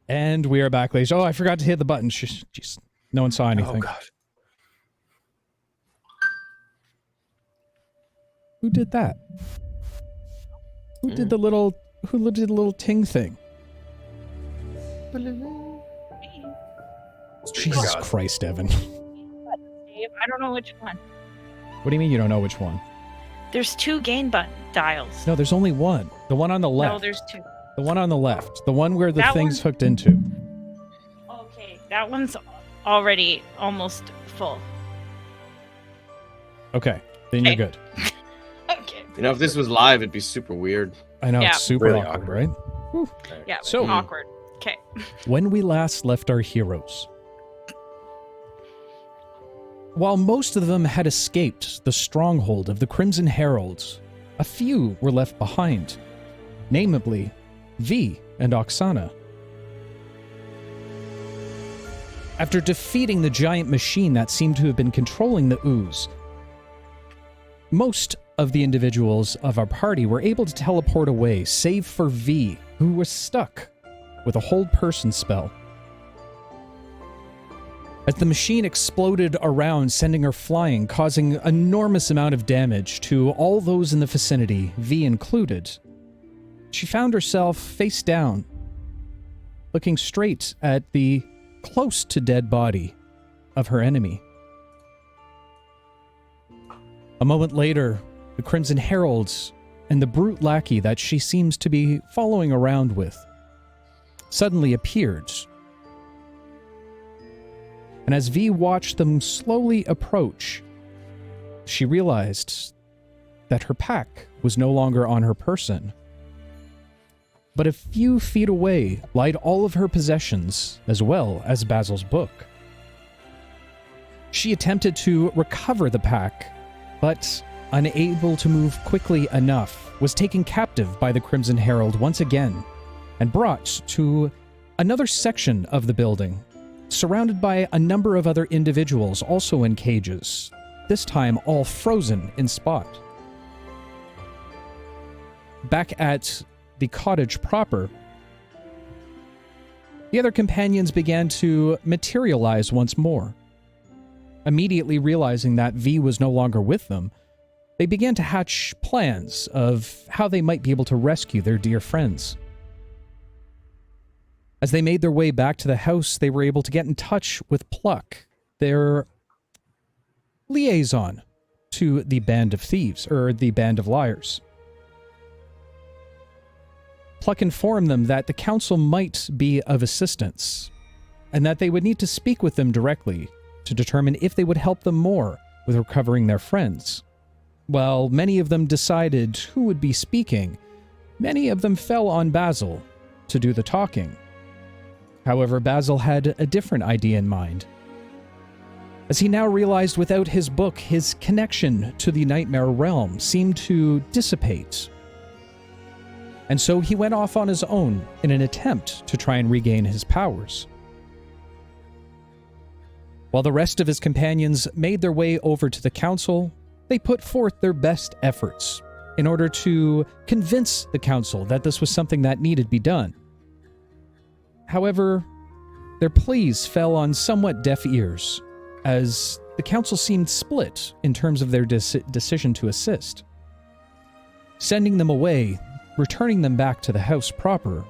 And we are back, ladies. Oh, I forgot to hit the button. Jeez. No one saw anything. Oh, God. Who did that? Who did the little ting thing? Jesus Christ, Evan. Dave, I don't know which one. What do you mean you don't know which one? There's 2 gain button dials. No, there's only one. The one on the left. No, there's 2. The one on the left. The one where the That thing's one? hooked into. Okay, that one's already almost full. Okay, then you're good. Okay. You know, if this was live, it'd be super weird. I know, Yeah. it's super Really awkward, awkward. right? Yeah, So- awkward. Okay. When we last left our heroes, while most of them had escaped the stronghold of the Crimson Heralds, a few were left behind, namely V and Oksana. After defeating the giant machine that seemed to have been controlling the ooze, most of the individuals of our party were able to teleport away, save for V, who was stuck with a hold person spell. As the machine exploded around, sending her flying, causing an enormous amount of damage to all those in the vicinity, V included, she found herself face down, looking straight at the close to dead body of her enemy. A moment later, the Crimson Heralds and the brute lackey that she seems to be following around with suddenly appeared. And as V watched them slowly approach, she realized that her pack was no longer on her person. But a few feet away lied all of her possessions, as well as Basil's book. She attempted to recover the pack, but unable to move quickly enough, was taken captive by the Crimson Herald once again, and brought to another section of the building, surrounded by a number of other individuals also in cages, this time all frozen in spot. Back at the cottage proper, the other companions began to materialize once more. Immediately realizing that V was no longer with them, they began to hatch plans of how they might be able to rescue their dear friends. As they made their way back to the house, they were able to get in touch with Pluck, their liaison to the band of thieves, or the band of liars. Pluck informed them that the council might be of assistance, and that they would need to speak with them directly to determine if they would help them more with recovering their friends. While many of them decided who would be speaking, many of them fell on Basil to do the talking. However, Basil had a different idea in mind, as he now realized without his book, his connection to the Nightmare Realm seemed to dissipate. And so he went off on his own in an attempt to try and regain his powers. While the rest of his companions made their way over to the council, they put forth their best efforts in order to convince the council that this was something that needed to be done. However, their pleas fell on somewhat deaf ears, as the council seemed split in terms of their decision to assist. Sending them away, returning them back to the house proper,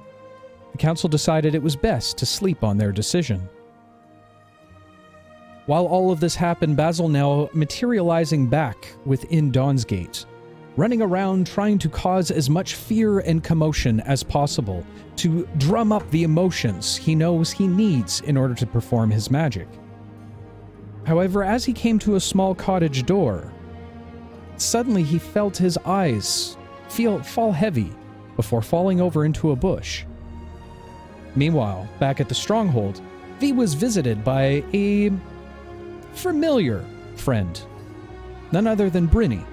the council decided it was best to sleep on their decision. While all of this happened, Basil now materializing back within Dawnsgate, running around trying to cause as much fear and commotion as possible to drum up the emotions he knows he needs in order to perform his magic. However, as he came to a small cottage door, suddenly he felt his eyes fall heavy before falling over into a bush. Meanwhile, back at the stronghold, V was visited by a familiar friend, none other than Brynny,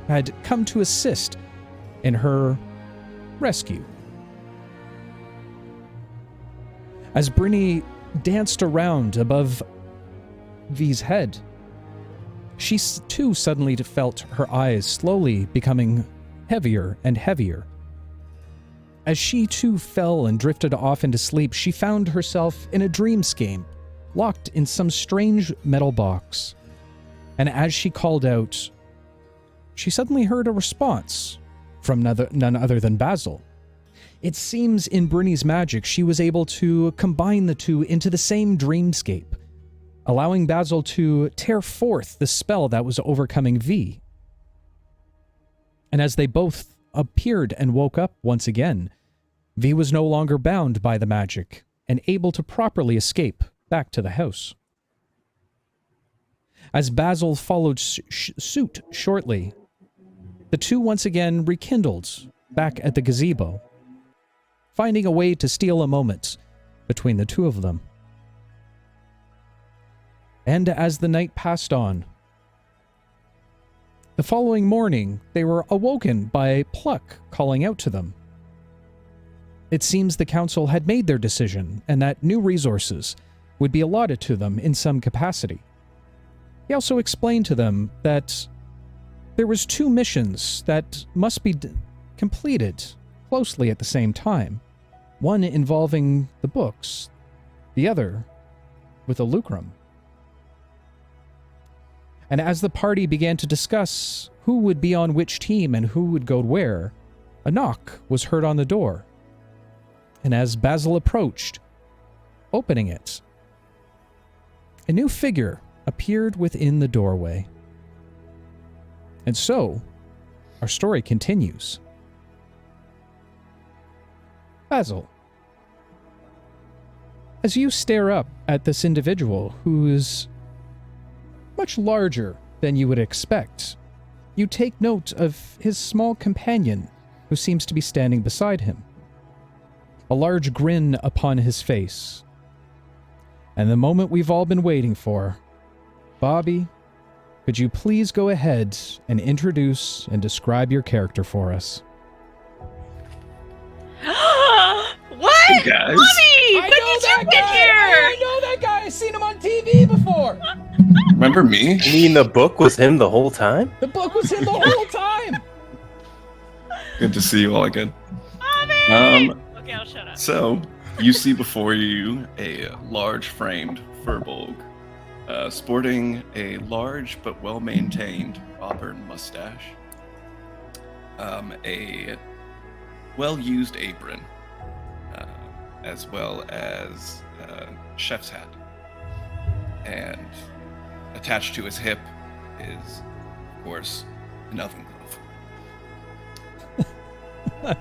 had come to assist in her rescue. As Brynny danced around above V's head, she too suddenly felt her eyes slowly becoming heavier and heavier, As she too fell and drifted off into sleep, she found herself in a dreamscape, locked in some strange metal box. And as she called out, she suddenly heard a response from none other than Basil. It seems in Bruni's magic, she was able to combine the two into the same dreamscape, allowing Basil to tear forth the spell that was overcoming V. And as they both appeared and woke up once again, V was no longer bound by the magic and able to properly escape back to the house. As Basil followed suit shortly, the two once again rekindled back at the gazebo, finding a way to steal a moment between the two of them. And as the night passed on, the following morning, they were awoken by Pluck calling out to them. It seems the council had made their decision and that new resources would be allotted to them in some capacity. He also explained to them that there was 2 missions that must be completed closely at the same time, one involving the books, the other with a lucrum. And as the party began to discuss who would be on which team and who would go where, a knock was heard on the door. And as Basil approached, opening it, a new figure appeared within the doorway. And so, our story continues. Basil, as you stare up at this individual who is much larger than you would expect, you take note of his small companion who seems to be standing beside him. A large grin upon his face. And the moment we've all been waiting for. Bobby, could you please go ahead and introduce and describe your character for us? What? Hey guys. Bobby! When did you get here? I know that guy! I've seen him on TV before! Remember me? You mean the book was him the whole time? The book was him the whole time! Good to see you all again. Bobby! Okay, I'll shut up. So, you see before you a large framed furbolg, sporting a large but well-maintained auburn mustache, a well-used apron, as well as chef's hat. And attached to his hip is, of course, an oven glove.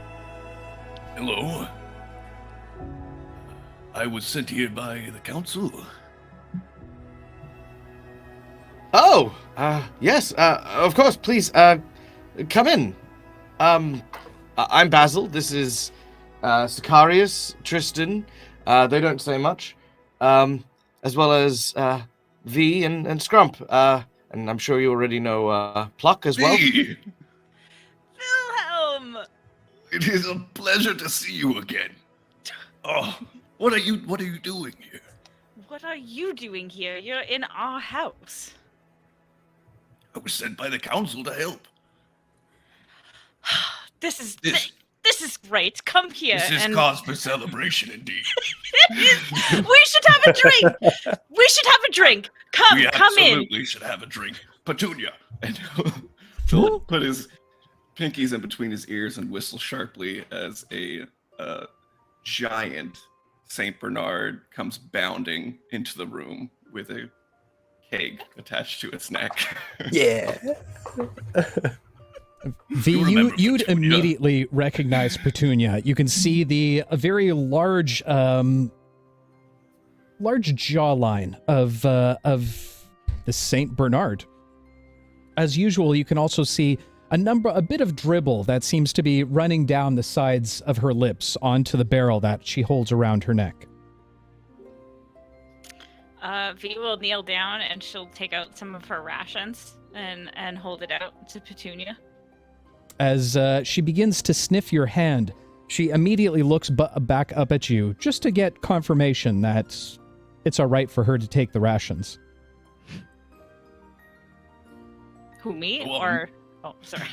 Hello. I was sent here by the council. Oh, yes, of course, please, come in. I'm Basil, this is, Sicarius, Tristan, they don't say much, as well as, V and Scrump, and I'm sure you already know, Pluck as well. Hey, Wilhelm! it is a pleasure to see you again. Oh, what are you doing here? What are you doing here? You're in our house. I was sent by the council to help. This is This- great. Come here. This is and cause for celebration indeed. we should have a drink. We should have a drink. Come We in. absolutely should have a drink. Petunia. And Philip put his pinkies in between his ears and whistle sharply as a giant Saint Bernard comes bounding into the room with a keg attached to its neck. Yeah. V, You remember you'd Petunia. immediately recognize Petunia. You can see a very large, large jawline of the Saint Bernard. As usual, you can also see a bit of dribble that seems to be running down the sides of her lips onto the barrel that she holds around her neck. V will kneel down and she'll take out some of her rations and hold it out to Petunia. As she begins to sniff your hand, she immediately looks back up at you just to get confirmation that it's all right for her to take the rations. Who, me? Go on. Or... Oh, sorry.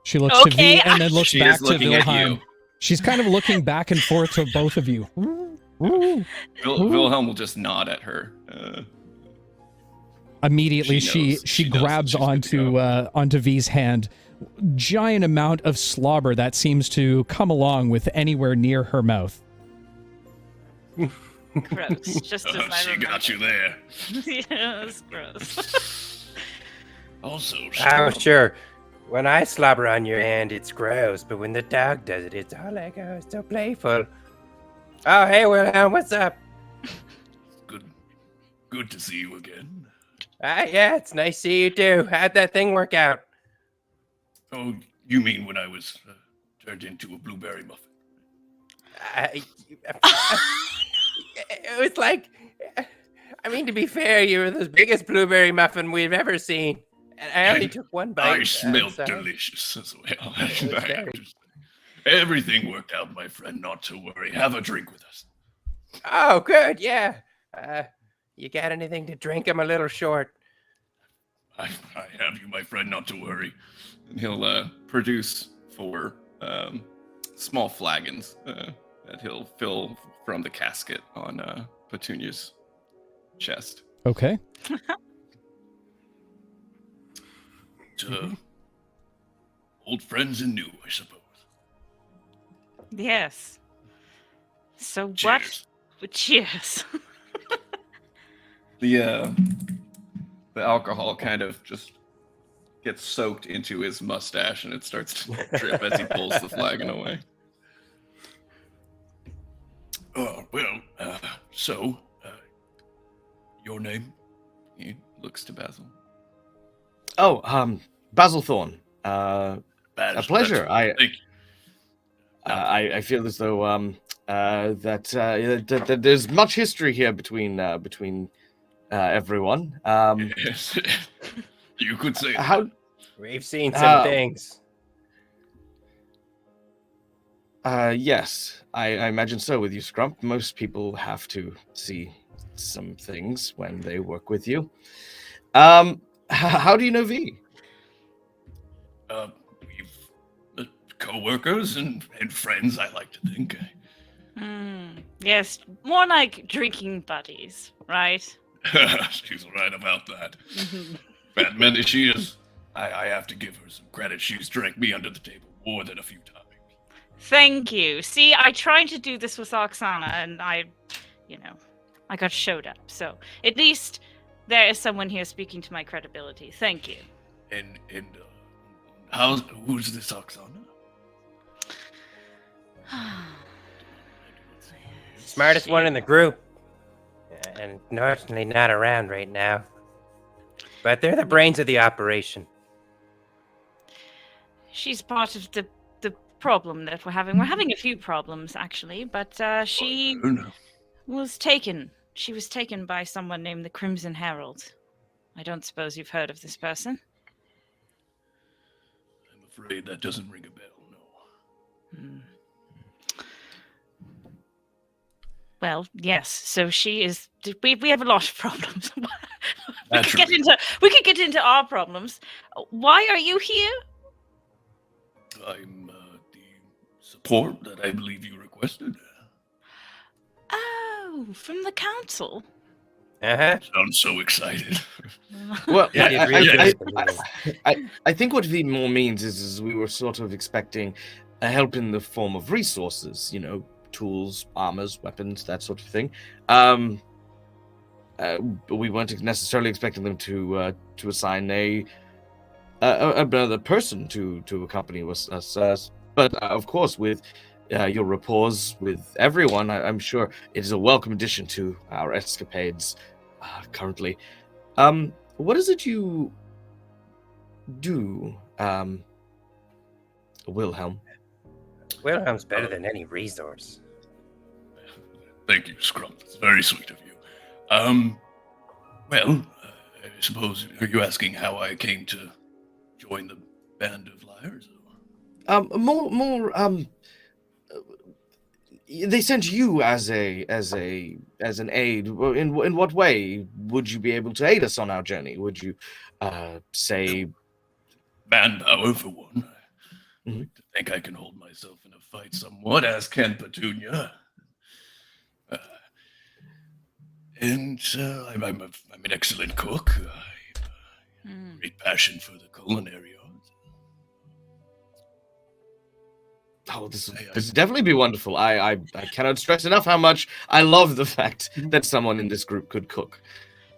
She looks to Okay, V and then looks She back is to looking at Wilhelm. you. She's kind of looking back and forth to both of you. Wilhelm will just nod at her. Immediately, She knows. she She knows that grabs she's good to onto V's hand. Giant amount of slobber that seems to come along with anywhere near her mouth. Gross. Just as I She remember. got you there. Yes, gross. Also, Oh, sure. When I slobber on your hand, it's gross, but when the dog does it, it's all like, oh, it's so playful. Oh, hey, Wilhelm, what's up? good to see you again. Yeah, it's nice to see you too. How'd that thing work out? Oh, you mean when I was turned into a blueberry muffin? It was like, I mean, to be fair, you were the biggest blueberry muffin we've ever seen. And I only took one bite. I smelled so- delicious as well. was very- Everything worked out, my friend. Not to worry. Have a drink with us. Oh, good, yeah. You got anything to drink? I'm a little short. I have you, my friend. Not to worry. And he'll produce 4 small flagons that he'll fill from the casket on Petunia's chest. Okay. Old friends and new, I suppose. Yes. So Cheers. what? Cheers. The alcohol kind of just gets soaked into his mustache and it starts to drip as he pulls the flagon away. Oh, well, your name? He looks to Basil. Oh, Basil Thorne. A pleasure. Thank you. I feel as though that there's much history here between everyone. Yes. You could say How? We've seen some things. Yes, I imagine so with you, Scrump. Most people have to see some things when they work with you. How do you know V? We've co-workers and friends, I like to think. Yes, more like drinking buddies, right? She's right about that. Bad man as she is, I have to give her some credit. She's drank me under the table more than a few times. Thank you. See, I tried to do this with Oksana, and I got showed up. So at least there is someone here speaking to my credibility. Thank you. And who's this Oksana? Smartest one in the group. And unfortunately not around right now. But they're the brains of the operation. She's part of the problem that we're having. We're having a few problems, actually, but she was taken. She was taken by someone named the Crimson Herald. I don't suppose you've heard of this person? I'm afraid that doesn't ring a bell, no. Well, yes. So she is. We have a lot of problems. we Naturally. could get into our problems. Why are you here? I'm the support that I believe you requested. Oh, from the council. Uh-huh. Sounds so excited. Well, You did really good with this. I think what V more means is we were sort of expecting a help in the form of resources, tools, armors, weapons, that sort of thing. We weren't necessarily expecting them to assign another person to accompany us. But of course, with your rapport with everyone, I'm sure it is a welcome addition to our escapades currently. What is it you do, Wilhelm? Wilhelm's better than any resource. Thank you, Scrump. It's very sweet of you. Well, I suppose, are you asking how I came to join the band of liars? They sent you as an aid. In what way would you be able to aid us on our journey? Would you say Manpower, for one. I like to think I can hold myself in a fight somewhat, as can Petunia. I'm an excellent cook. I have great passion for the culinary arts. Oh, this will definitely be wonderful. I cannot stress enough how much I love the fact that someone in this group could cook.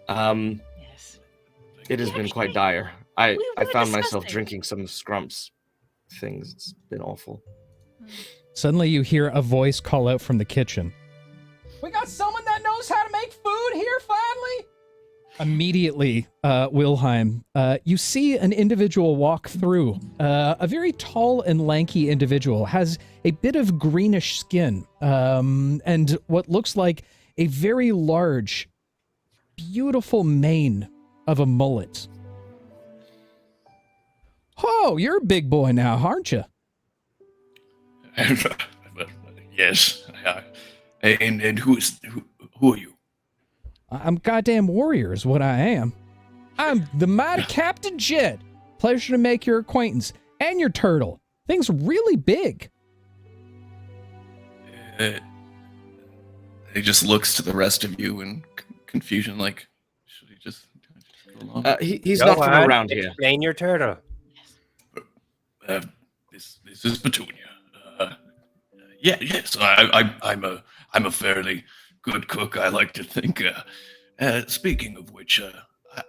Yes. It has been quite dire. I were found myself disgusting. drinking some Scrump's things. It's been awful. Suddenly you hear a voice call out from the kitchen. We got someone that knows how to make food here, finally! Immediately, Wilhelm, you see an individual walk through. A very tall and lanky individual, has a bit of greenish skin, and what looks like a very large, beautiful mane of a mullet. Oh, you're a big boy now, aren't you? Yes. And who are you? I'm goddamn warrior is what I am. I'm the mighty Captain Jed. Pleasure to make your acquaintance. And your turtle. Thing's really big. He just looks to the rest of you in confusion, like, should he just go along? He's Go not from on, around here. Explain your turtle. This is Petunia. Yes, I'm a fairly good cook, I like to think. Speaking of which,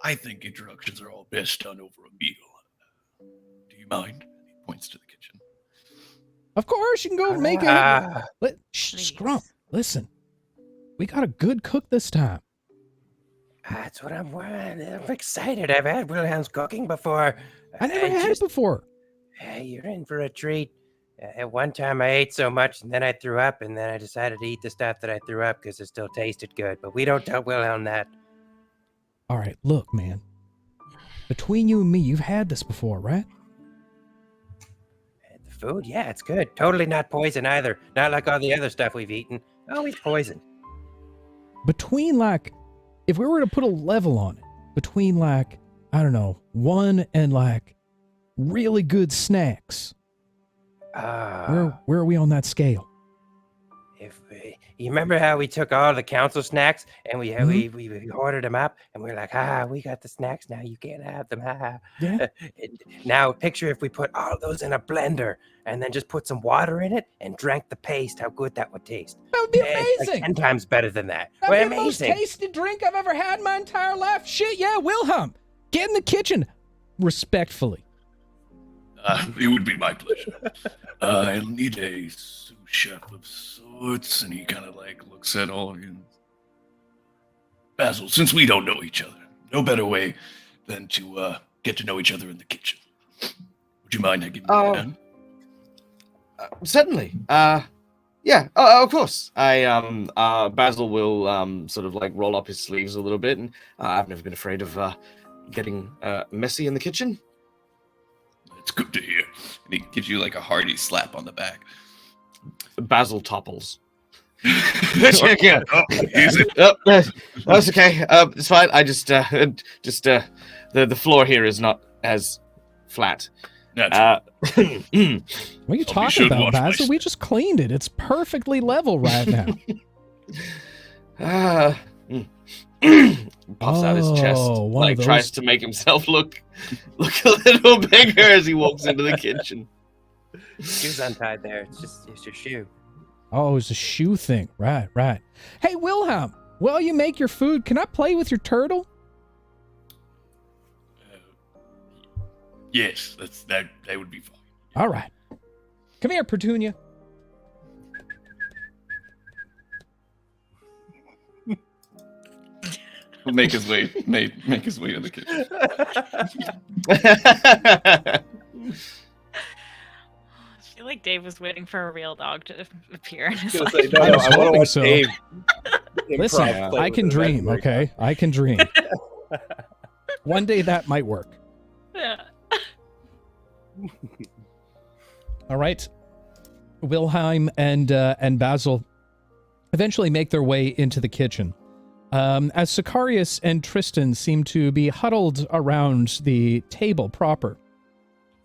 I think introductions are all best done over a meal. Do you mind? He points to the kitchen. Of course, you can go make it. Please. Scrump, listen. We got a good cook this time. That's what I'm excited. I've had Wilhelm's cooking before. I never had it before. Hey, you're in for a treat. At one time, I ate so much, and then I threw up, and then I decided to eat the stuff that I threw up because it still tasted good. But we don't tell Wilhelm that. All right, look, man. Between you and me, you've had this before, right? The food, yeah, it's good. Totally not poison either. Not like all the other stuff we've eaten. Always poison. Between, like, if we were to put a level on it, between, like, I don't know, 1 and, like, really good snacks, where are we on that scale? You remember how we took all the council snacks and we ordered them up and we're like, we got the snacks now. You can't have them. Yeah. Now picture if we put all those in a blender and then just put some water in it and drank the paste. How good that would taste. That would be It's amazing. like 10 times better than that. That'd Well, be the most amazing. tasty drink I've ever had in my entire life. Shit, yeah, Wilhelm. Get in the kitchen. Respectfully. It would be my pleasure. I'll need a sous chef of sorts, and he kind of like looks at all of you. Basil, since we don't know each other, no better way than to get to know each other in the kitchen. Would you mind giving me a hand? Certainly. Yeah. Of course. Basil will sort of like roll up his sleeves a little bit, and I've never been afraid of getting messy in the kitchen. It's good to hear. And he gives you like a hearty slap on the back. Basil topples. Yeah. That's okay. It's fine. I just the floor here is not as flat. What are you Probably talking should about, wash my Basil? We just cleaned it. It's perfectly level right now. Puffs out his chest, one like of those. tries to make himself look a little bigger as he walks into the kitchen. Shoe's untied there. It's your shoe. Oh, it's a shoe thing. Right. Hey, Wilhelm, while you make your food, can I play with your turtle? Yes, that would be fine. All right. Come here, Petunia. He'll make his way in the kitchen. I feel like Dave was waiting for a real dog to appear in his life. I was hoping so. Dave Listen, improv play I with can it. dream, That's very okay? I can dream. One day that might work. Yeah. All right. Wilhelm and Basil eventually make their way into the kitchen. As Sicarius and Tristan seem to be huddled around the table proper.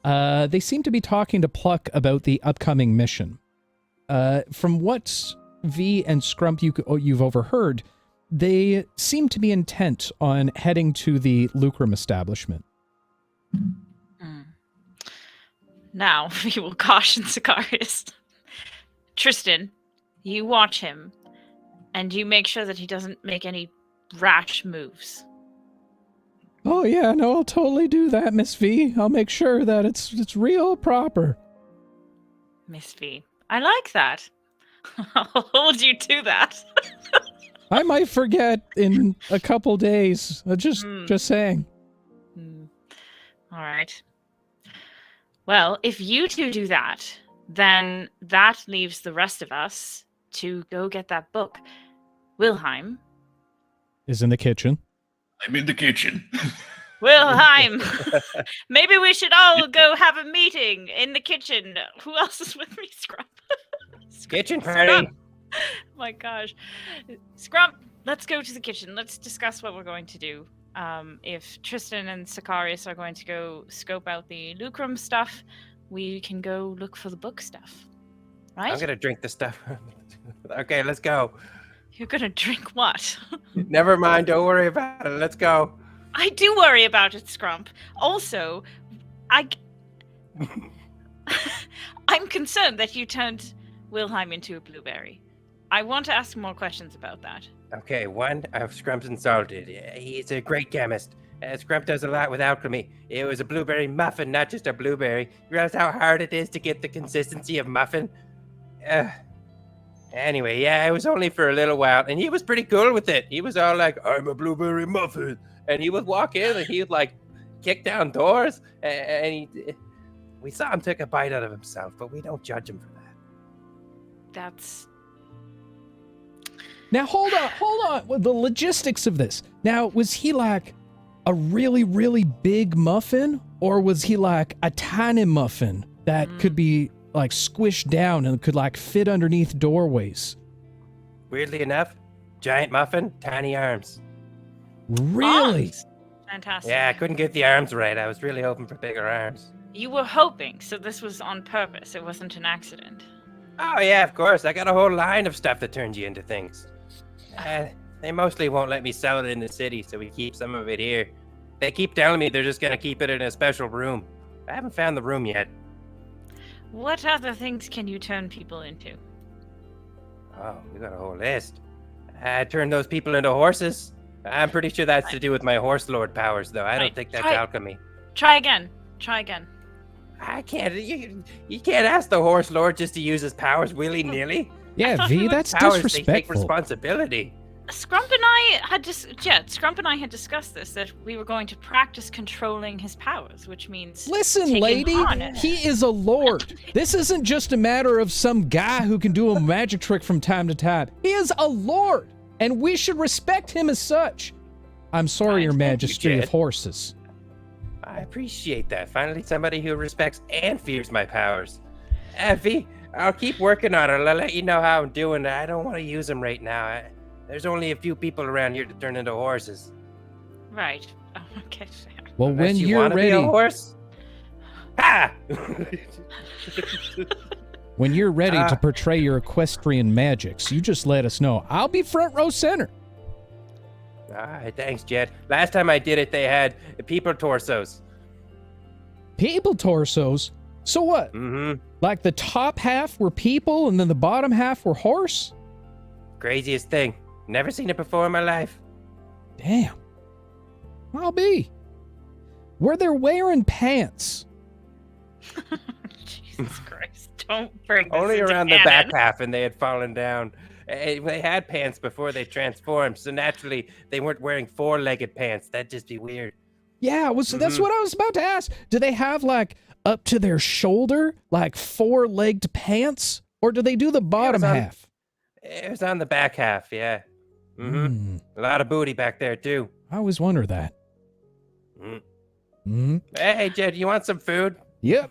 They seem to be talking to Pluck about the upcoming mission. From what V and Scrump you've overheard, they seem to be intent on heading to the Lucrum establishment. Now, we will caution Sicarius. Tristan, you watch him, and you make sure that he doesn't make any rash moves. Oh yeah, no, I'll totally do that, Miss V. I'll make sure that it's real proper. Miss V. I like that. I'll hold you to that. I might forget in a couple days. Just saying. All right. Well, if you two do that, then that leaves the rest of us to go get that book. Wilhelm. Is in the kitchen. I'm in the kitchen. Wilhelm! Maybe we should all go have a meeting in the kitchen. Who else is with me? Scrump. Kitchen party. My gosh. Scrump, let's go to the kitchen. Let's discuss what we're going to do. If Tristan and Sicarius are going to go scope out the Lucrum stuff, we can go look for the book stuff. Right? I'm gonna drink the stuff. Okay, let's go. You're gonna drink what? Never mind, don't worry about it. Let's go. I do worry about it, Scrump. Also, I'm concerned that you turned Wilhelm into a blueberry. I want to ask more questions about that. Okay, one, Scrump's insulted. He's a great chemist. Scrump does a lot with alchemy. It was a blueberry muffin, not just a blueberry. You realize how hard it is to get the consistency of muffin? Anyway, yeah, it was only for a little while, and he was pretty cool with it. He was all like, I'm a blueberry muffin. And he would walk in, and he would, like, kick down doors, and we saw him take a bite out of himself, but we don't judge him for that. That's... Now, hold on. Well, the logistics of this. Now, was he like a really, really big muffin? Or was he like a tiny muffin that could be like squished down and could like fit underneath doorways? Weirdly enough, giant muffin, tiny arms. Really? Arms. Fantastic. Yeah, I couldn't get the arms right. I was really hoping for bigger arms. You were hoping, so this was on purpose. It wasn't an accident. Oh, yeah, of course. I got a whole line of stuff that turns you into things. They mostly won't let me sell it in the city, so we keep some of it here. They keep telling me they're just going to keep it in a special room. I haven't found the room yet. What other things can you turn people into? Oh, we got a whole list. I turned those people into horses. I'm pretty sure that's to do with my horse lord powers, though. I don't think that's alchemy. Try again. I can't. You can't ask the horse lord just to use his powers willy-nilly. Yeah, V, that's powers, disrespectful. They take responsibility. Scrump and I had discussed this, that we were going to practice controlling his powers, which means Listen, taking lady, on it. he is a lord. This isn't just a matter of some guy who can do a magic trick from time to time. He is a lord, and we should respect him as such. I'm sorry, Your Majesty of Horses. I appreciate that. Finally, somebody who respects and fears my powers. Effie, I'll keep working on it. I'll let you know how I'm doing. I don't want to use them right now. There's only a few people around here to turn into horses. Right. Oh, okay, fair. Well, Unless when you you're wanna ready, be a horse? Ha! when you're ready to portray your equestrian magics, you just let us know. I'll be front row center. All right, thanks, Jed. Last time I did it, they had people torsos. People torsos? So what? Mm-hmm. Like the top half were people and then the bottom half were horse? Craziest thing. Never seen it before in my life. Damn. I'll be. Were they wearing pants? Jesus Christ. Don't bring this Only into around the canon. back half, and they had fallen down. They had pants before they transformed, so naturally they weren't wearing four-legged pants. That'd just be weird. Yeah, that's what I was about to ask. Do they have like up to their shoulder, like four-legged pants? Or do they do the bottom half? It was on the back half, yeah. Mm-hmm. A lot of booty back there, too. I always wonder that. Hey, Jed, you want some food? Yep.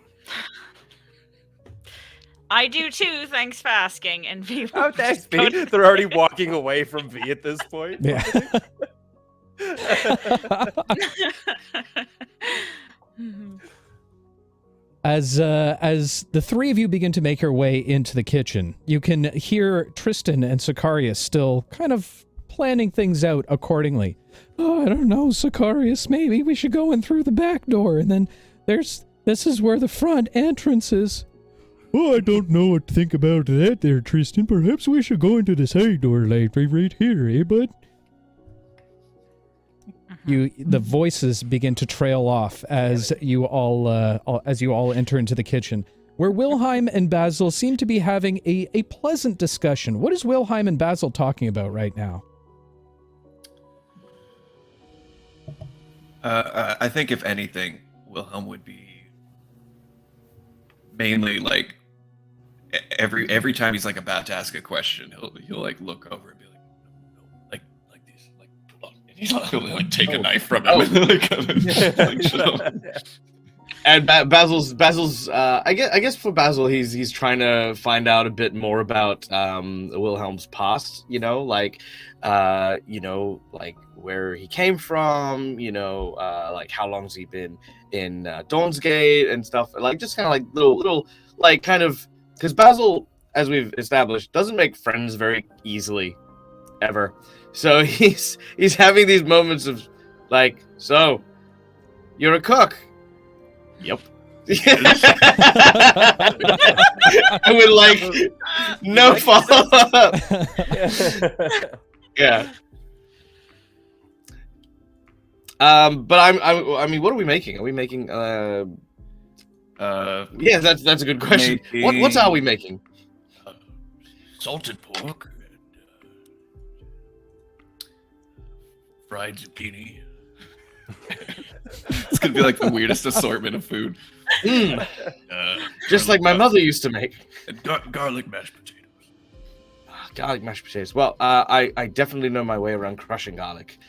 I do too, thanks for asking. And V Oh, thanks, V. They're already walking away from V at this point. Yeah. As the three of you begin to make your way into the kitchen, you can hear Tristan and Sicarius still kind of planning things out accordingly. Oh, I don't know, Sicarius, maybe we should go in through the back door, and then this is where the front entrance is. Oh, I don't know what to think about that there, Tristan. Perhaps we should go into the side door right here, eh, bud? The voices begin to trail off as you all enter into the kitchen, where Wilhelm and Basil seem to be having a pleasant discussion. What is Wilhelm and Basil talking about right now? I think if anything, Wilhelm would be mainly like every time he's like about to ask a question, he'll like look over and be like, no, like this, like he'll like take a knife from him. And Basil's I guess for Basil, he's trying to find out a bit more about Wilhelm's past, like where he came from, like how long's he been in Dawn's Gate and stuff, like just kind of like little like kind of, because Basil, as we've established, doesn't make friends very easily ever. So he's having these moments of like, so you're a cook. Yep. I would like no follow up. Yeah. But I mean, what are we making? Are we making yeah, that's a good question. What are we making? Salted pork and fried zucchini. It's gonna be like the weirdest assortment of food. Just like my mother used to make. And garlic mashed potatoes. Garlic mashed potatoes. Well, I definitely know my way around crushing garlic.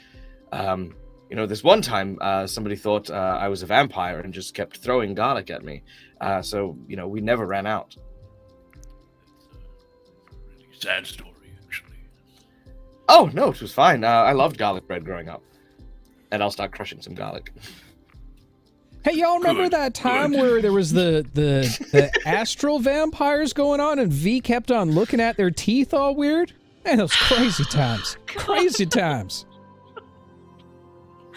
This one time, somebody thought I was a vampire and just kept throwing garlic at me. So we never ran out. Really sad story, actually. Oh, no, it was fine. I loved garlic bread growing up. And I'll start crushing some garlic. Hey, y'all remember that time where there was the astral vampires going on and V kept on looking at their teeth all weird? Man, those crazy times. Crazy times.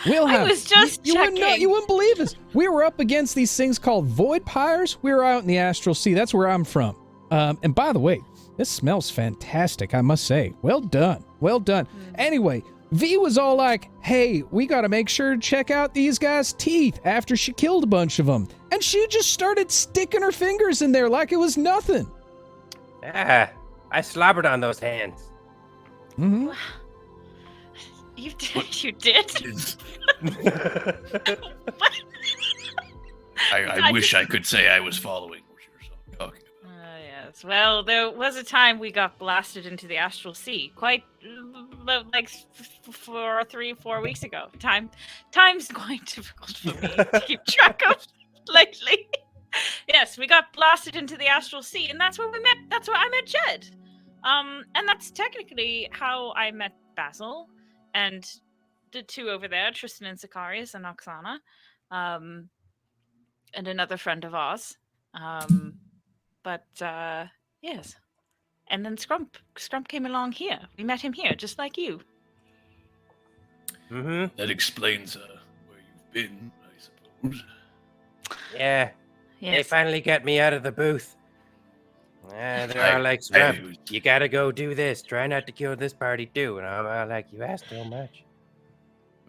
I was just checking. You wouldn't believe this. We were up against these things called void pyres. We were out in the astral sea. That's where I'm from. And by the way, this smells fantastic, I must say. Well done. Well done. Anyway, V was all like, hey, we got to make sure to check out these guys' teeth after she killed a bunch of them. And she just started sticking her fingers in there like it was nothing. I slobbered on those hands. Mm-hmm. You did? I wish I could say I was following what you were talking about. Yes. Well, there was a time we got blasted into the astral sea. Quite like 3-4 weeks ago. Time's quite difficult for me to keep track of lately. Yes, we got blasted into the astral sea, and that's where we met. That's where I met Jed. And that's technically how I met Basil and the two over there, Tristan and Sicarius and Oksana, and another friend of ours. Yes. And then Scrump came along here. We met him here, just like you. Mm-hmm. That explains where you've been, I suppose. Yeah. Yes. They finally got me out of the booth. They're all like, Scrump, you gotta go do this. Try not to kill this party too. And I'm all like, you asked so much.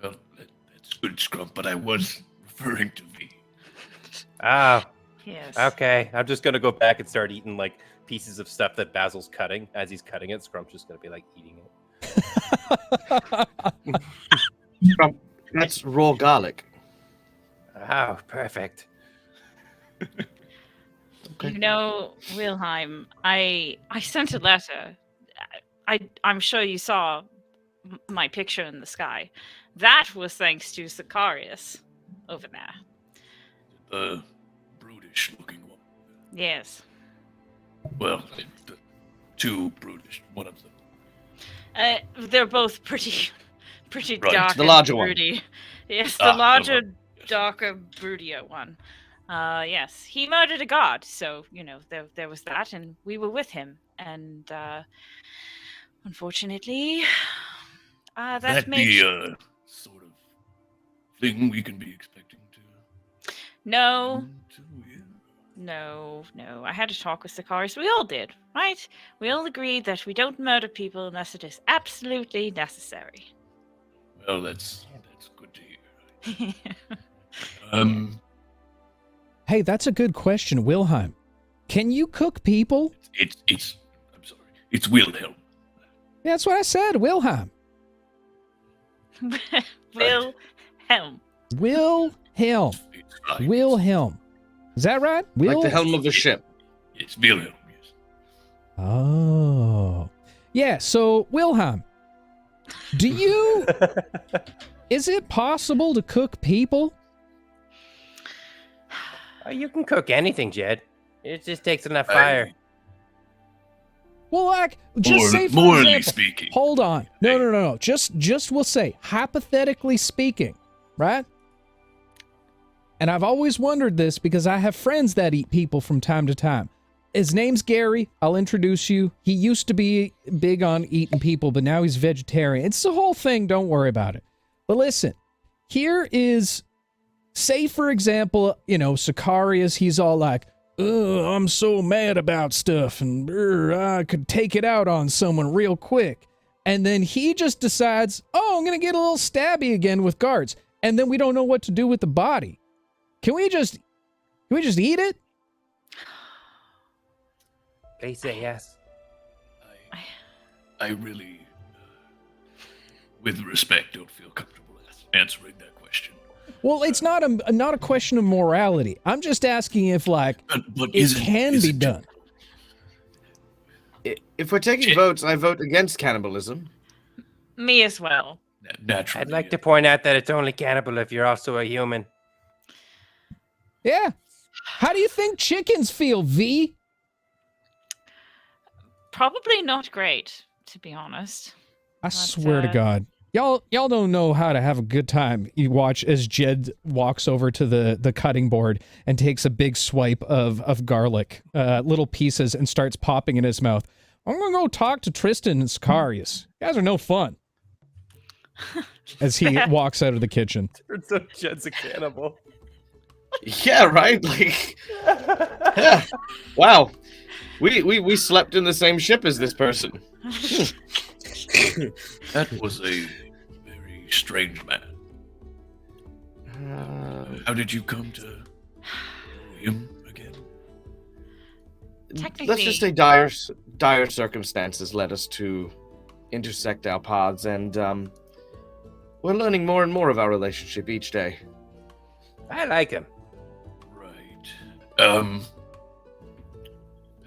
Well, that's good, Scrump, but I was referring to me. Oh. Yes. Okay. I'm just gonna go back and start eating like pieces of stuff that Basil's cutting. As he's cutting it, Scrump's just gonna be like eating it. Scrump, that's raw garlic. Oh, perfect. Okay. Wilhelm, I sent a letter. I'm sure you saw my picture in the sky. That was thanks to Sicarius over there. The brutish-looking one. Yes. Well, too brutish. One of them. They're both pretty Right. dark. The larger and one. broody. Yes, the larger, the one. Yes. darker, broodier one. Yes, he murdered a god, so there was that, and we were with him, and unfortunately, that made be a sort of thing we can be expecting to. no. Yeah. No. I had a talk with Sicarius. We all did, right? We all agreed that we don't murder people unless it is absolutely necessary. Well, that's good to hear. Hey, that's a good question, Wilhelm. Can you cook people? It's I'm sorry. It's Wilhelm. Yeah, that's what I said, Wilhelm. Wilhelm. Wilhelm. It's fine. Wilhelm. Is that right? Like the helm of a ship. It's Wilhelm, yes. Oh. Yeah, so, Wilhelm, do you... Is it possible to cook people? You can cook anything, Jed. It just takes enough fire. Well, like, just say, for morally example, speaking. hold on. No. Just we'll say, hypothetically speaking, right? And I've always wondered this because I have friends that eat people from time to time. His name's Gary. I'll introduce you. He used to be big on eating people, but now he's vegetarian. It's the whole thing. Don't worry about it. But listen, here is, say, for example, Sicarius, he's all like, "Ugh, I'm so mad about stuff, and I could take it out on someone real quick." And then he just decides, "Oh, I'm going to get a little stabby again with guards." And then we don't know what to do with the body. Can we just eat it? Please say yes. I really, with respect, don't feel comfortable answering that question. Well, it's not a question of morality. I'm just asking if, like, But it can be done. If we're taking votes, I vote against cannibalism. Me as well. Naturally. I'd like to point out that it's only cannibal if you're also a human. Yeah. How do you think chickens feel, V? Probably not great, to be honest. I swear to God. Y'all don't know how to have a good time. You watch as Jed walks over to the cutting board and takes a big swipe of garlic, little pieces, and starts popping in his mouth. I'm going to go talk to Tristan and Sicarius. You guys are no fun. As he walks out of the kitchen. Turns out Jed's a cannibal. Yeah, right? Like, yeah. Wow. We slept in the same ship as this person. That was a very strange man. How did you come to know him again? Technically, Let's just say dire circumstances led us to intersect our paths, and we're learning more and more of our relationship each day. I like him. Right.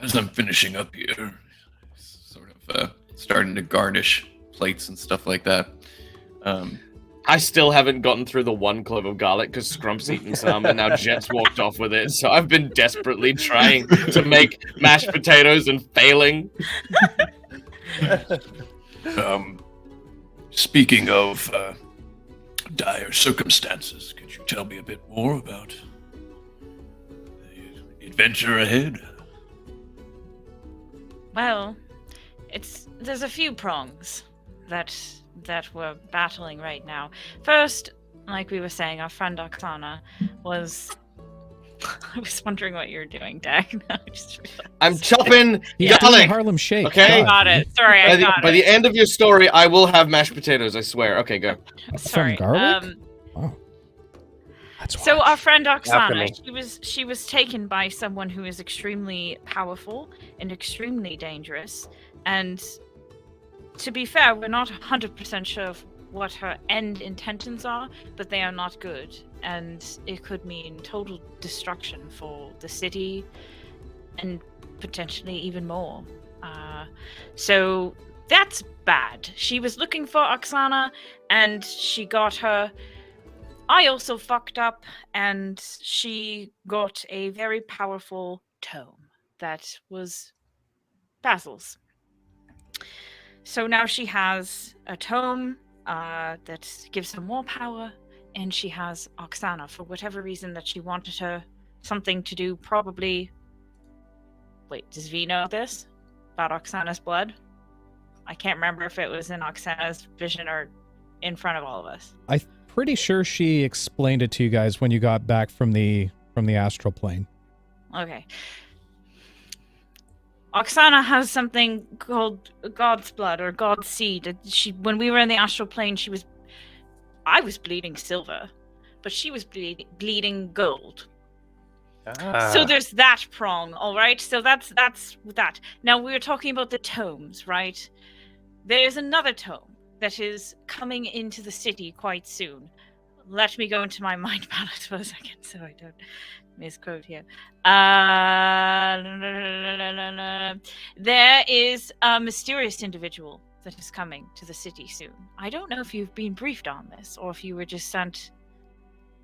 As I'm finishing up here, sort of starting to garnish plates and stuff like that. I still haven't gotten through the one clove of garlic because Scrump's eaten some, and now Jet's walked off with it. So I've been desperately trying to make mashed potatoes and failing. Speaking of dire circumstances, could you tell me a bit more about the adventure ahead? well, there's a few prongs that we're battling right now. First, like we were saying, our friend Oksana was... I was wondering what you were doing, Dag. I just realized. I'm chopping He's doing the garlic. Harlem Shake. Okay. I got it. Sorry, I got it. By the end of your story, I will have mashed potatoes, I swear. Okay, go. Sorry. garlic? Wow. That's So wild. our friend Alchemy. Oksana, she was taken by someone who is extremely powerful and extremely dangerous. And to be fair, we're not 100% sure of what her end intentions are, but they are not good. And it could mean total destruction for the city and potentially even more. So that's bad. She was looking for Oksana and she got her. I also fucked up and she got a very powerful tome that was Basil's. So now she has a tome that gives her more power, and she has Oksana for whatever reason that she wanted her something to do probably... Wait, does V know this? About Oksana's blood? I can't remember if it was in Oksana's vision or in front of all of us. I'm pretty sure she explained it to you guys when you got back from the astral plane. Okay. Oksana has something called God's blood or God's seed. When we were in the astral plane, I was bleeding silver, but she was bleeding gold. So there's that prong, all right? So that's that. Now we were talking about the tomes, right? There's another tome that is coming into the city quite soon. Let me go into my mind palette for a second so I don't misquote here. There is a mysterious individual that is coming to the city soon. I don't know if you've been briefed on this or if you were just sent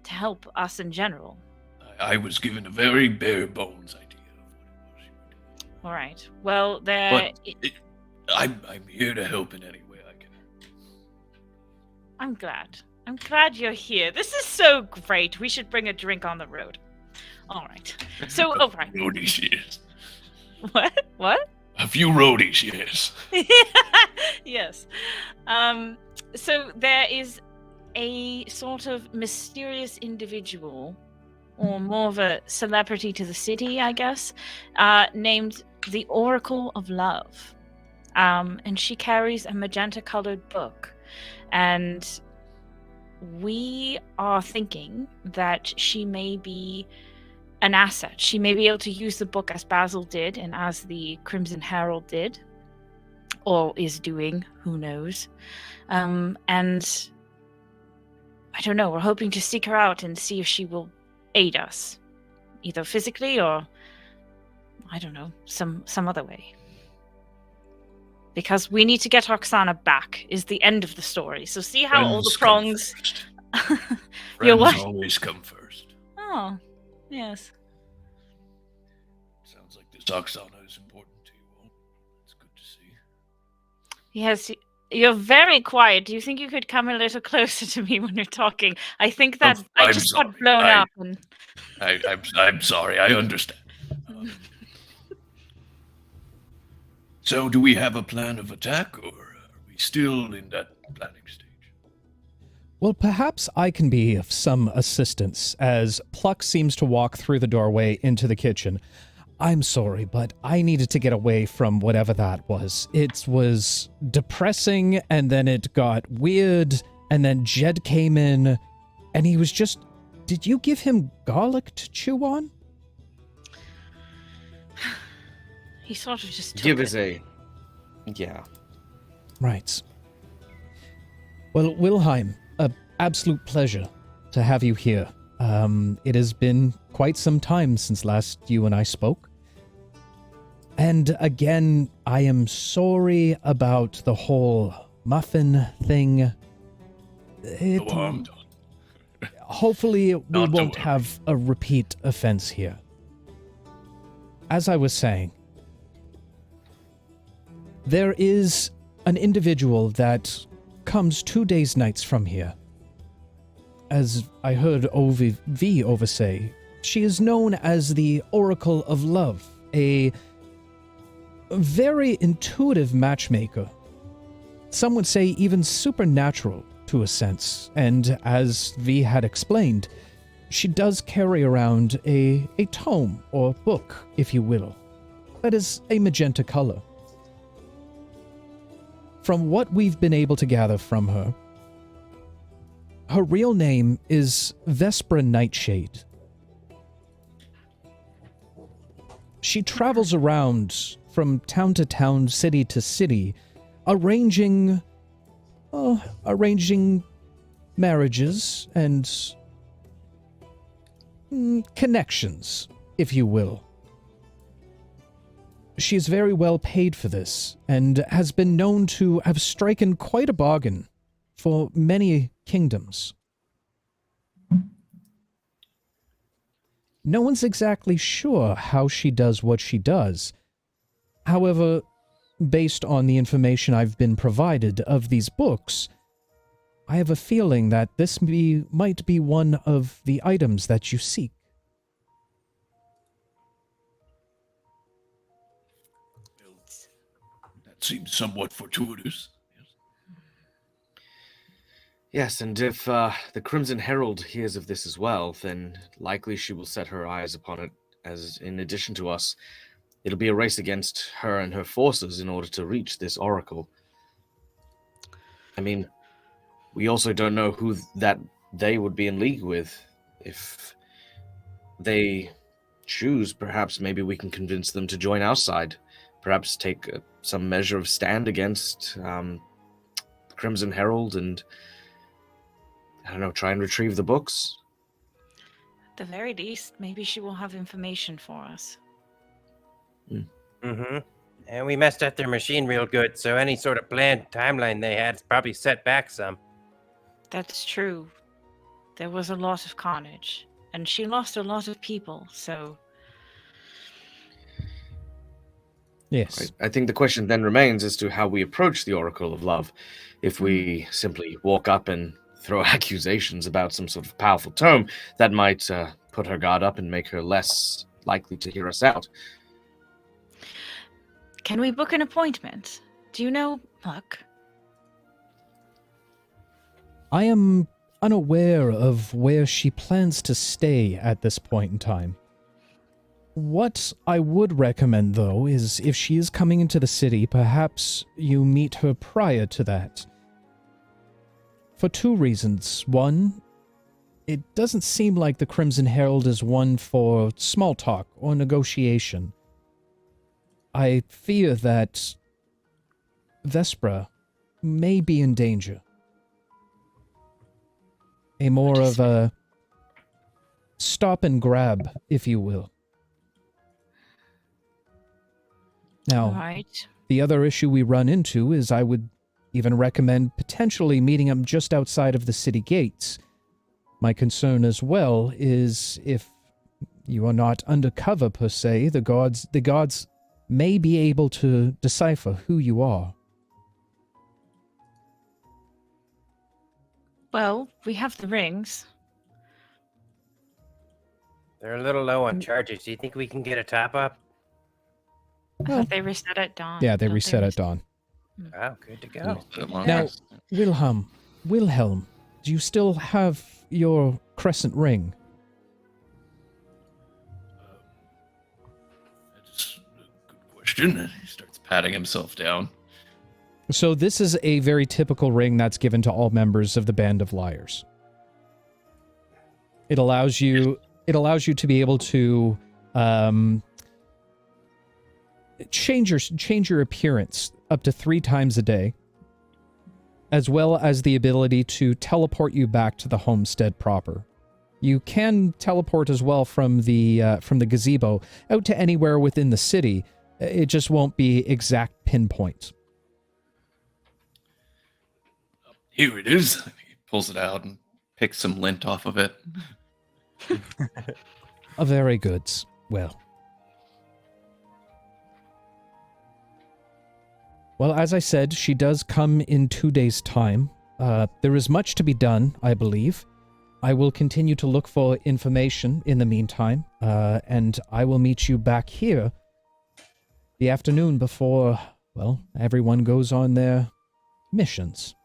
to help us in general. I was given a very bare bones idea of what it was. All right. Well, I'm here to help in any way I can. I'm glad. I'm glad you're here. This is so great. We should bring a drink on the road. All right. So, oh, right. Roadies, yes. What? A few roadies, yes. Yes. So there is a sort of mysterious individual, or more of a celebrity to the city, I guess, named the Oracle of Love. And she carries a magenta-colored book. And we are thinking that she may be an asset. She may be able to use the book as Basil did and as the Crimson Herald did, or is doing, who knows. And I don't know, we're hoping to seek her out and see if she will aid us, either physically or, I don't know, some other way. Because we need to get Oksana back, is the end of the story. So see how all the prongs... Friends always come first. Oh, yes. Sounds like this Oksana is important to you all. It's good to see. Yes, you're very quiet. Do you think you could come a little closer to me when you're talking? I think that I just got blown up. And... I'm sorry, I understand. So, do we have a plan of attack, or are we still in that planning stage? Well, perhaps I can be of some assistance, as Pluck seems to walk through the doorway into the kitchen. I'm sorry, but I needed to get away from whatever that was. It was depressing, and then it got weird, and then Jed came in, and he was just... Did you give him garlic to chew on? He sort of just took Give it. us a... Yeah. Right. Well, Wilhelm, an absolute pleasure to have you here. It has been quite some time since last you and I spoke. And again, I am sorry about the whole muffin thing. I'm done. Hopefully, we Not to won't worry. have a repeat offense here. As I was saying, there is an individual that comes 2 days' nights from here. As I heard V oversay, she is known as the Oracle of Love, a very intuitive matchmaker. Some would say even supernatural to a sense, and as V had explained, she does carry around a tome or book, if you will, that is a magenta color. From what we've been able to gather from her, her real name is Vespra Nightshade. She travels around from town to town, city to city, arranging marriages and connections, if you will. She is very well paid for this, and has been known to have stricken quite a bargain for many kingdoms. No one's exactly sure how she does what she does. However, based on the information I've been provided of these books, I have a feeling that this might be one of the items that you seek. That seems somewhat fortuitous. Yes, and if the Crimson Herald hears of this as well, then likely she will set her eyes upon it, as in addition to us, it'll be a race against her and her forces in order to reach this oracle. I mean, we also don't know who that they would be in league with. If they choose, perhaps maybe we can convince them to join our side. Perhaps take some measure of stand against Crimson Herald and, I don't know, try and retrieve the books. At the very least, maybe she will have information for us. Mm-hmm. And we messed up their machine real good, so any sort of planned timeline they had is probably set back some. That's true. There was a lot of carnage, and she lost a lot of people, so... Yes. I think the question then remains as to how we approach the Oracle of Love. If we simply walk up and throw accusations about some sort of powerful tome, that might put her guard up and make her less likely to hear us out. Can we book an appointment? Do you know Puck? I am unaware of where she plans to stay at this point in time. What I would recommend, though, is if she is coming into the city, perhaps you meet her prior to that. For two reasons. One, it doesn't seem like the Crimson Herald is one for small talk or negotiation. I fear that Vespra may be in danger. A more of a stop and grab, if you will. Now, Right. the other issue we run into is I would even recommend potentially meeting him just outside of the city gates. My concern as well is if you are not undercover per se, the gods may be able to decipher who you are. Well, we have the rings. They're a little low on charges. Do you think we can get a top up? I thought they reset at dawn. Yeah, they Don't reset at dawn. Wow, good to go. Now, Wilhelm, do you still have your crescent ring? That's a good question. He starts patting himself down. So this is a very typical ring that's given to all members of the Band of Liars. It allows you to be able to change your appearance up to 3 times a day, as well as the ability to teleport you back to the homestead proper. You can teleport as well from the gazebo out to anywhere within the city. It just won't be exact pinpoint. Here it is. He pulls it out and picks some lint off of it. Very good. Well, as I said, she does come in 2 days' time. There is much to be done, I believe. I will continue to look for information in the meantime, and I will meet you back here the afternoon before, well, everyone goes on their missions.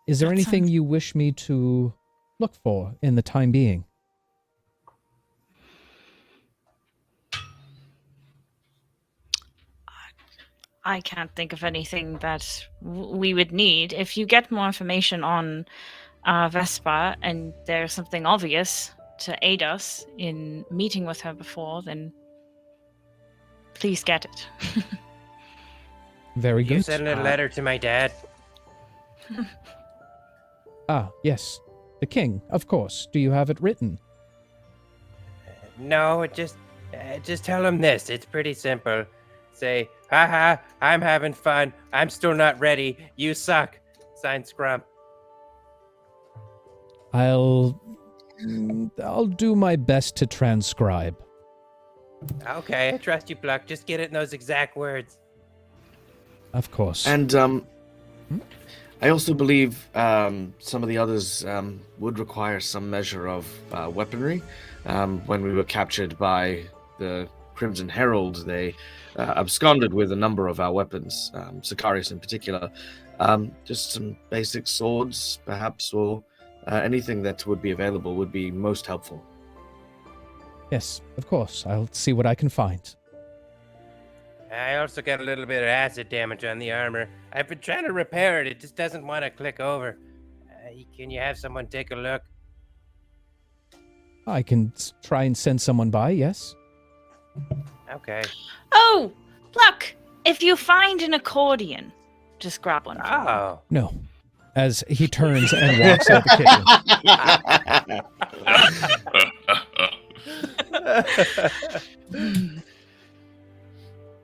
Is there anything you wish me to look for in the time being? I can't think of anything that we would need. If you get more information on Vespa and there's something obvious to aid us in meeting with her before, then please get it. Very good. You sent a letter to my dad. Ah, yes. The king, of course. Do you have it written? No, just tell him this. It's pretty simple. Say, haha, I'm having fun. I'm still not ready. You suck. Signed, Scrump. I'll do my best to transcribe. Okay, I trust you, Pluck. Just get it in those exact words. Of course. And I also believe some of the others would require some measure of weaponry. When we were captured by the Crimson Herald, they absconded with a number of our weapons, Sicarius in particular. Just some basic swords, perhaps, or anything that would be available would be most helpful. Yes, of course. I'll see what I can find. I also got a little bit of acid damage on the armor. I've been trying to repair it. It just doesn't want to click over. Can you have someone take a look? I can try and send someone by, yes? Okay. Oh, look! If you find an accordion, just grab one. Oh. No. As he turns and walks out the kitchen.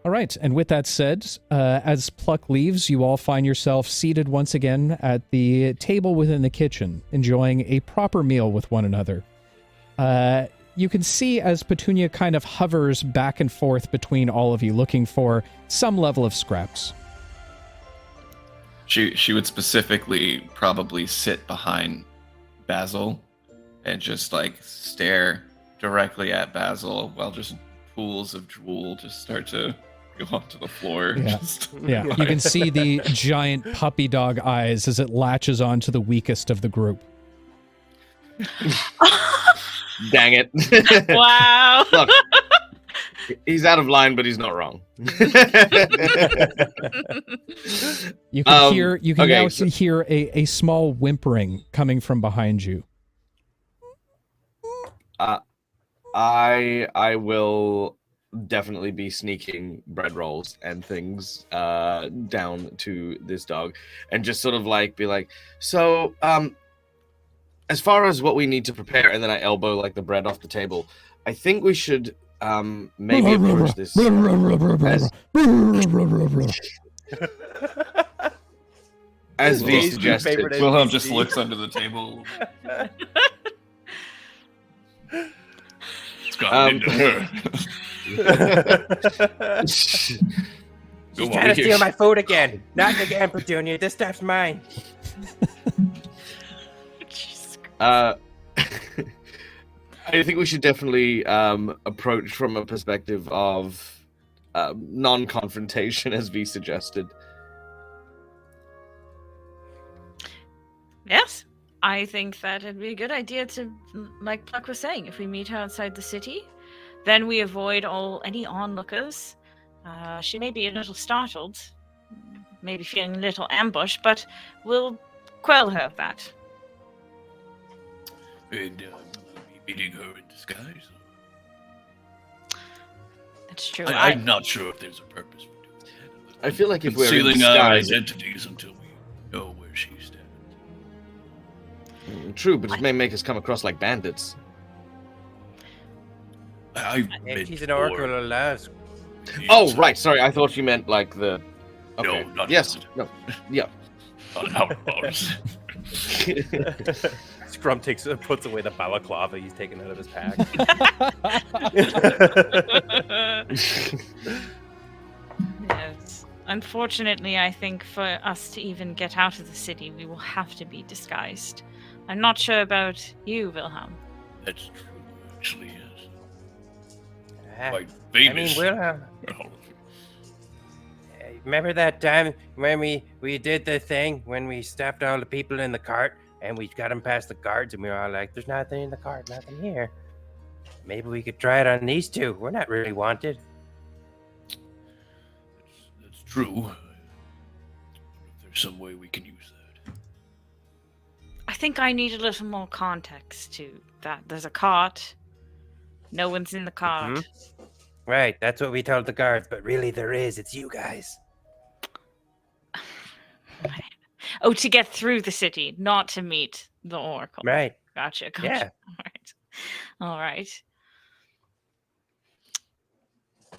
All right, and with that said, as Pluck leaves, you all find yourself seated once again at the table within the kitchen, enjoying a proper meal with one another. You can see as Petunia kind of hovers back and forth between all of you, looking for some level of scraps. She would specifically probably sit behind Basil and just like stare directly at Basil while just pools of drool just start to go onto the floor. Yeah. Just, Yeah, you can see the giant puppy dog eyes as it latches onto the weakest of the group. Dang it. Wow. Look, he's out of line, but he's not wrong. You can hear okay, now hear a small whimpering coming from behind you. I will definitely be sneaking bread rolls and things down to this dog and just sort of like be like, so as far as what we need to prepare, and then I elbow like the bread off the table, I think we should maybe approach this as V suggested. Wilhelm just looks under the table. It's gotten into her. She's trying to steal my food again. Not again, Petunia. This stuff's mine. I think we should definitely approach from a perspective of non-confrontation, as V suggested. Yes, I think that it'd be a good idea to, like Pluck was saying, if we meet her outside the city, then we avoid any onlookers. She may be a little startled, maybe feeling a little ambushed, but we'll quell her of that. And meeting her in disguise. That's true. I'm not sure if there's a purpose for doing that. I feel like if we're in Concealing our disguise, identities until we know where she's standing. True, but it may make us come across like bandits. If she's an oracle of loves. Oh, right. Sorry, I thought you meant like the. Okay. No, not yes. that. No. Yeah. Not ours. Scrum puts away the balaclava he's taken out of his pack. Yes. Unfortunately, I think for us to even get out of the city, we will have to be disguised. I'm not sure about you, Wilhelm. That's true, actually, yes. Ah, Quite famous. I mean, Wilhelm. Remember that time when we did the thing when we stuffed all the people in the cart and we got them past the guards and we were all like, "There's nothing in the cart, nothing here." Maybe we could try it on these two. We're not really wanted. That's true. I wonder if there's some way we can use that. I think I need a little more context to that. There's a cart. No one's in the cart. Mm-hmm. Right, that's what we told the guards, but really there is. It's you guys. Oh, to get through the city, not to meet the oracle. Right. Gotcha. Yeah. All right.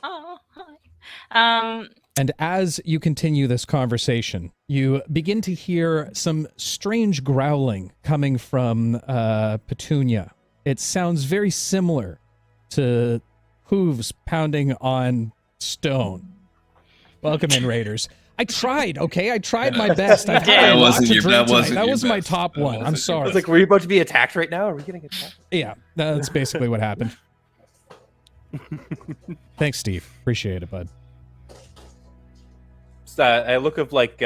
Oh, hi. And as you continue this conversation, you begin to hear some strange growling coming from Petunia. It sounds very similar to hooves pounding on stone. Welcome in, Raiders. I tried, okay? I tried my best. I've had a lot to drink tonight. That was my top one. I'm sorry. I was like, were you about to be attacked right now? Are we getting attacked? Yeah, that's basically what happened. Thanks, Steve. Appreciate it, bud. a look of like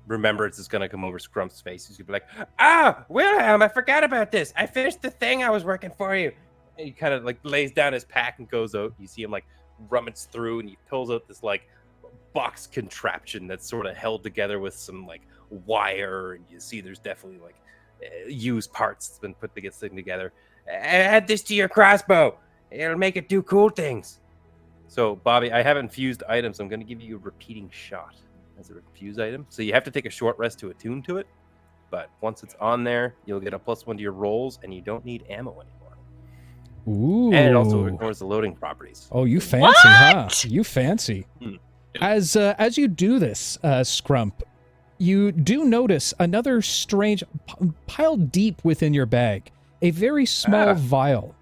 remembrance is gonna come over Scrump's face. He's gonna be like, Wilhelm, I forgot about this. I finished the thing I was working for you. And he kind of like lays down his pack and goes out. You see him like rummage through, and he pulls out this like box contraption that's sort of held together with some like wire, and you see there's definitely like used parts that's been put to get this thing together. Add this to your crossbow. It'll make it do cool things. So, Bobby, I have infused items. I'm going to give you a repeating shot as a infused item. So you have to take a short rest to attune to it. But once it's on there, you'll get a +1 to your rolls, and you don't need ammo anymore. Ooh. And it also ignores the loading properties. Oh, you fancy, huh? You fancy. As you do this, Scrump, you do notice another strange, piled deep within your bag, a very small vial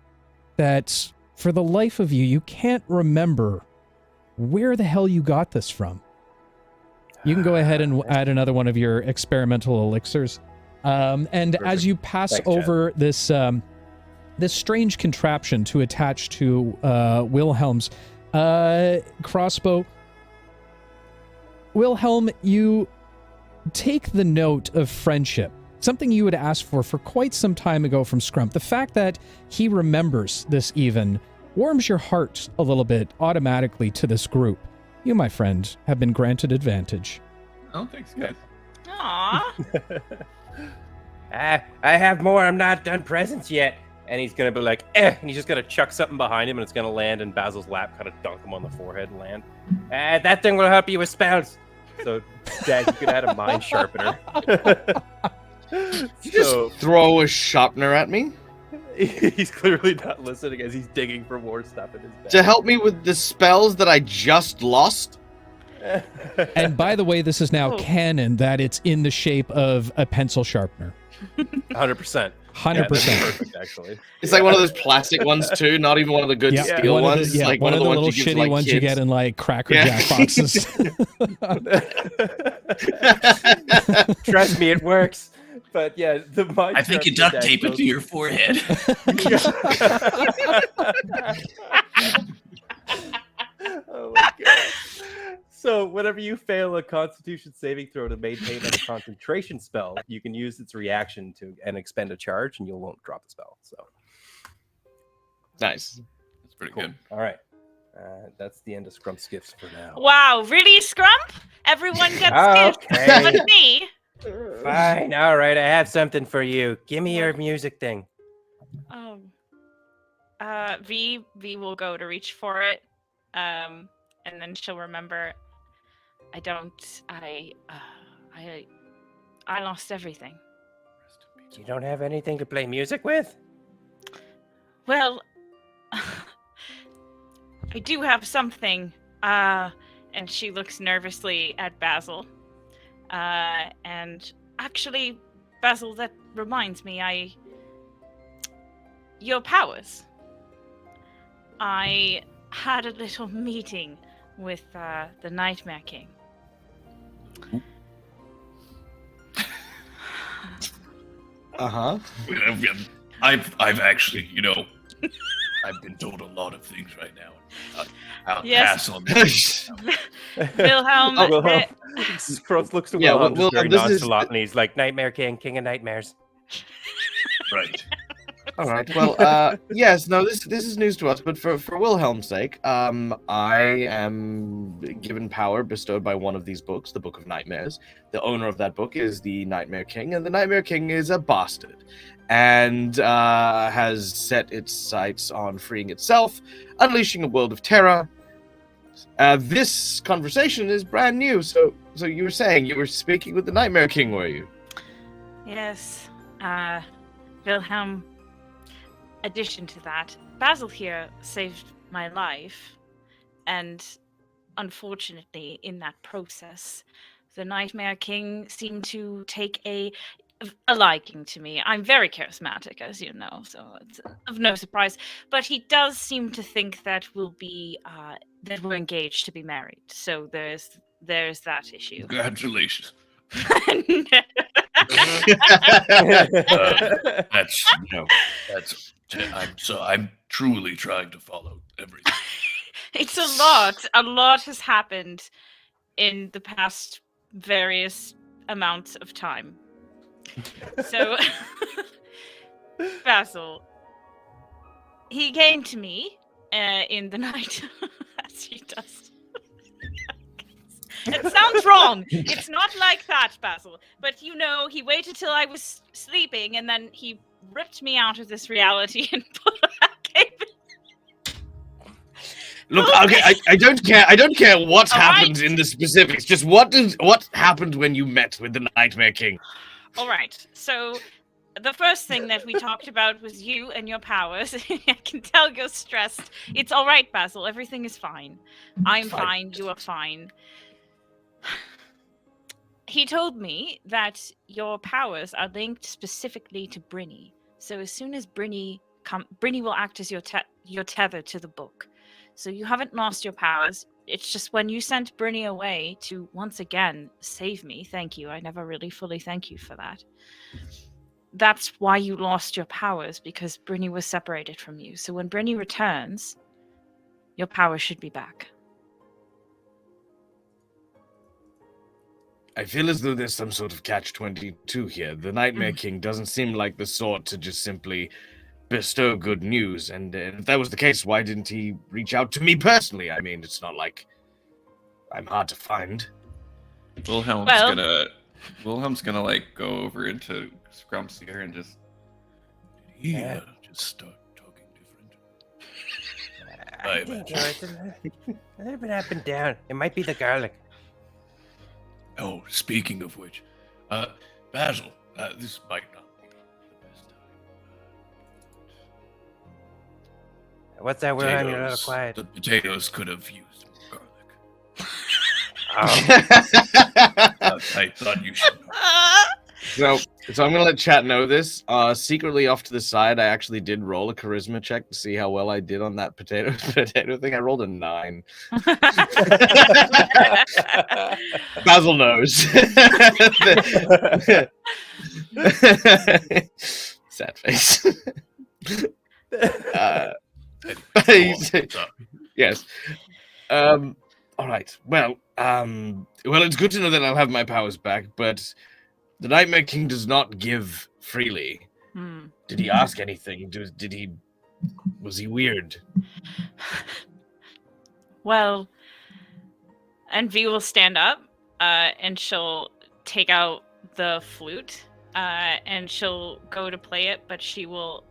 that, for the life of you, you can't remember where the hell you got this from. You can go ahead and add another one of your experimental elixirs. And perfect. As you pass over this this strange contraption to attach to Wilhelm's crossbow, Wilhelm, you take the note of friendship, something you had asked for quite some time ago from Scrump. The fact that he remembers this even warms your heart a little bit automatically to this group. You, my friend, have been granted advantage. Oh, thanks, guys. Aww. I have more. I'm not done presents yet. And he's going to be like, and he's just going to chuck something behind him, and it's going to land in Basil's lap, kind of dunk him on the forehead and land. That thing will help you with spells. So, Dad, you could add a mind sharpener. You just throw a sharpener at me? He's clearly not listening as he's digging for more stuff in his bag. To help me with the spells that I just lost? And by the way, this is now canon that it's in the shape of a pencil sharpener. 100%. 100%. Yeah, perfect, actually. It's like one of those plastic ones too, not even one of the good steel ones. Like one of the little shitty ones you get in like Cracker Jack boxes. Trust me, it works. But yeah, I think you duct tape it to your forehead. Oh my god. So whenever you fail a Constitution saving throw to maintain a concentration spell, you can use its reaction to and expend a charge, and you won't drop the spell. So nice. That's pretty good. All right. That's the end of Scrump's gifts for now. Wow, really, Scrump? Everyone gets gifts but me? Fine. All right, I have something for you. Give me your music thing. Oh. V will go to reach for it. And then she'll remember, I lost everything. You don't have anything to play music with? Well, I do have something. And she looks nervously at Basil. And actually, Basil, that reminds me, your powers. I had a little meeting with the Nightmare King. Uh-huh. I've actually, I've been told a lot of things right now. I'll Yes. pass on this. Wilhelm. Cross looks to Wilhelm just very this nonchalant, and he's like, Nightmare King, King of Nightmares. Right. All right. Well, yes. No. This is news to us, but for Wilhelm's sake, I am given power bestowed by one of these books, the Book of Nightmares. The owner of that book is the Nightmare King, and the Nightmare King is a bastard, and has set its sights on freeing itself, unleashing a world of terror. This conversation is brand new. So you were saying you were speaking with the Nightmare King, were you? Yes. Wilhelm. Addition to that, Basil here saved my life, and unfortunately, in that process, the Nightmare King seemed to take a liking to me. I'm very charismatic, as you know, so it's of no surprise. But he does seem to think that that we're engaged to be married. So there's that issue. Congratulations. I'm truly trying to follow everything. It's a lot. A lot has happened. in the past various amounts of time. So, Basil, he came to me in the night, as he does. It sounds wrong. It's not like that, Basil. But you know, he waited till I was sleeping, and then he ripped me out of this reality and put back in. Look, okay, I don't care. I don't care what happened right. in the specifics. Just what happened when you met with the Nightmare King? All right. So the first thing that we talked about was you and your powers. I can tell you're stressed. It's all right, Basil. Everything is fine. I'm fine. You are fine. He told me that your powers are linked specifically to Brinny. So as soon as Brinny will act as your tether to the book. So you haven't lost your powers. It's just when you sent Brinny away to once again save me. Thank you. I never really fully thank you for that. That's why you lost your powers, because Brinny was separated from you. So when Brinny returns, your powers should be back. I feel as though there's some sort of catch-22 here. The Nightmare King doesn't seem like the sort to just simply bestow good news. And if that was the case, why didn't he reach out to me personally? I mean, it's not like I'm hard to find. Wilhelm's gonna like go over into Scrump's ear and just just start talking different. I think it's a little bit up and down. It might be the garlic. Oh, speaking of which, Basil, this might not be the best time. What's that word on your little quiet? The potatoes could have used more garlic. I thought you should know. So I'm gonna let chat know this. Secretly off to the side, I actually did roll a charisma check to see how well I did on that potato thing. I rolled a 9. Basil knows. Sad face. Yes. All right. Well, it's good to know that I'll have my powers back, but the Nightmare King does not give freely. Did he ask anything? Was he weird? Well, Envy will stand up, and she'll take out the flute, and she'll go to play it, but she will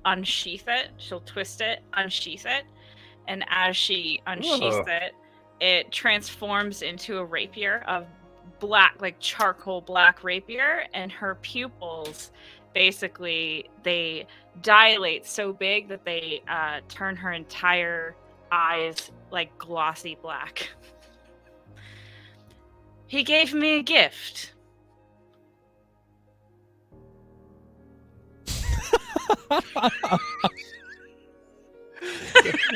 unsheath it. She'll twist it, unsheath it, and as she unsheaths it, it transforms into a rapier of black, like charcoal black rapier, and her pupils basically they dilate so big that they turn her entire eyes like glossy black. He gave me a gift.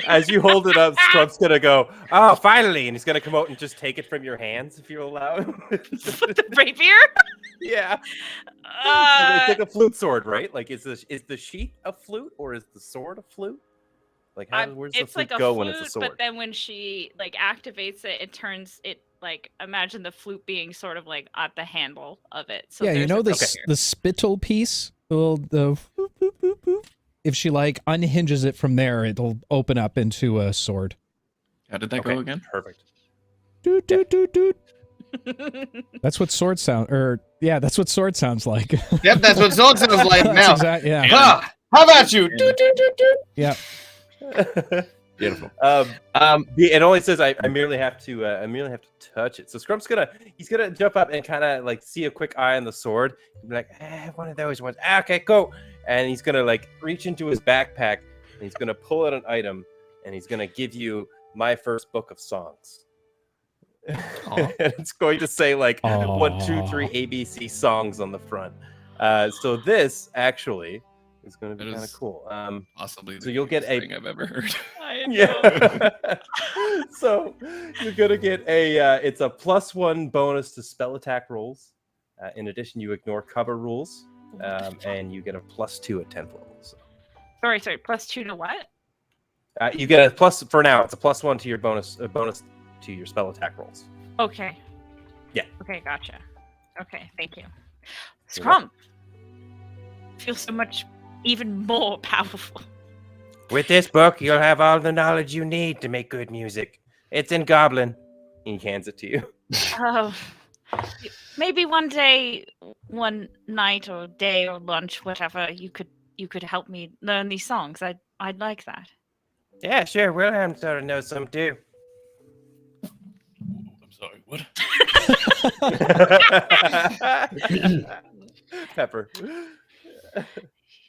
As you hold it up, Scrump's gonna go, "Oh, finally!" And he's gonna come out and just take it from your hands if you allow him. The rapier? Yeah. It's like a flute sword, right? Like, is the sheath a flute or is the sword a flute? Like, where's the flute go when it's a sword? But then when she like activates it, it turns it like, imagine the flute being sort of like at the handle of it. So yeah, you know the spittle piece. If she like unhinges it from there, it'll open up into a sword. How did that go again? Perfect. Doot, doot, doot, doot. That's what sword that's what sword sounds like. Yep, that's what sword sounds like now. Yeah. Ha! How about you? Doot, doot, doot, doot. Yeah. Beautiful. It only says I merely have to touch it. So Scrump's he's gonna jump up and kind of like see a quick eye on the sword. He'll be like, one of those ones. Okay, go. And he's gonna like reach into his backpack and he's gonna pull out an item and he's gonna give you my first book of songs. And it's going to say like 1, 2, 3 ABC songs on the front. So this actually is going to be kind of cool. Possibly so you'll get a thing I've ever heard. Yeah. So you're gonna get it's a +1 bonus to spell attack rolls. In addition, you ignore cover rules, and you get a +2 at 10th level. So. Sorry, +2 to what? You get a plus for now. It's a +1 to your bonus to your spell attack rolls. Okay. Yeah. Okay, gotcha. Okay, thank you. Scrum feels so much even more powerful. With this book, you'll have all the knowledge you need to make good music. It's in Goblin. He hands it to you. Oh, maybe one day, one night or day or lunch, whatever, you could help me learn these songs. I'd like that. Yeah, sure. Wilhelm sort of knows some too. I'm sorry, what? Pepper.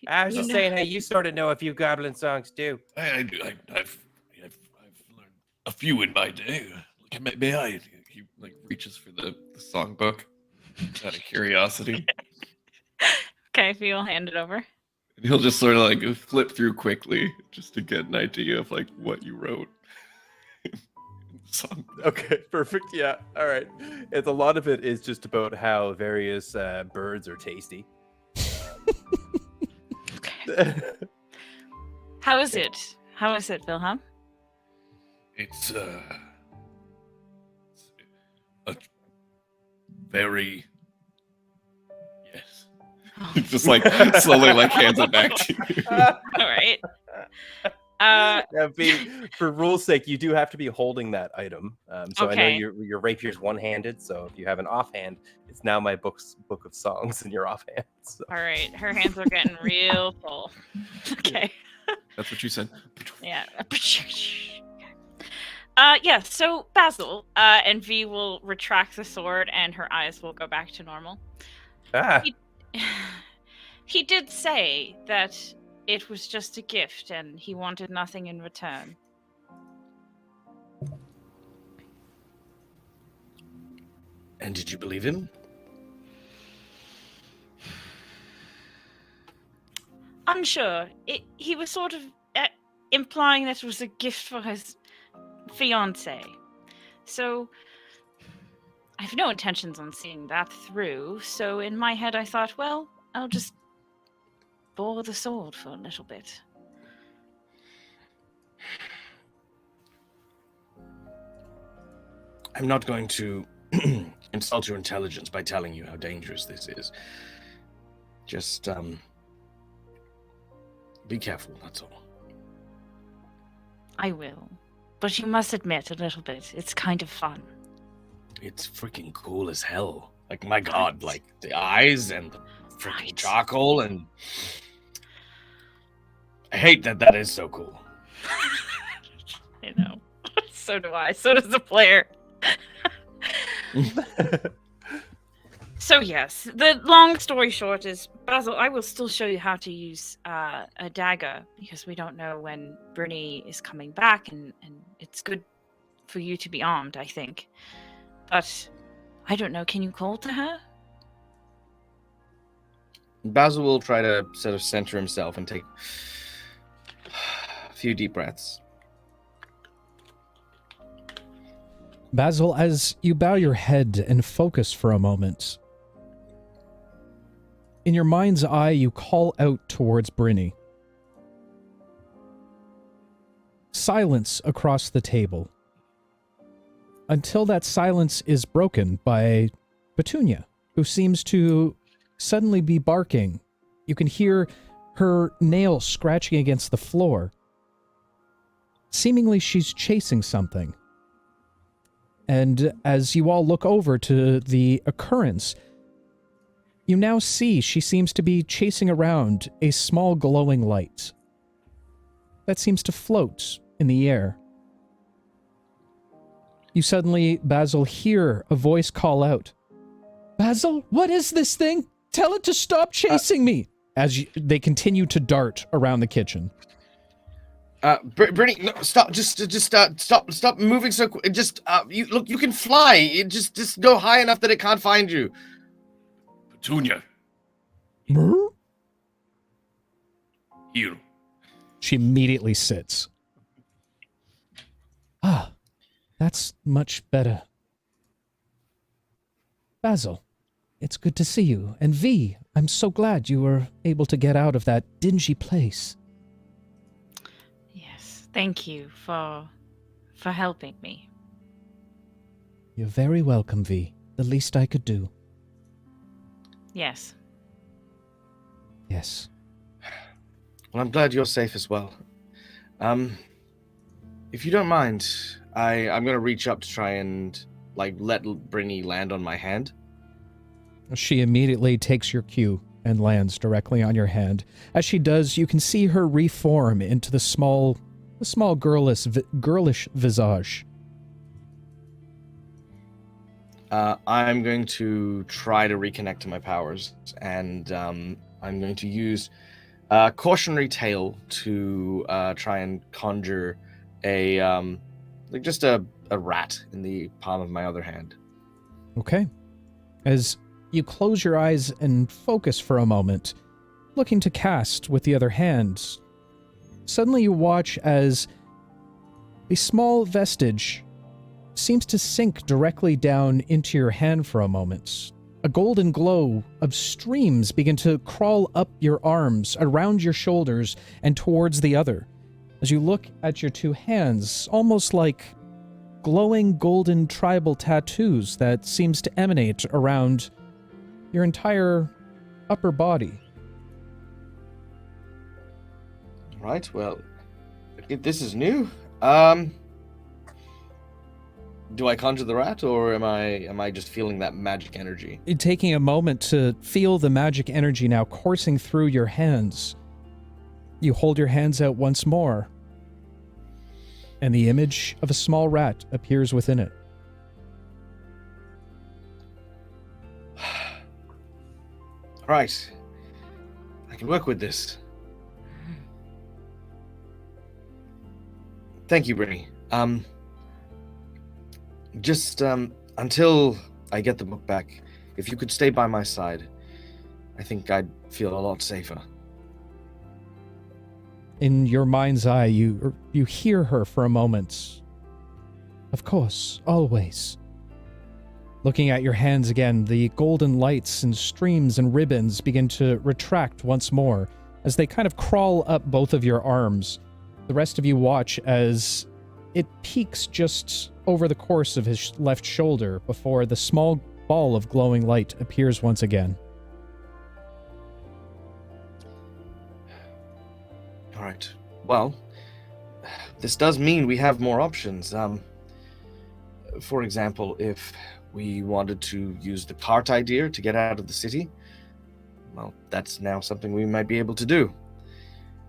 I was just saying, hey, you sort of know a few Goblin songs too. I do. I've learned a few in my day. May I? He like reaches for the songbook out of curiosity. Okay, if you'll hand it over. And he'll just sort of like flip through quickly just to get an idea of like what you wrote in the song. Okay, perfect. Yeah, all right. It's a lot of it is just about how various birds are tasty. How is it? How is it, Wilhelm? It's a very yes. Just like slowly like hands it back to you. All right. For rule's sake, you do have to be holding that item. So I know Okay. your rapier's one-handed. So if you have an offhand, it's now my book of songs in your offhand. So. All right. Her hands are getting real full. Okay. That's what you said. Yeah. Yeah, so Basil, and V will retract the sword and her eyes will go back to normal. Ah, He did say that it was just a gift and he wanted nothing in return. And did you believe him? Unsure. He was sort of implying that it was a gift for his fiancée. So I have no intentions on seeing that through. So in my head I thought, well, I'll just bore the sword for a little bit. I'm not going to insult your intelligence by telling you how dangerous this is. Just, be careful, that's all. I will. But you must admit a little bit. It's kind of fun. It's freaking cool as hell. Like, my god, like, the eyes and the freaking Right. charcoal and... I hate that is so cool. I know. So do I. So does the player. So yes, the long story short is, Basil, I will still show you how to use a dagger because we don't know when Bruni is coming back, and it's good for you to be armed, I think. But I don't know. Can you call to her? Basil will try to sort of center himself and take a few deep breaths. Basil, as you bow your head and focus for a moment, in your mind's eye, you call out towards Brynny. Silence across the table. Until that silence is broken by Petunia, who seems to suddenly be barking. You can hear her nails scratching against the floor. Seemingly she's chasing something. And as you all look over to the occurrence, you now see she seems to be chasing around a small glowing light that seems to float in the air. You suddenly, Basil, hear a voice call out, "Basil, what is this thing? Tell it to stop chasing me!" As they continue to dart around the kitchen. Brittany, no, stop! Stop moving so quick. You can fly. Just go high enough that it can't find you. Petunia, Brr? here. She immediately sits. Ah, that's much better. Basil, it's good to see you. And V, I'm so glad you were able to get out of that dingy place. Yes. Thank you for helping me. You're very welcome, V. The least I could do. Yes. Yes. Well, I'm glad you're safe as well. If you don't mind, I'm gonna reach up to try and let Brinny land on my hand. She immediately takes your cue and lands directly on your hand. As she does, you can see her reform into the small girlish visage. I'm going to try to reconnect to my powers, and I'm going to use Cautionary Tale to try and conjure just a rat in the palm of my other hand. Okay. As you close your eyes and focus for a moment, looking to cast with the other hand, suddenly you watch as a small vestige seems to sink directly down into your hand for a moment. A golden glow of streams begin to crawl up your arms, around your shoulders, and towards the other. As you look at your two hands, almost like glowing golden tribal tattoos that seems to emanate around your entire upper body. Right, well, this is new. Do I conjure the rat, or am I just feeling that magic energy? Taking a moment to feel the magic energy now coursing through your hands, you hold your hands out once more, and the image of a small rat appears within it. Right. I can work with this. Thank you, Brinny. Just until I get the book back, if you could stay by my side, I think I'd feel a lot safer. In your mind's eye, you hear her for a moment. Of course, always. Looking at your hands again, the golden lights and streams and ribbons begin to retract once more as they kind of crawl up both of your arms. The rest of you watch as it peaks just over the course of his left shoulder before the small ball of glowing light appears once again. All right. Well, this does mean we have more options. For example, if we wanted to use the cart idea to get out of the city, well, that's now something we might be able to do.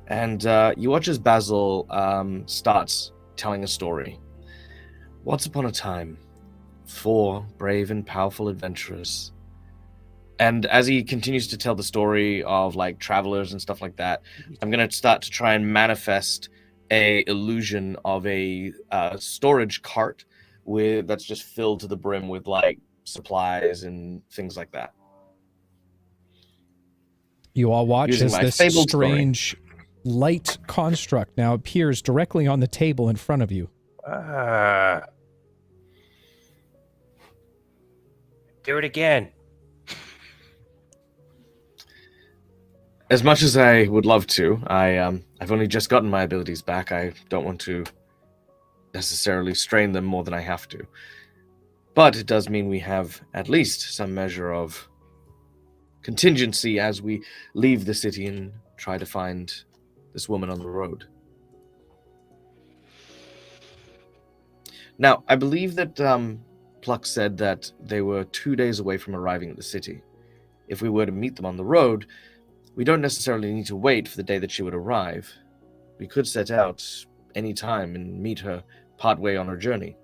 And you watch as Basil starts telling a story. Once upon a time, 4 brave and powerful adventurers. And as he continues to tell the story of travelers and stuff like that, I'm going to start to try and manifest a illusion of a storage cart that's just filled to the brim with supplies and things like that. You all watch Using as my this fabled strange light construct now appears directly on the table in front of you. Do it again. As much as I would love to, I've only just gotten my abilities back. I don't want to necessarily strain them more than I have to. But it does mean we have at least some measure of contingency as we leave the city and try to find this woman on the road. Now, I believe that Pluck said that they were 2 days away from arriving at the city. If we were to meet them on the road, we don't necessarily need to wait for the day that she would arrive. We could set out any time and meet her partway on her journey.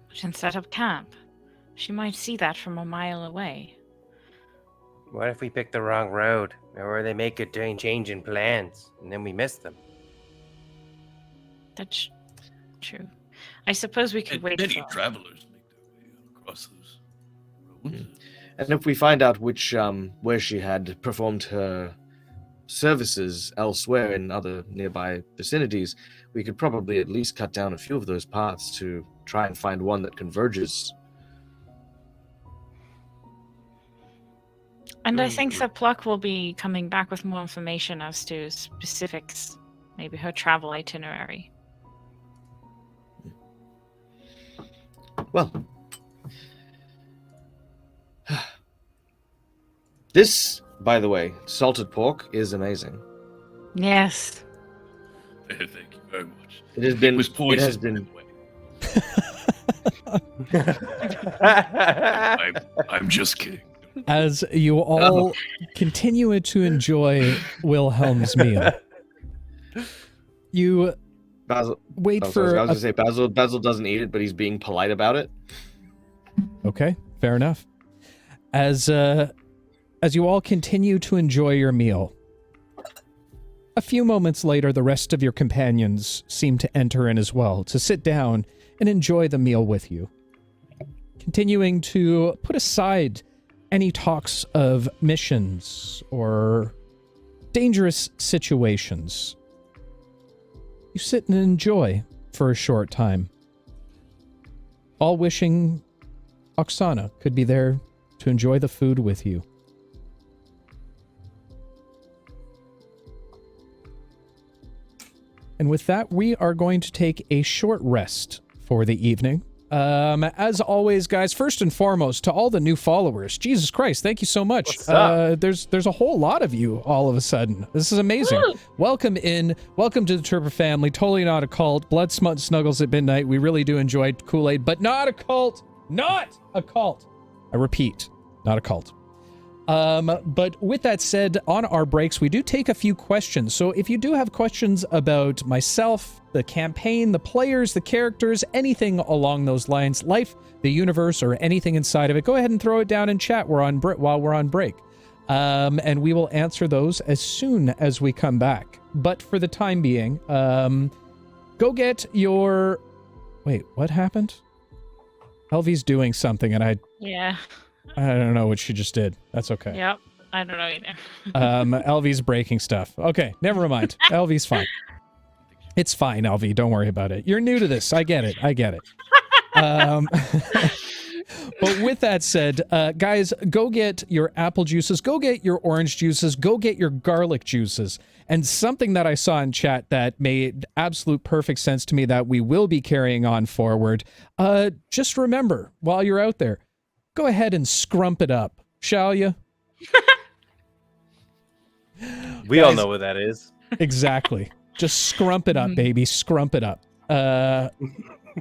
We can set up camp. She might see that from a mile away. What if we pick the wrong road? Or they make a change in plans, and then we miss them? That's true. I suppose we could And wait many for... travelers make their way across those roads. And if we find out where she had performed her services elsewhere in other nearby vicinities, we could probably at least cut down a few of those paths to try and find one that converges. And I think that Pluck will be coming back with more information as to specifics, maybe her travel itinerary. Well, this, by the way, salted pork is amazing. Yes. Thank you very much. It has been. It was poison. It has been. I'm just kidding. As you all continue to enjoy Wilhelm's meal, you Basil. wait I was for. going to say Basil. Basil doesn't eat it, but he's being polite about it. Okay, fair enough. As you all continue to enjoy your meal, a few moments later, the rest of your companions seem to enter in as well to sit down and enjoy the meal with you, continuing to put aside any talks of missions or dangerous situations. You sit and enjoy for a short time, all wishing Oksana could be there to enjoy the food with you. And with that, we are going to take a short rest for the evening. As always, guys, first and foremost, to all the new followers, Jesus Christ, thank you so much. What's up? There's a whole lot of you all of a sudden. This is amazing. Woo! Welcome in. Welcome to the Trooper family. Totally not a cult. Blood, smut, snuggles at midnight. We really do enjoy Kool-Aid, but not a cult. Not a cult. I repeat, not a cult. But with that said, on our breaks, we do take a few questions. So if you do have questions about myself, the campaign, the players, the characters, anything along those lines, life, the universe, or anything inside of it, go ahead and throw it down in chat while we're on break. And we will answer those as soon as we come back. But for the time being, go get your... Wait, what happened? Elvie's doing something, and I don't know what she just did. That's okay. Yep. I don't know either. Elvie's breaking stuff. Okay, never mind. Elvie's fine. It's fine, Elvie. Don't worry about it. You're new to this. I get it. But with that said, guys, go get your apple juices, go get your orange juices, go get your garlic juices. And something that I saw in chat that made absolute perfect sense to me that we will be carrying on forward. Just remember, while you're out there, go ahead and scrump it up, shall you? We all know what that is. Exactly. Just scrump it up, baby. Scrump it up.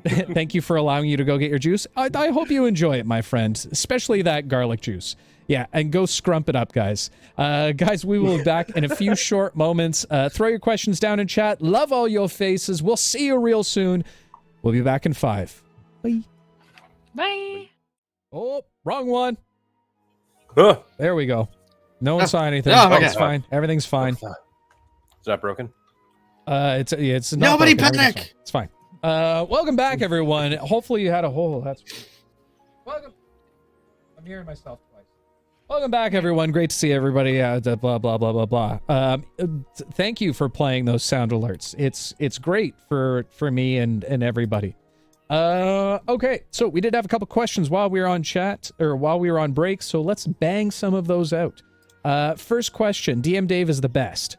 Thank you for allowing you to go get your juice. I hope you enjoy it, my friend, especially that garlic juice. Yeah, and go scrump it up, guys. Guys, we will be back in a few short moments. Throw your questions down in chat. Love all your faces. We'll see you real soon. We'll be back in 5. Bye. Bye. Oh, wrong one. Huh. There we go. No one saw anything. Oh, okay. It's fine. Everything's fine. Is that broken? It's not Nobody broken. Everything's panic! fine. It's fine. Welcome back, everyone. Hopefully you had a whole... Welcome. I'm hearing myself twice. Welcome back, everyone. Great to see everybody. Blah, blah, blah, blah, blah. Thank you for playing those sound alerts. It's great for me and everybody. Okay, so we did have a couple questions while we were on chat, or while we were on break, so let's bang some of those out. First question, DM Dave is the best.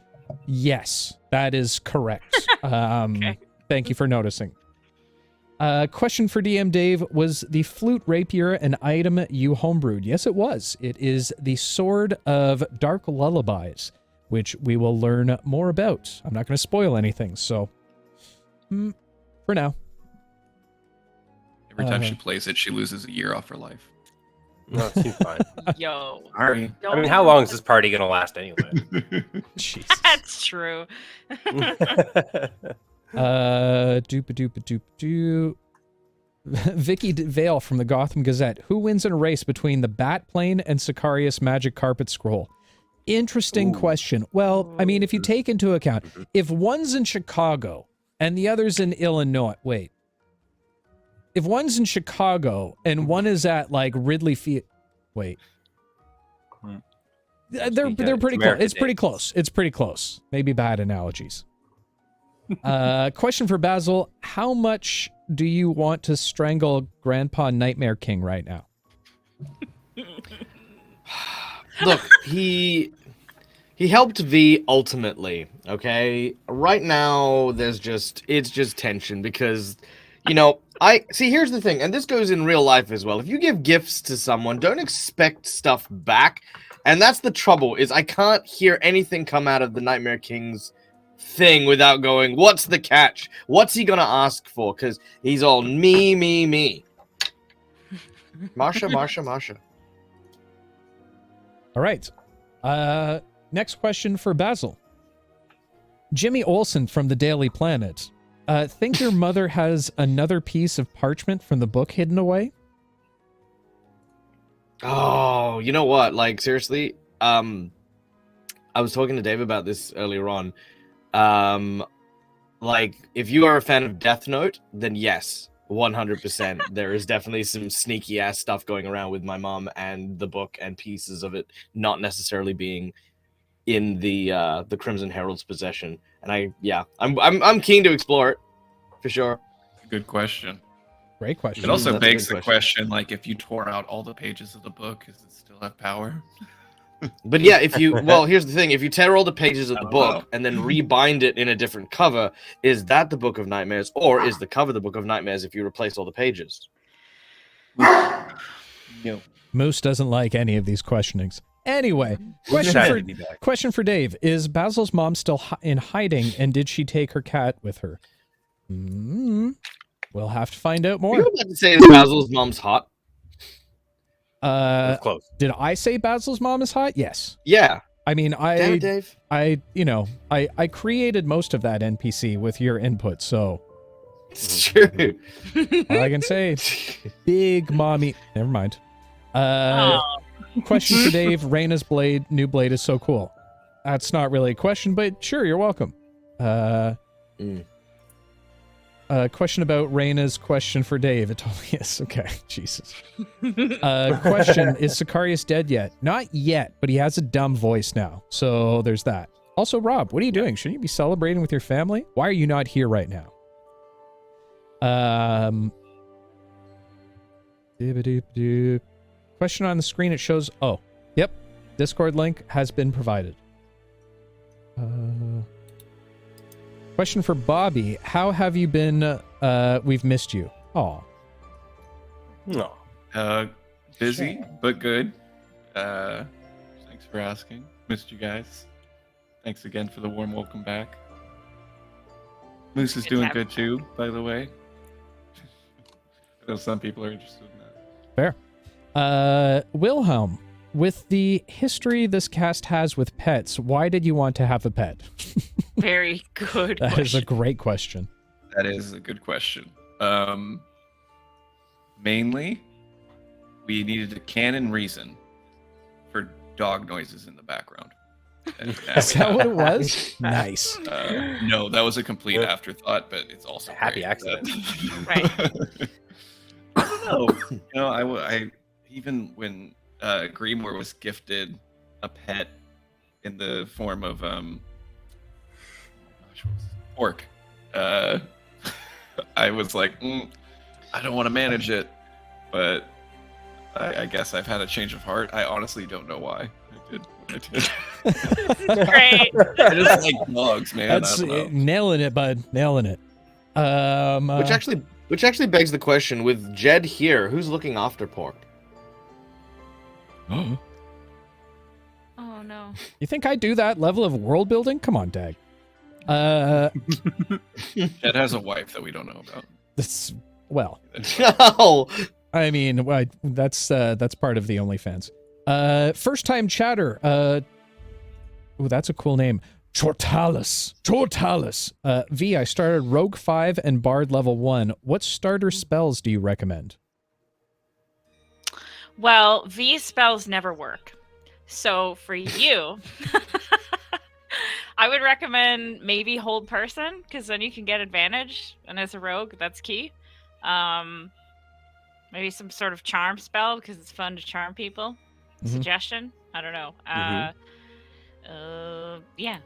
Yes, that is correct. Okay. Thank you for noticing. Question for DM Dave, was the flute rapier an item you homebrewed? Yes, it was. It is the Sword of Dark Lullabies, which we will learn more about. I'm not going to spoil anything, so for now. Every time she plays it, she loses a year off her life. No, it seems fine. Yo. Sorry. I mean, how long is this party gonna last anyway? Jesus. That's true. Doop-a-doop-a-doop-doo. Vicky Vale from the Gotham Gazette. Who wins in a race between the Bat Plane and Sicarius Magic Carpet Scroll? Interesting question. Well, I mean, if you take into account, if one's in Chicago and the other's in Illinois, wait. If one's in Chicago and one is at like Ridley Field, wait. They're pretty close. It's pretty close. It's pretty close. Maybe bad analogies. Question for Basil: how much do you want to strangle Grandpa Nightmare King right now? Look, he helped V ultimately, okay? Right now it's just tension because, you know, I see. Here's the thing, and this goes in real life as well. If you give gifts to someone, don't expect stuff back, and that's the trouble. Is I can't hear anything come out of the Nightmare King's thing without going, "What's the catch? What's he gonna ask for?" Because he's all me. Marsha. All right. Next question for Basil. Jimmy Olsen from the Daily Planet. Think your mother has another piece of parchment from the book hidden away? Oh, you know what? Like, seriously, I was talking to Dave about this earlier on. Like, if you are a fan of Death Note, then yes, 100%. There is definitely some sneaky ass stuff going around with my mom and the book and pieces of it not necessarily being in the Crimson Herald's possession. And I'm keen to explore it for sure. Good question. Great question. It also That's a begs good the question, like, if you tore out all the pages of the book, does it still have power? But yeah, here's the thing: if you tear all the pages of the book know. and then rebind it in a different cover, is that the Book of Nightmares, or is the cover the Book of Nightmares if you replace all the pages? No. Moose doesn't like any of these questionings. Anyway, question for Dave. Is Basil's mom still in hiding, and did she take her cat with her? We'll have to find out more. Are you about to say that Basil's mom's hot? Close. Did I say Basil's mom is hot? Yes. Yeah. I mean, Damn it, Dave. I created most of that NPC with your input, so It's true. all I can say, big mommy. Never mind. Question for Dave. Reyna's new blade is so cool. That's not really a question, but sure, you're welcome. Question about Reyna's question for Dave. It totally is. Okay, Jesus. Question, is Sicarius dead yet? Not yet, but he has a dumb voice now. So there's that. Also, Rob, what are you doing? Shouldn't you be celebrating with your family? Why are you not here right now? Question on the screen, it shows, yep, Discord link has been provided. Question for Bobby, how have you been? We've missed you. Oh. No. Busy, but good. Thanks for asking. Missed you guys. Thanks again for the warm welcome back. Moose is doing good too, by the way. I know some people are interested in that. Fair. Wilhelm, with the history this cast has with pets, why did you want to have a pet? Very good That question. is a great question. That is a good question. Mainly, we needed a canon reason for dog noises in the background. Is that what it was? Nice. No, that was a complete afterthought, but it's also Happy great accident. Right. I even when Grimoire was gifted a pet in the form of pork, I was like, I don't want to manage it, but I guess I've had a change of heart. I honestly don't know why. I did. Great. I just like dogs, man. That's I don't know. nailing it, bud. Nailing it. Which actually begs the question: with Jed here, who's looking after Pork? Oh no. You think I do that level of world building? Come on, Dag. Jed has a wife that we don't know about. This, well, No. I mean, that's part of the OnlyFans. First time chatter. Oh, that's a cool name. Chortalis. V, I started Rogue 5 and Bard level 1. What starter spells do you recommend? Well, V spells never work. So for you, I would recommend maybe Hold Person, because then you can get advantage, and as a rogue, that's key. Maybe some sort of charm spell, because it's fun to charm people. Suggestion? I don't know. Yeah.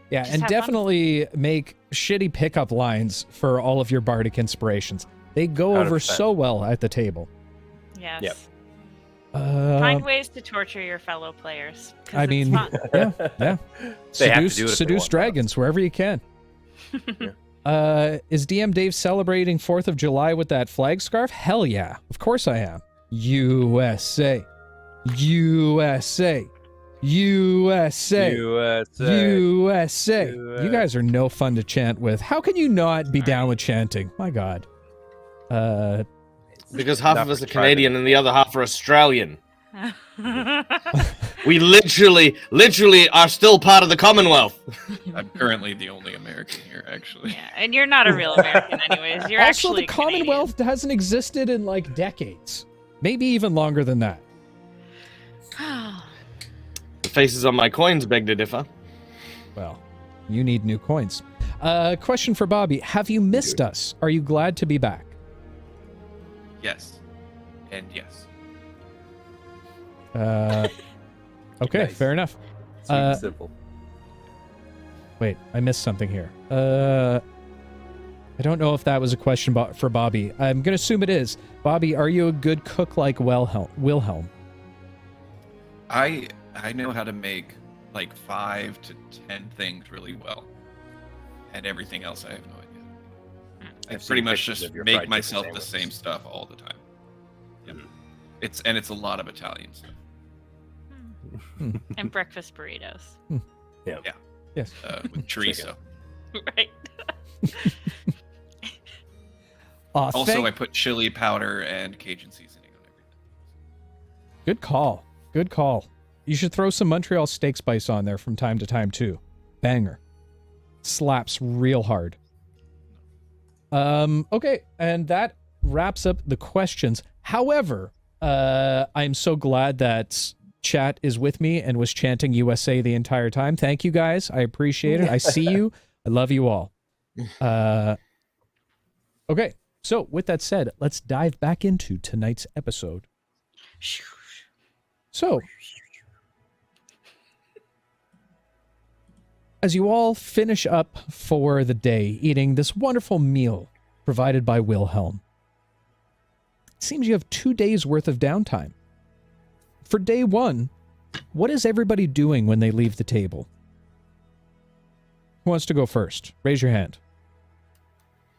Yeah, Just and have definitely make shitty pickup lines for all of your bardic inspirations. They go over 100%. so well at the table. Yes. Yep. Find ways to torture your fellow players. 'cause I it's mean, fun. yeah. They have to do it if they Seduce want, dragons wherever you can. Is DM Dave celebrating 4th of July with that flag scarf? Hell yeah. Of course I am. USA. USA. USA. USA. You guys are no fun to chant with. How can you not be down with chanting? My God. Because half of us are Canadian and the other half are Australian. We literally are still part of the Commonwealth. I'm currently the only American here, actually. Yeah, and you're not a real American anyways. You're also, actually the Commonwealth hasn't existed in like decades. Maybe even longer than that. The faces on my coins beg to differ. Well, you need new coins. Question for Bobby. Have you missed us? Are you glad to be back? Yes. And yes. Okay, Nice. fair enough. Sweet and simple. Wait, I missed something here. I don't know if that was a question for Bobby. I'm going to assume it is. Bobby, are you a good cook like Wilhelm? I know how to make like 5 to 10 things really well. And everything else I have no idea. I I've pretty seen much pictures just of your make fried chicken myself the sandwiches. same stuff all the time. Yep. It's a lot of Italian stuff. And breakfast burritos. Yes. With chorizo. Right. Also, I put chili powder and Cajun seasoning on everything. Good call. Good call. You should throw some Montreal steak spice on there from time to time, too. Banger. Slaps real hard. Okay, and that wraps up the questions. However, I'm so glad that chat is with me and was chanting USA the entire time. Thank you, guys. I appreciate it. I see you. I love you all. Okay, so with that said, let's dive back into tonight's episode. So, as you all finish up for the day eating this wonderful meal provided by Wilhelm, it seems you have 2 days worth of downtime. For day 1, what is everybody doing when they leave the table? Who wants to go first? Raise your hand.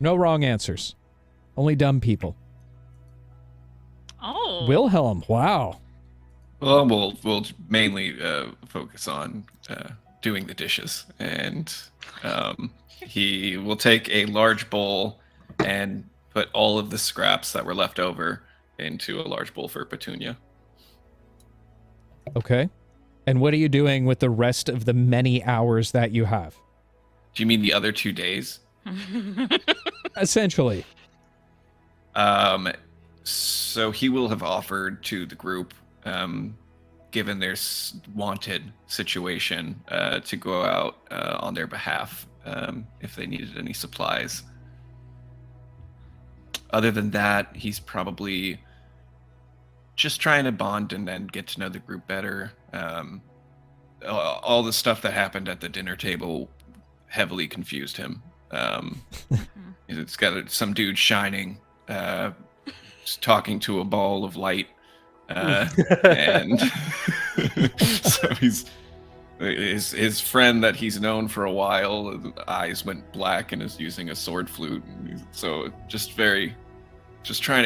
No wrong answers. Only dumb people. Oh. Wilhelm, wow. Well, we'll mainly focus on doing the dishes, and he will take a large bowl and put all of the scraps that were left over into a large bowl for Petunia. Okay. And what are you doing with the rest of the many hours that you have? Do you mean the other 2 days? Essentially. So he will have offered to the group, given their wanted situation, to go out on their behalf if they needed any supplies. Other than that, he's probably just trying to bond and then get to know the group better. All the stuff that happened at the dinner table heavily confused him. It's got some dude shining, just talking to a ball of light, and so his friend that he's known for a while, the eyes went black and is using a sword flute. So just trying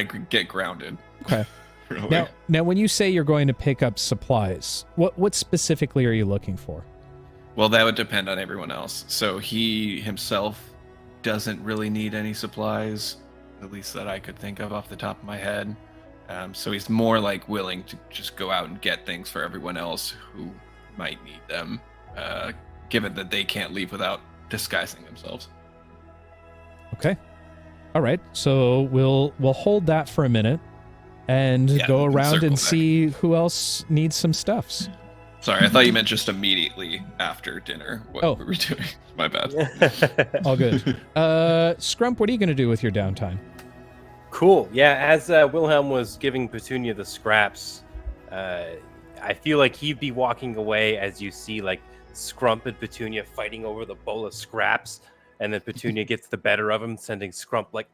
to get grounded. Okay. Really. Now, when you say you're going to pick up supplies, what specifically are you looking for? Well, that would depend on everyone else. So he himself doesn't really need any supplies, at least that I could think of off the top of my head. So he's more like willing to just go out and get things for everyone else who might need them, given that they can't leave without disguising themselves. Okay. All right. So we'll hold that for a minute and go we can around circle and back. see who else needs some stuffs. Sorry, I thought you meant just immediately after dinner. What we were doing? My bad. All good. Scrump, what are you going to do with your downtime? Cool. Yeah, as Wilhelm was giving Petunia the scraps, I feel like he'd be walking away as you see like Scrump and Petunia fighting over the bowl of scraps, and then Petunia gets the better of him, sending Scrump like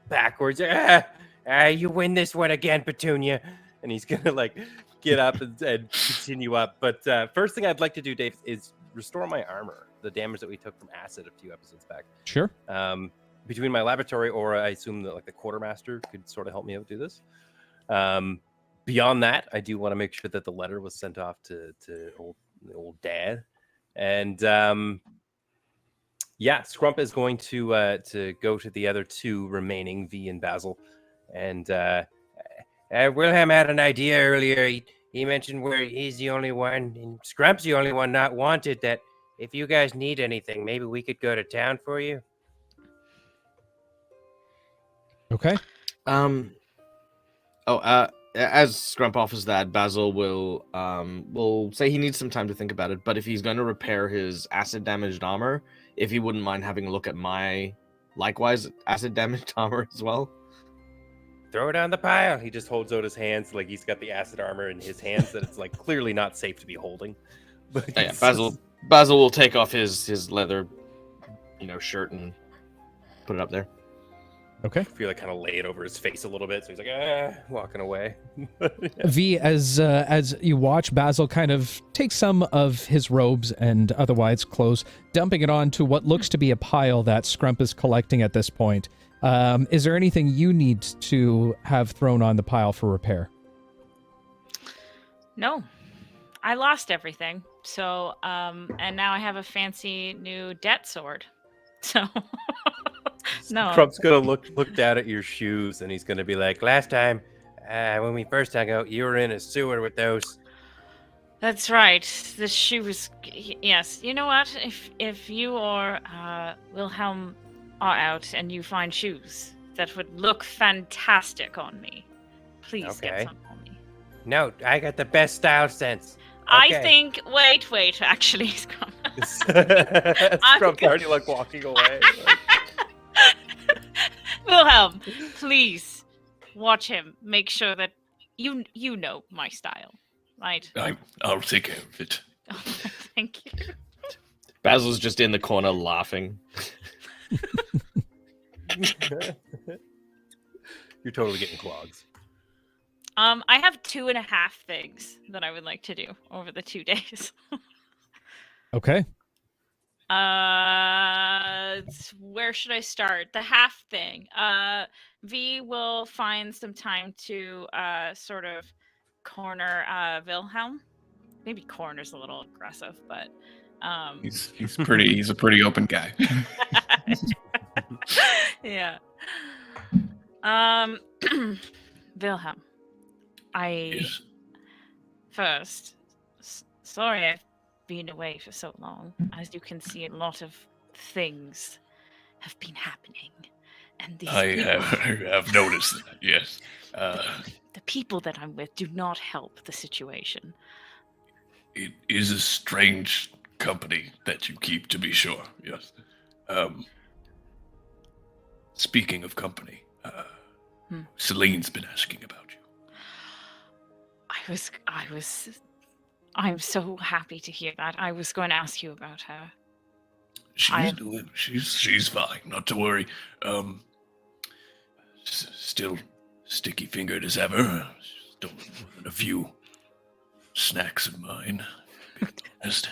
backwards. You win this one again, Petunia. And he's gonna like get up and continue up. But first thing I'd like to do, Dave, is restore my armor. the damage that we took from acid a few episodes back. Sure. Between my laboratory, or I assume that like the quartermaster could sort of help me out do this. Beyond that, I do want to make sure that the letter was sent off to old dad, and Scrump is going to go to the other two remaining, V and Basil, and Wilhelm had an idea earlier. He mentioned where he's the only one, and Scrump's the only one not wanted. That if you guys need anything, maybe we could go to town for you. Okay. As Scrump offers that, Basil will say he needs some time to think about it, but if he's going to repair his acid-damaged armor, if he wouldn't mind having a look at my, likewise, acid-damaged armor as well. Throw it on the pile. He just holds out his hands like he's got the acid armor in his hands that it's like clearly not safe to be holding. But Yeah, Basil will take off his leather, shirt and put it up there. Okay. I feel like kind of lay it over his face a little bit, so he's like, walking away. V, as you watch, Basil kind of take some of his robes and otherwise clothes, dumping it onto what looks to be a pile that Scrump is collecting at this point. Is there anything you need to have thrown on the pile for repair? No. I lost everything. So, and now I have a fancy new debt sword. So, no. Scrump's gonna look down at your shoes, and he's gonna be like, last time, when we first hung out, you were in a sewer with those. That's right. The shoe was... Yes. You know what? If you or Wilhelm are out and you find shoes that would look fantastic on me, please get some on me. No, I got the best style sense. Okay. I think... Wait. Actually, Scrump. Scrump's already like walking away. Wilhelm, please watch him. Make sure that you know my style, right? I'll take care of it. Oh, thank you. Basil's just in the corner laughing. You're totally getting clogs. I have 2.5 things that I would like to do over the 2 days. Okay. Where should I start? The half thing. V will find some time to sort of corner Wilhelm. Maybe corner's a little aggressive, but He's a pretty open guy. Yeah. Wilhelm, Yes. first, sorry I've been away for so long. As you can see, a lot of things have been happening, and these I have noticed that, yes. the people that I'm with do not help the situation. It is a strange company that you keep, to be sure, yes. Speaking of company, Celine's been asking about you. I'm so happy to hear that. I was going to ask you about her. She's fine, not to worry. Still sticky fingered as ever. Stolen more than a few snacks of mine. To be honest.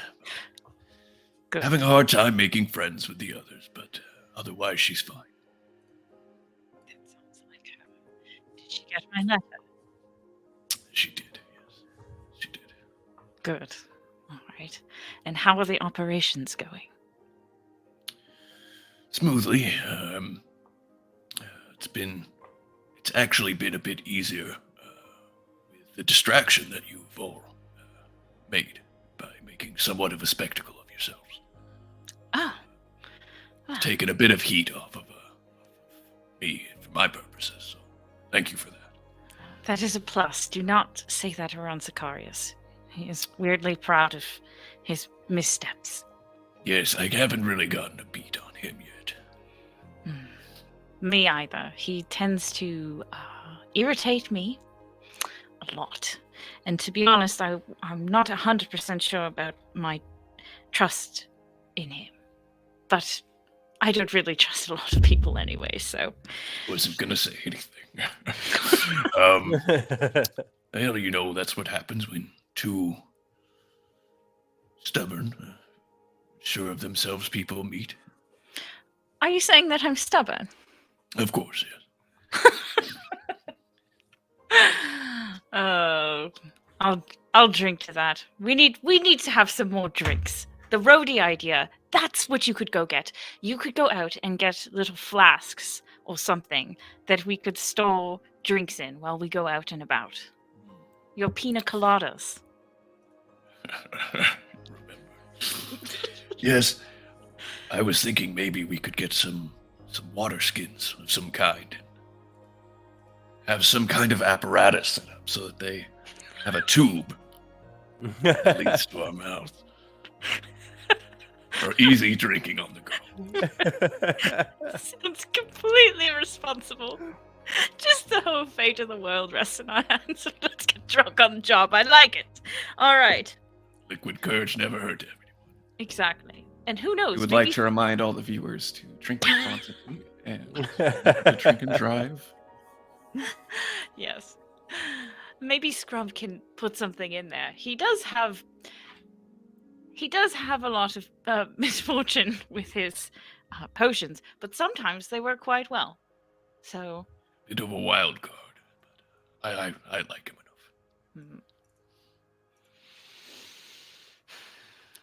Good. Having a hard time making friends with the others, but otherwise she's fine. That sounds like her. Did she get my letter? She did, yes. She did. Good. All right. And how are the operations going? Smoothly. It's actually been a bit easier with the distraction that you've all made by making somewhat of a spectacle of yourselves. Ah. Taken a bit of heat off of me for my purposes, so thank you for that. That is a plus. Do not say that around Zacharias. He is weirdly proud of his missteps. Yes, I haven't really gotten a beat on him yet. Me either. He tends to irritate me a lot. And to be honest, I'm not 100% sure about my trust in him. But I don't really trust a lot of people anyway, so... Wasn't gonna say anything. Well, that's what happens when two stubborn, sure of themselves people meet. Are you saying that I'm stubborn? Of course, yes. Oh, I'll drink to that. We need to have some more drinks. The roadie idea, that's what you could go get. You could go out and get little flasks or something that we could store drinks in while we go out and about. Your pina coladas. Yes, I was thinking maybe we could get some water skins of some kind. Have some kind of apparatus set up so that they have a tube that leads to our mouth. For easy drinking on the go. Sounds completely irresponsible. Just the whole fate of the world rests in our hands. Let's get drunk on the job. I like it. All right. Liquid courage never hurt everyone. Exactly. And who knows? We would maybe- like to remind all the viewers to drink responsibly and to drink and drive. Yes. Maybe Scrub can put something in there. He does have a lot of misfortune with his potions, but sometimes they work quite well. So. Bit of a wild card, but I like him enough. Mm.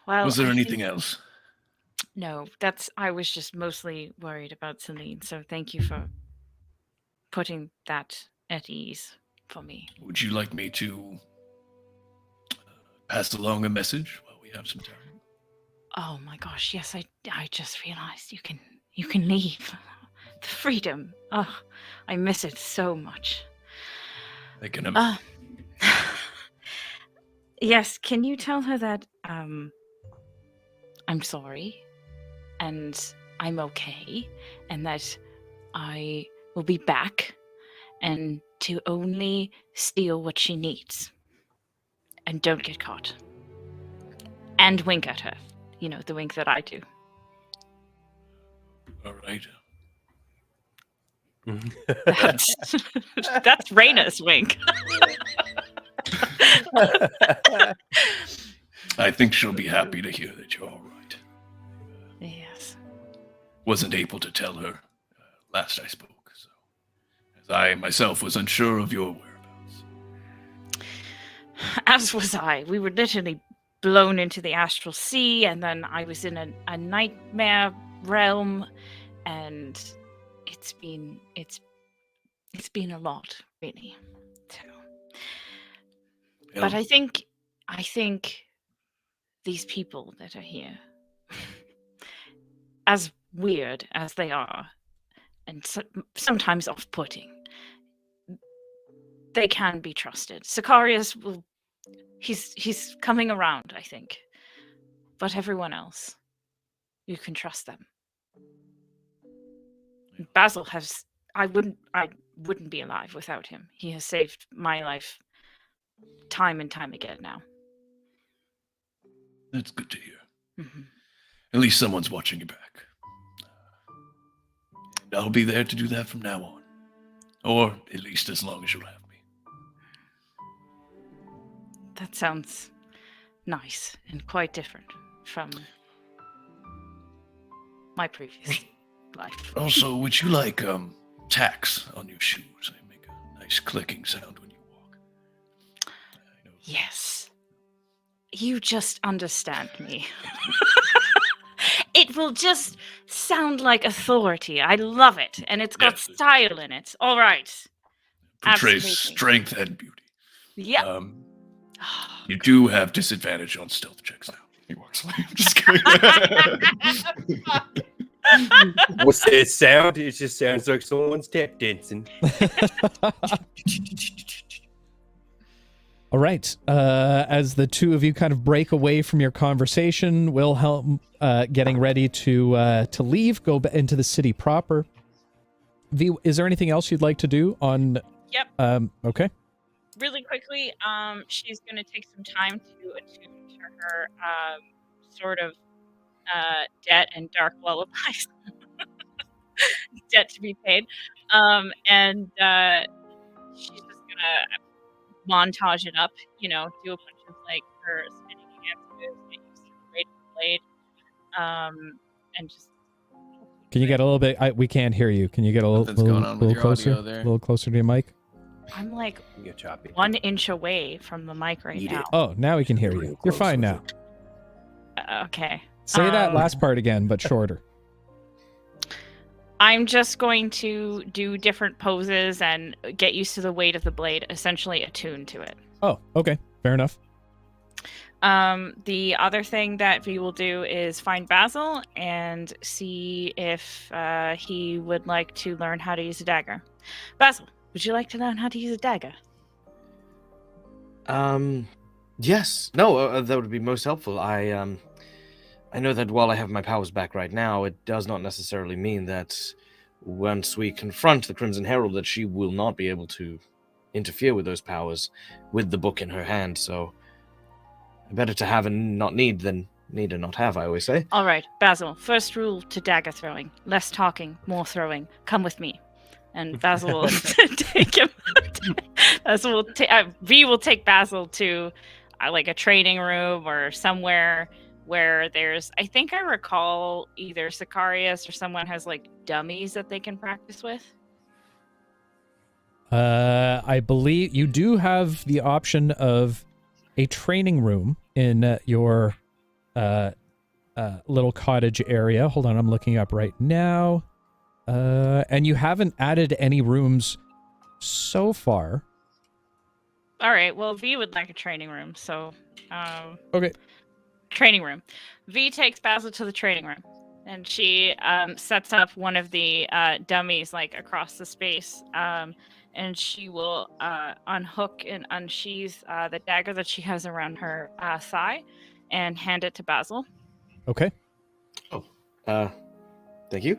Well, Was there I anything think- else? No, I was just mostly worried about Celine, so thank you for putting that at ease for me. Would you like me to pass along a message while we have some time? Oh my gosh, yes, I just realized you can leave. The freedom. Oh, I miss it so much. I can imagine. Yes, can you tell her that I'm sorry and I'm okay and that I will be back and to only steal what she needs and don't get caught. And wink at her. You know, the wink that I do. All right. That's Raina's wink. I think she'll be happy to hear that you're all right. Yes. Wasn't able to tell her last I spoke, so as I myself was unsure of your whereabouts. As was I. We were literally blown into the astral sea, and then I was in a nightmare realm, and it's been a lot, really. So. But I think these people that are here, as weird as they are, and sometimes off-putting, they can be trusted. Sicarius will. He's coming around, I think. But everyone else, you can trust them. Basil has. I wouldn't be alive without him. He has saved my life time and time again now. That's good to hear. Mm-hmm. At least someone's watching your back. And I'll be there to do that from now on. Or at least as long as you'll have me. That sounds nice and quite different from my previous life. Also, would you like tacks on your shoes? They make a nice clicking sound when you walk. I know. Yes. You just understand me. It will just sound like authority. I love it. And it's got Yes. style in it. All right. Portrays Absolutely. strength and beauty. Yep. You do have disadvantage on stealth checks now. He walks away. I'm just kidding. What's that sound? It just sounds like someone's tap dancing. All right. As the two of you kind of break away from your conversation, Wilhelm getting ready to leave, go into the city proper. V, is there anything else you'd like to do on? Yep. Okay. Really quickly, she's going to take some time to attune to her sort of debt and dark lullabies. Debt to be paid. And she's just going to montage it up, you know, do a bunch of like her spinning against moves, get used to the rate of the blade. and just Can you get a little bit? We can't hear you. Can you get a Something's little, going on with your closer? audio there. A little closer to your mic. I'm like You're choppy. 1 inch away from the mic right Eat now. it. Oh, now we can hear you. You're fine now. Okay. Say that last part again, but shorter. I'm just going to do different poses and get used to the weight of the blade, essentially attuned to it. Oh, okay. Fair enough. The other thing that we will do is find Basil and see if he would like to learn how to use a dagger. Basil, would you like to learn how to use a dagger? Yes. No, that would be most helpful. I know that while I have my powers back right now, it does not necessarily mean that once we confront the Crimson Herald that she will not be able to interfere with those powers with the book in her hand, so better to have and not need than need and not have, I always say. All right, Basil, first rule to dagger throwing. Less talking, more throwing. Come with me. And Basil will take him. V will take Basil to like a training room or somewhere where there's, I think I recall either Sicarius or someone has like dummies that they can practice with. I believe you do have the option of a training room in your little cottage area. Hold on, I'm looking up right now. And you haven't added any rooms so far. All right, well, V would like a training room, so... Okay. Training room. V takes Basil to the training room, and she sets up one of the dummies like across the space, and she will unhook and unsheath the dagger that she has around her thigh and hand it to Basil. Okay. Oh, thank you.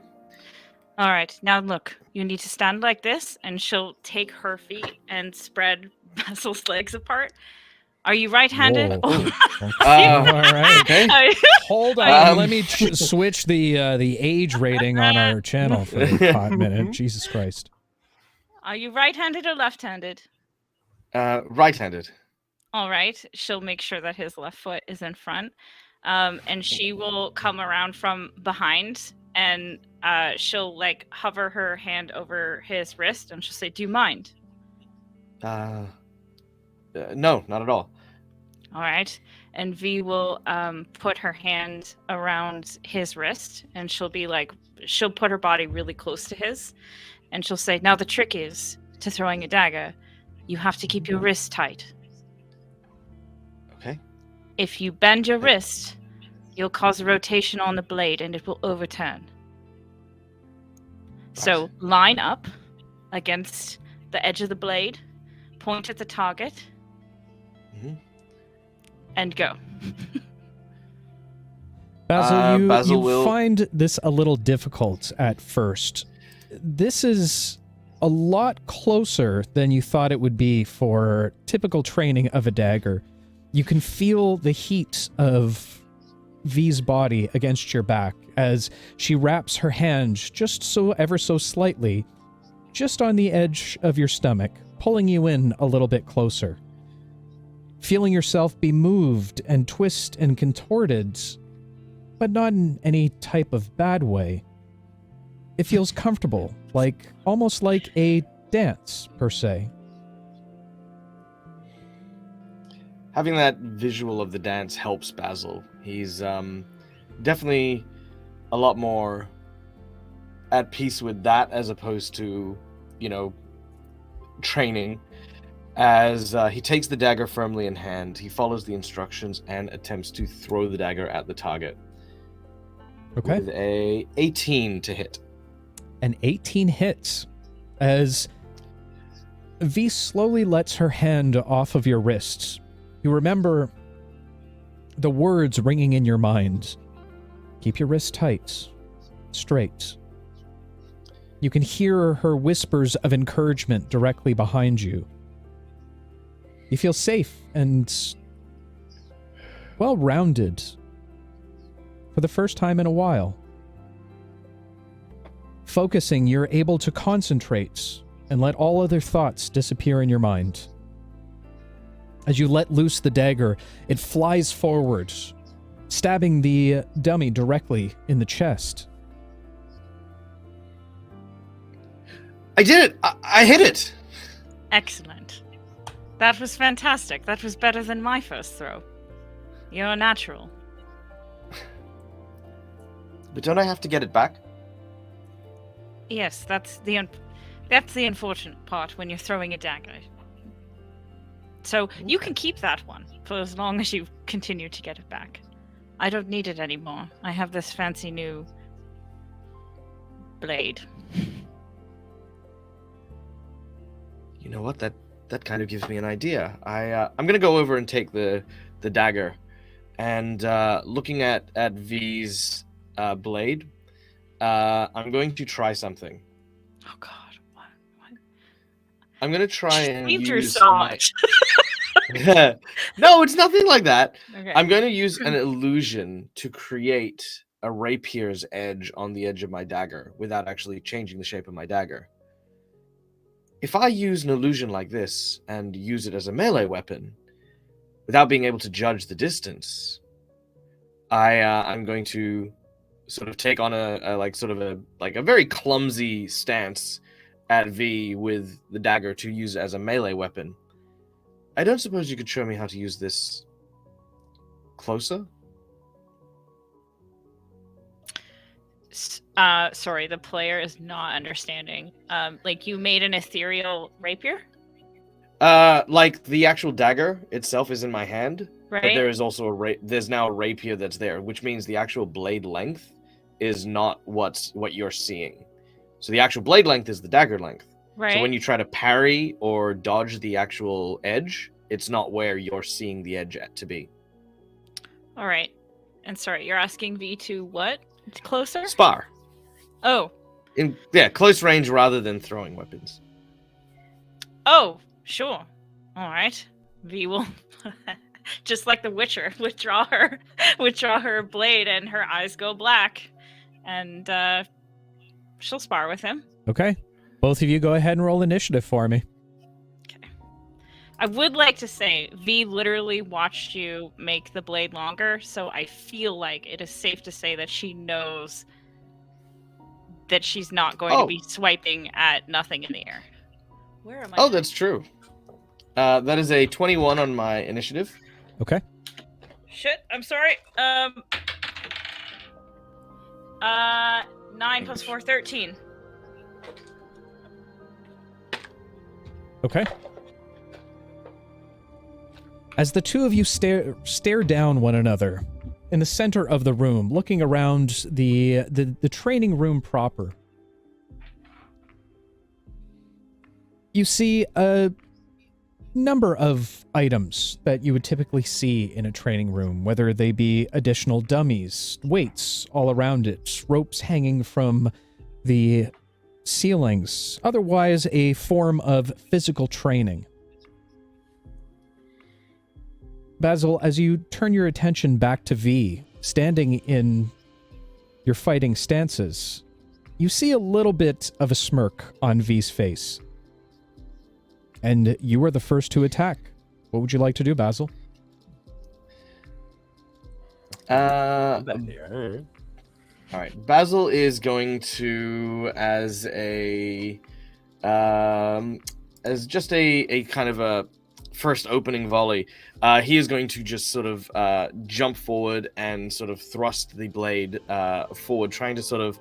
All right, now look, you need to stand like this, and she'll take her feet and spread Basil's legs apart. Are you right-handed? Whoa. Oh. All right. Okay. Hold on. Let me switch the age rating on our channel for a hot minute. Jesus Christ. Are you right-handed or left-handed? Right-handed. All right. She'll make sure that his left foot is in front. And she will come around from behind and she'll like hover her hand over his wrist and she'll say, "Do you mind?" No, not at all. All right. And V will put her hand around his wrist and she'll put her body really close to his and she'll say, "Now the trick is to throwing a dagger, you have to keep your wrist tight. Okay. If you bend your wrist, you'll cause a rotation on the blade and it will overturn. So line up against the edge of the blade, point at the target, and go." Basil, you will find this a little difficult at first. This is a lot closer than you thought it would be for typical training of a dagger. You can feel the heat of V's body against your back as she wraps her hand just so ever so slightly, just on the edge of your stomach, pulling you in a little bit closer. Feeling yourself be moved and twist and contorted, but not in any type of bad way. It feels comfortable, almost like a dance, per se. Having that visual of the dance helps Basil. He's definitely a lot more at peace with that as opposed to, training. As he takes the dagger firmly in hand, he follows the instructions and attempts to throw the dagger at the target. Okay. With a 18 to hit. An 18 hits as V slowly lets her hand off of your wrists. You remember the words ringing in your mind. Keep your wrists tight, straight. You can hear her whispers of encouragement directly behind you. You feel safe and well-rounded for the first time in a while. Focusing, you're able to concentrate and let all other thoughts disappear in your mind. As you let loose the dagger, it flies forward, stabbing the dummy directly in the chest. I did it! I hit it! Excellent. That was fantastic. That was better than my first throw. You're a natural. But don't I have to get it back? Yes, that's the unfortunate part when you're throwing a dagger. So you can keep that one for as long as you continue to get it back. I don't need it anymore. I have this fancy new blade. You know what? That kind of gives me an idea. I'm gonna go over and take the dagger, and looking at V's blade, I'm going to try something. Oh God! What? I'm gonna try and Saved her use so my... much. No, it's nothing like that. Okay. I'm going to use an illusion to create a rapier's edge on the edge of my dagger without actually changing the shape of my dagger. If I use an illusion like this and use it as a melee weapon, without being able to judge the distance, I'm going to sort of take on a very clumsy stance at V with the dagger to use it as a melee weapon. I don't suppose you could show me how to use this closer? Sorry, the player is not understanding. Like you made an ethereal rapier? Like the actual dagger itself is in my hand, Right. but there is also there's now a rapier that's there, which means the actual blade length is not what you're seeing. So the actual blade length is the dagger length. Right. So when you try to parry or dodge the actual edge, it's not where you're seeing the edge at to be. All right. And sorry, you're asking V to what? Closer? Spar. Oh. Close range rather than throwing weapons. Oh, sure. All right. V will, just like the Witcher, withdraw her blade, and her eyes go black, and she'll spar with him. Okay. Both of you go ahead and roll initiative for me. Okay. I would like to say V literally watched you make the blade longer, so I feel like it is safe to say that she knows that she's not going to be swiping at nothing in the air. Where am I? Oh, that's true. That is a 21 on my initiative. Okay. Shit, I'm sorry. 9 plus 4, 13. Okay. As the two of you stare down one another in the center of the room, looking around the training room proper, you see a number of items that you would typically see in a training room, whether they be additional dummies, weights all around it, ropes hanging from the ceilings, otherwise a form of physical training. Basil, as you turn your attention back to V, standing in your fighting stances, you see a little bit of a smirk on V's face. And you are the first to attack. What would you like to do, Basil? All right. Basil is going to, as just a kind of a first opening volley, he is going to just sort of jump forward and sort of thrust the blade forward, trying to sort of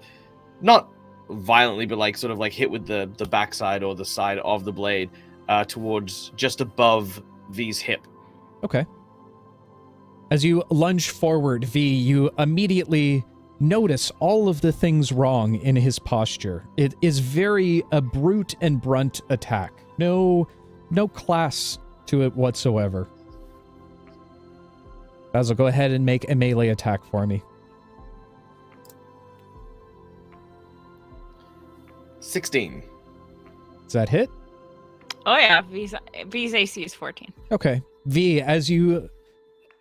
not violently, but like sort of like hit with the backside or the side of the blade towards just above V's hip. Okay. As you lunge forward, V, you immediately notice all of the things wrong in his posture. It is very a brute and brunt attack. No class to it whatsoever. Basil, go ahead and make a melee attack for me. 16. Does that hit? Oh yeah, V's AC is 14. Okay. V, as you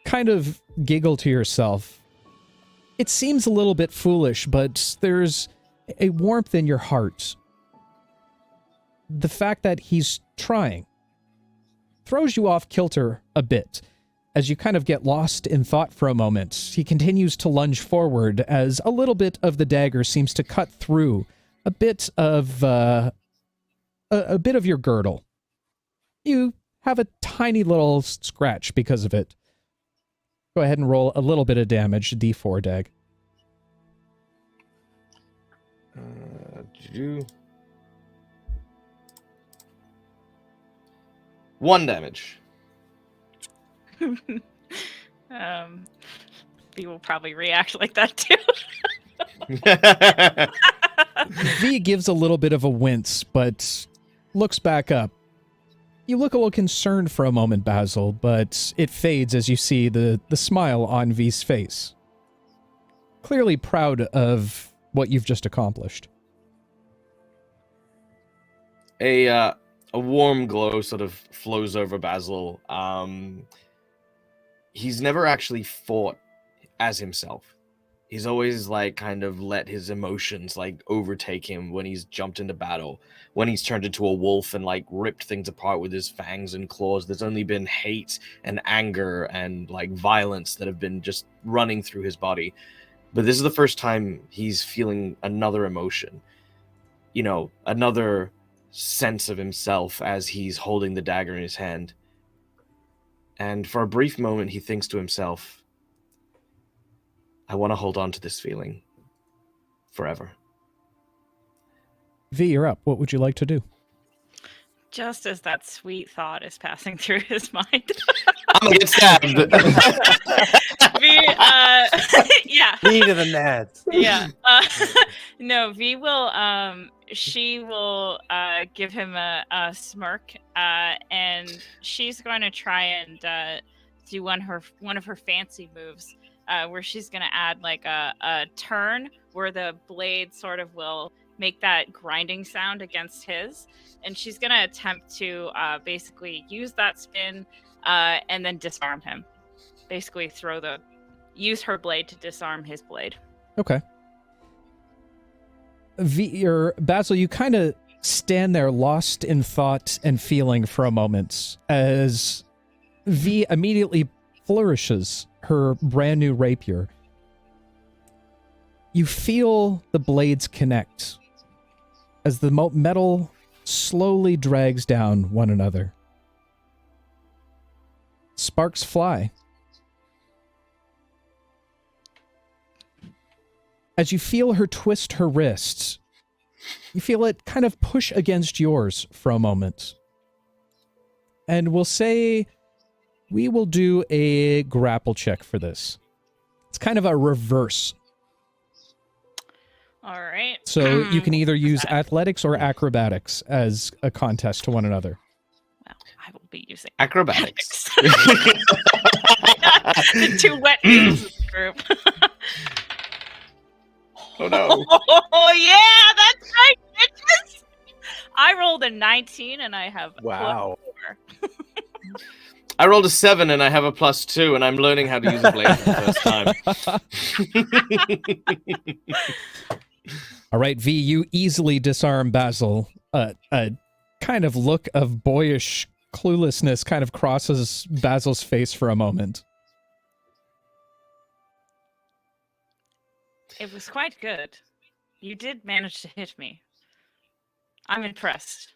kind of giggle to yourself, it seems a little bit foolish, but there's a warmth in your heart. The fact that he's trying throws you off kilter a bit, as you kind of get lost in thought for a moment, he continues to lunge forward as a little bit of the dagger seems to cut through a bit of your girdle. You have a tiny little scratch because of it. Go ahead and roll a little bit of damage, D4, Dag. One damage. V will probably react like that too. V gives a little bit of a wince, but looks back up. You look a little concerned for a moment, Basil, but it fades as you see the smile on V's face. Clearly proud of what you've just accomplished. A warm glow sort of flows over Basil. He's never actually fought as himself. He's always like kind of let his emotions like overtake him when he's jumped into battle, when he's turned into a wolf and like ripped things apart with his fangs and claws. There's only been hate and anger and like violence that have been just running through his body. But this is the first time he's feeling another emotion, you know, another sense of himself as he's holding the dagger in his hand. And for a brief moment, he thinks to himself, I want to hold on to this feeling forever. V, you're up. What would you like to do? Just as that sweet thought is passing through his mind. I'm gonna get stabbed. V, yeah. V to the nads. Yeah. No, V will, she will give him a smirk, and she's going to try and do one of her fancy moves, where she's going to add like a turn where the blade sort of will make that grinding sound against his, and she's going to attempt to basically use that spin and then disarm him. Basically use her blade to disarm his blade. Okay. Basil, you kind of stand there lost in thought and feeling for a moment as V immediately flourishes her brand new rapier. You feel the blades connect as the metal slowly drags down one another. Sparks fly. As you feel her twist her wrists, you feel it kind of push against yours for a moment. And we'll say we will do a grapple check for this. It's kind of a reverse. All right. So you can either use athletics or acrobatics as a contest to one another. Well, I will be using Acrobatics. The two wet noodles in the group. Oh no. Oh yeah, that's right, bitches. I rolled a 19 and I have Wow. +4. I rolled a 7 and I have a +2, and I'm learning how to use a blade for the first time. All right, V, you easily disarm Basil. A kind of look of boyish cluelessness kind of crosses Basil's face for a moment. It was quite good. You did manage to hit me. I'm impressed.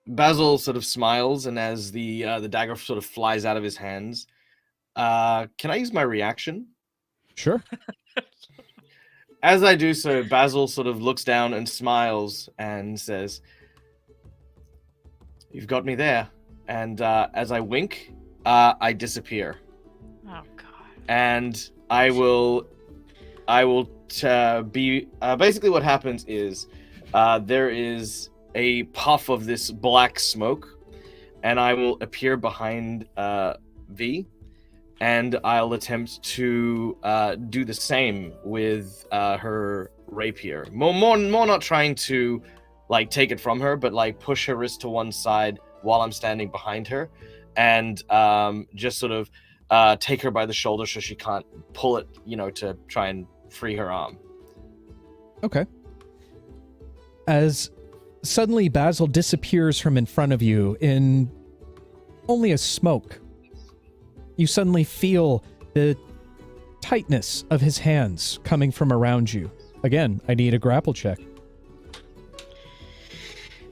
Basil sort of smiles, and as the dagger sort of flies out of his hands, can I use my reaction? Sure. As I do so, Basil sort of looks down and smiles and says, "You've got me there." And as I wink, I disappear. Oh god. And I will be basically what happens is there is a puff of this black smoke, and I will appear behind V, and I'll attempt to do the same with her rapier. More not trying to like take it from her, but like push her wrist to one side while I'm standing behind her, and just sort of take her by the shoulder so she can't pull it, to try and free her arm. Okay. As suddenly Basil disappears from in front of you in only a smoke you suddenly feel the tightness of his hands coming from around you. Again, I need a grapple check.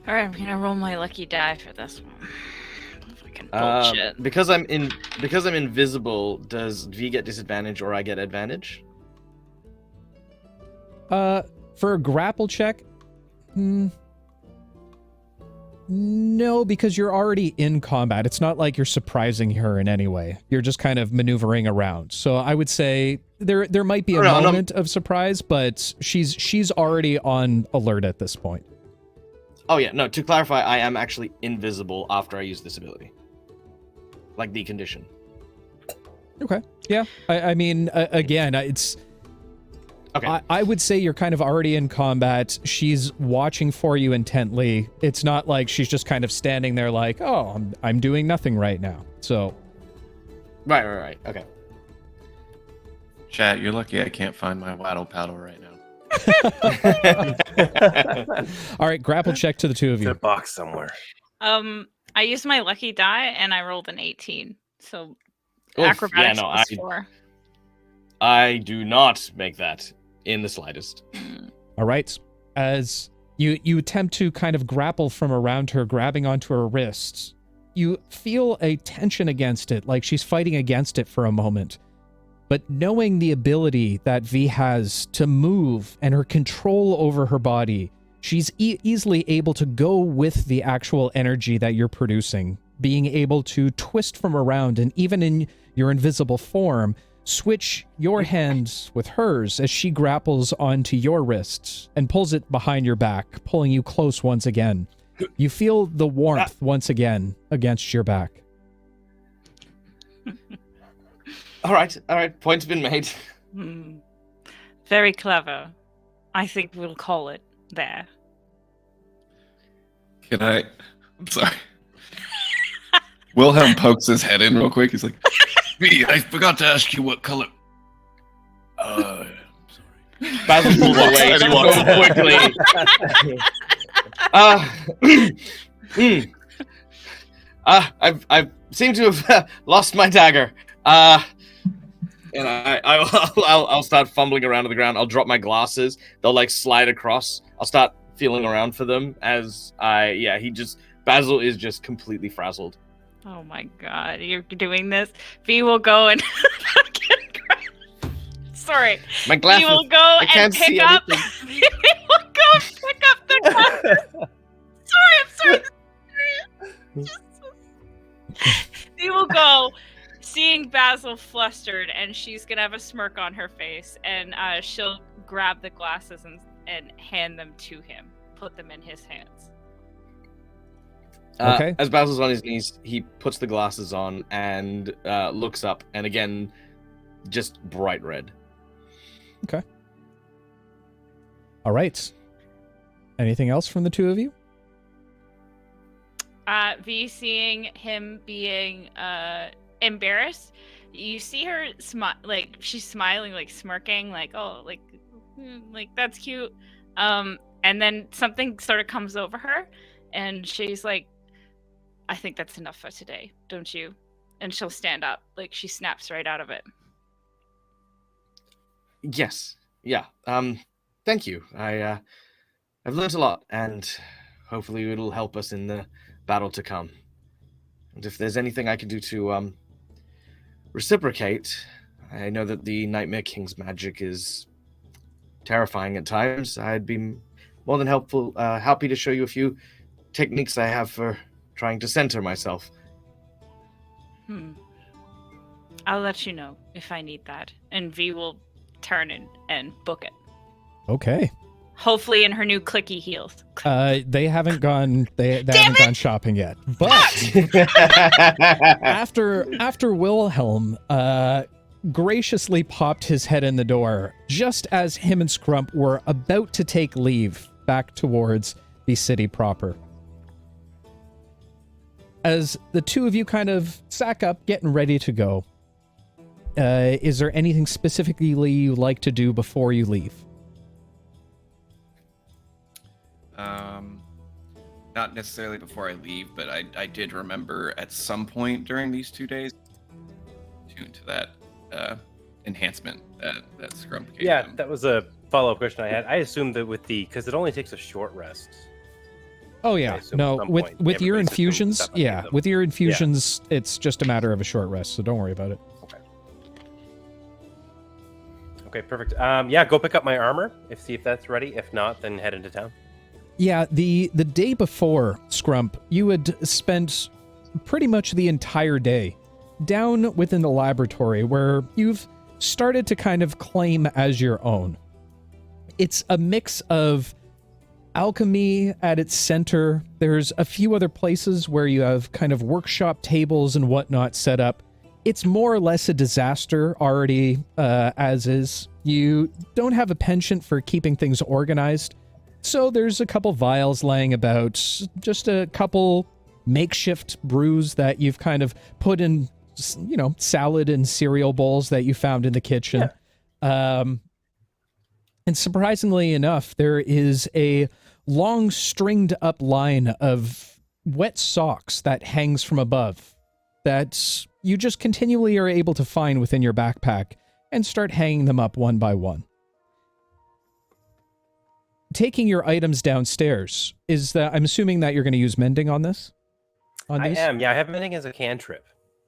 All right, I'm gonna roll my lucky die for this one. Fucking bullshit. Because I'm invisible, does V get disadvantage or I get advantage? For a grapple check, no, because you're already in combat. It's not like you're surprising her in any way. You're just kind of maneuvering around. So I would say there might be a moment of surprise, but she's already on alert at this point. Oh yeah, no, to clarify, I am actually invisible after I use this ability. Like the condition. Okay. Yeah. I mean, again, it's... Okay. I would say you're kind of already in combat. She's watching for you intently. It's not like she's just kind of standing there like, oh, I'm doing nothing right now. So... Right. Okay. Chat, you're lucky I can't find my waddle paddle right now. All right, grapple check to the two of It's in you. a box somewhere. I used my lucky die and I rolled an 18. So Oof, acrobatics yeah, no, plus 4. I do not make that in the slightest. All right. As you attempt to kind of grapple from around her, grabbing onto her wrists, you feel a tension against it, like she's fighting against it for a moment. But knowing the ability that V has to move and her control over her body, she's easily able to go with the actual energy that you're producing, being able to twist from around and even in your invisible form, switch your hands with hers as she grapples onto your wrists and pulls it behind your back, pulling you close once again. You feel the warmth once again against your back. All right. Point's been made. Very clever. I think we'll call it there. Can I? I'm sorry. Wilhelm pokes his head in real quick. He's like, V, I forgot to ask you what color. Basil pulls away so quickly. I seem to have lost my dagger. And I'll start fumbling around to the ground. I'll drop my glasses. They'll like slide across. I'll start feeling around for them as Basil is just completely frazzled. Oh my god, you're doing this? V will go and fucking grab... Sorry. My glasses. V will go and see pick up... anything. V will go and pick up the glasses. Sorry. V will go, seeing Basil flustered, and she's gonna have a smirk on her face, and she'll grab the glasses and hand them to him, put them in his hands. Okay. As Basil's on his knees, he puts the glasses on and looks up, and again, just bright red. Okay. All right. Anything else from the two of you? V, seeing him being embarrassed, you see her like she's smiling, like smirking, like, oh, like that's cute. And then something sort of comes over her, and she's like, I think that's enough for today, don't you? And she'll stand up, like she snaps right out of it. Yes. Yeah. Thank you. I've learned a lot, and hopefully it'll help us in the battle to come. And if there's anything I can do to reciprocate, I know that the Nightmare King's magic is terrifying at times. I'd be more than happy to show you a few techniques I have for trying to center myself. I'll let you know if I need that. And V will turn and book it. Okay. Hopefully in her new clicky heels. They haven't gone. They haven't gone shopping yet. But after Wilhelm graciously popped his head in the door, just as him and Scrump were about to take leave back towards the city proper. As the two of you kind of sack up, getting ready to go, is there anything specifically you'd like to do before you leave? Not necessarily before I leave, but I did remember at some point during these 2 days attuned to that enhancement that Scrump gave Yeah, him. that was a follow-up question I had. I assumed that because it only takes a short rest. Oh I yeah, assume no. at some With point with your everybody's systems infusions, stuff yeah, updates them. with your infusions, it's just a matter of a short rest. So don't worry about it. Okay, perfect. Yeah, go pick up my armor. See if that's ready. If not, then head into town. Yeah, the day before, Scrump, you had spent pretty much the entire day down within the laboratory where you've started to kind of claim as your own. It's a mix of alchemy at its center. There's a few other places where you have kind of workshop tables and whatnot set up. It's more or less a disaster already as is. You don't have a penchant for keeping things organized. So there's a couple vials laying about, just a couple makeshift brews that you've kind of put in, salad and cereal bowls that you found in the kitchen. Yeah. And surprisingly enough, there is a long stringed up line of wet socks that hangs from above that you just continually are able to find within your backpack and start hanging them up one by one. Taking your items downstairs, I'm assuming that you're going to use mending on this? I am, yeah. I have mending as a cantrip.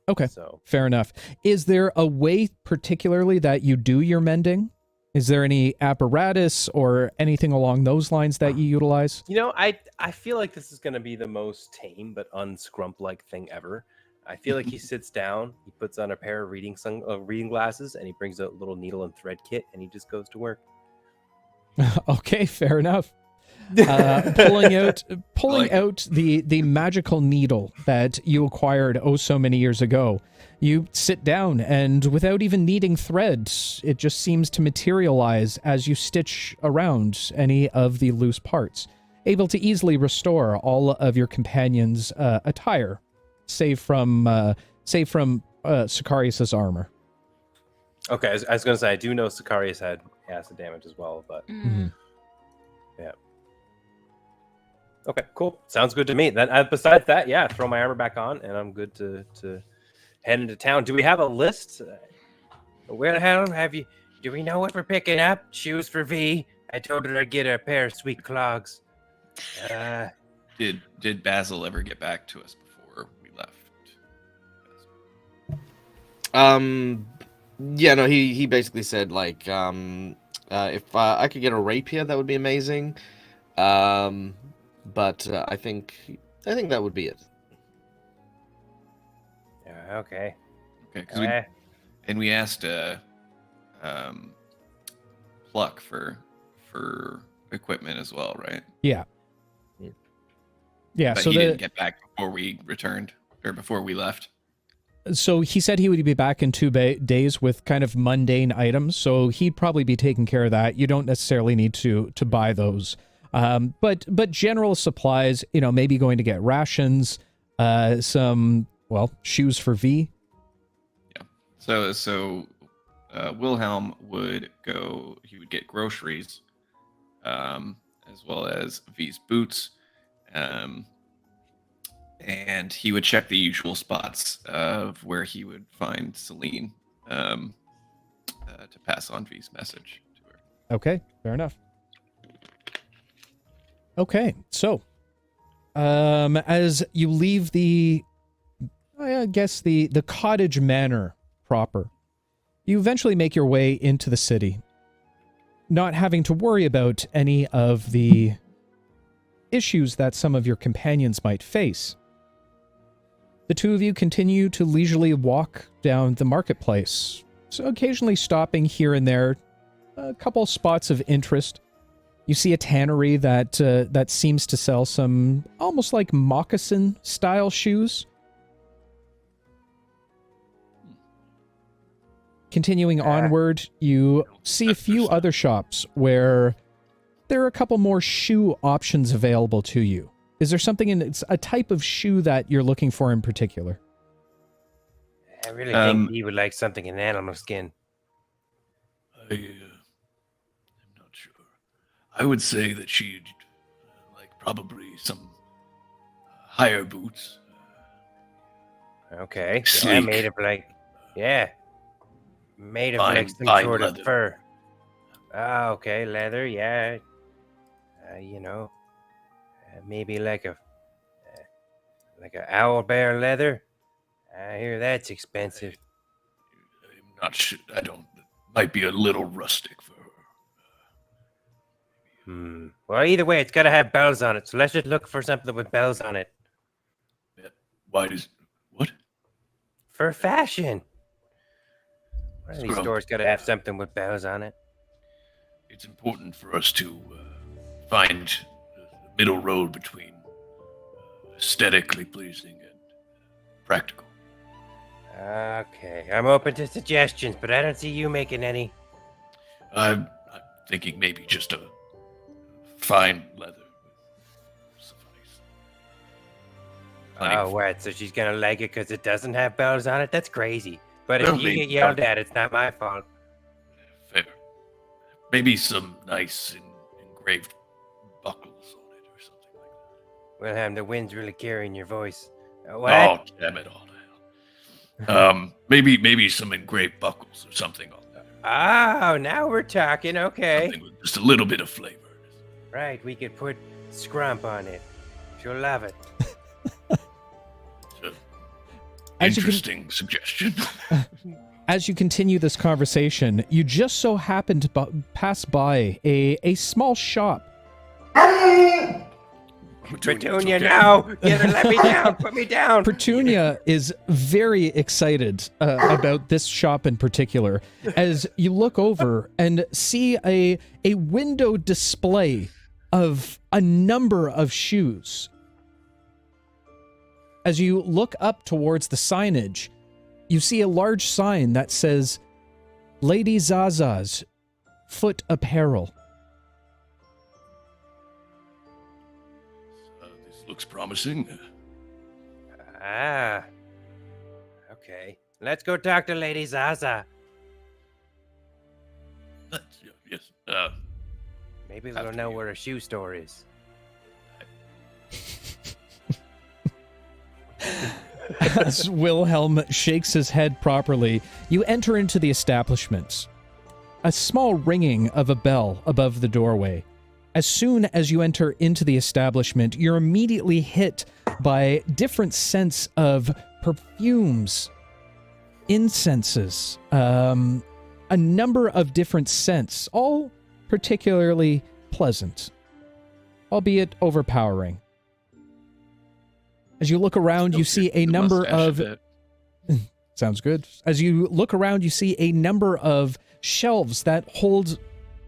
Okay, so fair enough. Is there a way particularly that you do your mending? Is there any apparatus or anything along those lines that you utilize? I feel like this is going to be the most tame but unscrump-like thing ever. I feel like he sits down, he puts on a pair of reading glasses, and he brings out a little needle and thread kit, and he just goes to work. Okay, fair enough. Pulling out the magical needle that you acquired so many years ago. You sit down, and without even needing thread, it just seems to materialize as you stitch around any of the loose parts, able to easily restore all of your companions' attire, save from Sicarius's armor. Okay, I was going to say, I do know Sicarius had acid damage as well, but yeah. Okay, cool. Sounds good to me. Then, besides that, yeah, throw my armor back on, and I'm good to head into town. Do we have a list? Where the hell have you? Do we know what we're picking up? Shoes for V. I told her I'd get her a pair of sweet clogs. Did Basil ever get back to us before we left? Yeah, no, he basically said like if I could get a rapier, that would be amazing. But I think that would be it. Okay. Okay, we asked Pluck for equipment as well, right? Yeah. Yeah. But So he didn't get back before we returned or before we left. So he said he would be back in 2 days with kind of mundane items. So he'd probably be taking care of that. You don't necessarily need to buy those. But general supplies, maybe going to get rations, some shoes for V. Yeah. So Wilhelm would go. He would get groceries, as well as V's boots, and he would check the usual spots of where he would find Celine, to pass on V's message to her. Okay, fair enough. Okay, so as you leave the cottage manor proper, you eventually make your way into the city, not having to worry about any of the issues that some of your companions might face. The two of you continue to leisurely walk down the marketplace, so occasionally stopping here and there, a couple spots of interest. You see a tannery that seems to sell some almost like moccasin-style shoes. Continuing onward, you see a few other shops where there are a couple more shoe options available to you. Is there something it's a type of shoe that you're looking for in particular? I really think he would like something in animal skin. I'm not sure. I would say that she'd like probably some higher boots. Okay, Sleek. yeah, made of like Yeah. Made of Fine- like some fine sort leather. of fur. Ah, okay, leather, yeah. Maybe like a owl bear leather. I hear that's expensive. I'm not sure. I don't. Might be a little rustic for her. Well, either way, it's got to have bells on it. So let's just look for something with bells on it. Why does what? For fashion. One of these Scrub. stores got to have something with bells on it. It's important for us to find the middle road between aesthetically pleasing and practical. Okay, I'm open to suggestions, but I don't see you making any. I'm thinking maybe just a fine leather would suffice. Plenty Oh, of- what? So she's gonna like it because it doesn't have bells on it? That's crazy. But Well, if you maybe- get yelled at, it's not my fault. Fair. Maybe some nice engraved buckles on it or something like that. Wilhelm, the wind's really carrying your voice. Oh, What? damn it all to hell. Maybe some engraved buckles or something on there. Oh, now we're talking. Okay. Something with just a little bit of flavor. Right, we could put scrump on it. She'll love it. So, As you can- interesting suggestion. As you continue this conversation, you just so happen to pass by a small shop. Petunia, no! Get her, let me down! Put me down! Petunia is very excited about this shop in particular as you look over and see a window display of a number of shoes. As you look up towards the signage, you see a large sign that says Lady Zaza's Foot Apparel. This looks promising. Ah. Okay. Let's go talk to Lady Zaza. Yes. Maybe they'll After know you. where a shoe store is. As Wilhelm shakes his head properly, you enter into the establishment. A small ringing of a bell above the doorway. As soon as you enter into the establishment, you're immediately hit by different scents of perfumes, incenses, a number of different scents, all particularly pleasant, albeit overpowering. As you look around, you see a The number mustache of... bit. Sounds good. As you look around, you see a number of shelves that hold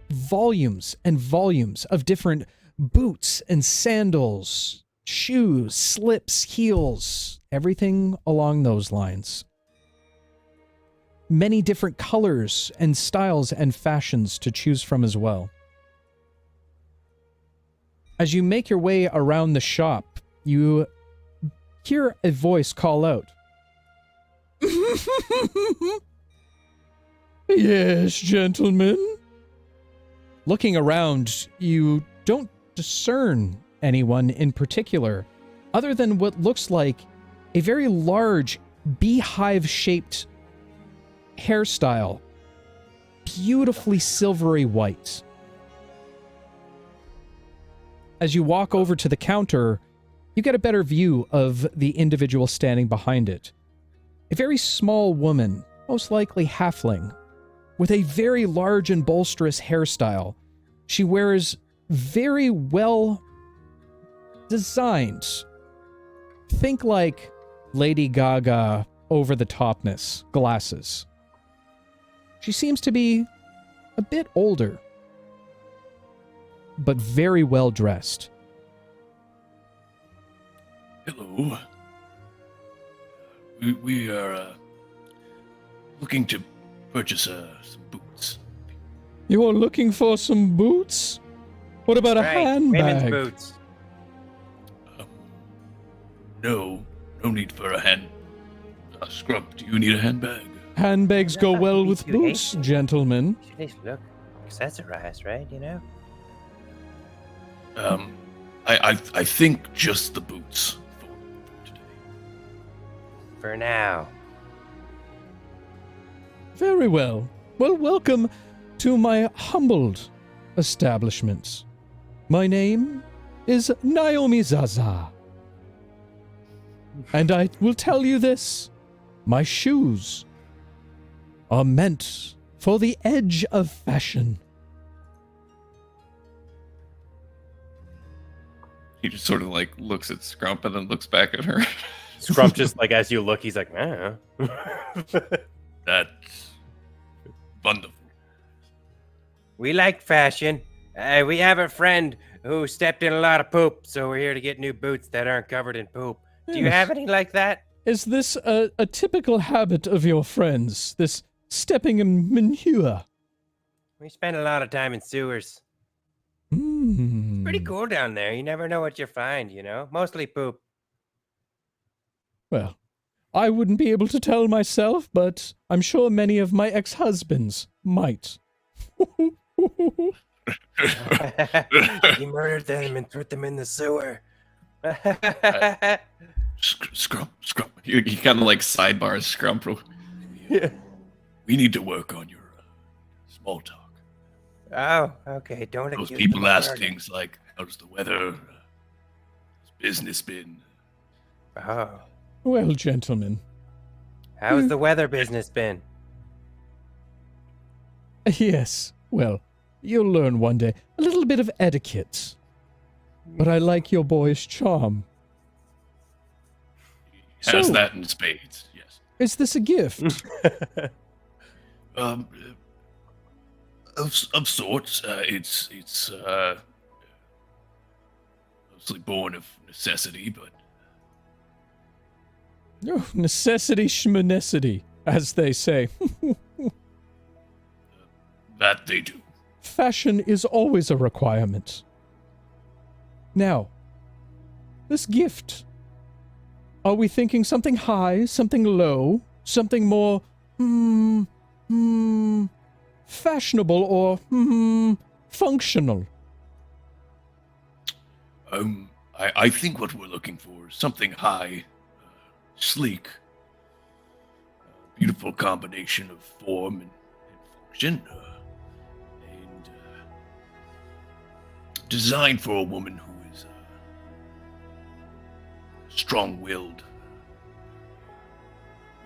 volumes and volumes of different boots and sandals, shoes, slips, heels, everything along those lines. Many different colors and styles and fashions to choose from as well. As you make your way around the shop, you hear a voice call out. Yes, gentlemen. Looking around, you don't discern anyone in particular, other than what looks like a very large beehive-shaped hairstyle, beautifully silvery white. As you walk over to the counter, you get a better view of the individual standing behind it. A very small woman, most likely halfling, with a very large and bolsterous hairstyle. She wears very well designed. Think like Lady Gaga over-the-topness glasses. She seems to be a bit older, but very well dressed. Hello. We are looking to purchase some boots. You are looking for some boots? What about a Right, women's handbag? boots. No need for a hand. Scrub, do you need a handbag? Handbags go Yeah, well me with too, boots, hey? gentlemen. Should they look accessorized, right? You know? I think just the boots for today. For now. Very well. Well, welcome to my humbled establishment. My name is Naomi Zaza. And I will tell you this. My shoes are meant for the edge of fashion. He just sort of like looks at Scrump and then looks back at her. Scrump just like as you look, he's like, That's wonderful. We like fashion. We have a friend who stepped in a lot of poop, so we're here to get new boots that aren't covered in poop. Do you have any like that? Is this a typical habit of your friends, this stepping in manure? We spend a lot of time in sewers. Pretty cool down there. You never know what you find, you know? Mostly poop. Well, I wouldn't be able to tell myself, but I'm sure many of my ex-husbands might. He murdered them and put them in the sewer. Scrump. He kind of like sidebars Scrump. We need to work on your small talk. Oh, okay. Don't Those accuse people me of ask murder. things like, how's the weather? How's business been? Oh. Well, gentlemen, How's the weather business been? yes, well, you'll learn one day. A little bit of etiquette. But I like your boyish charm. Has So- that in spades, yes. Is this a gift? Of sorts. It's mostly born of necessity, but Oh, necessity schmonessity, as they say. that they do. Fashion is always a requirement. Now, this gift. Are we thinking something high, something low, something more, fashionable or, functional? I think what we're looking for is something high, sleek, beautiful combination of form and function, and designed for a woman who is strong-willed,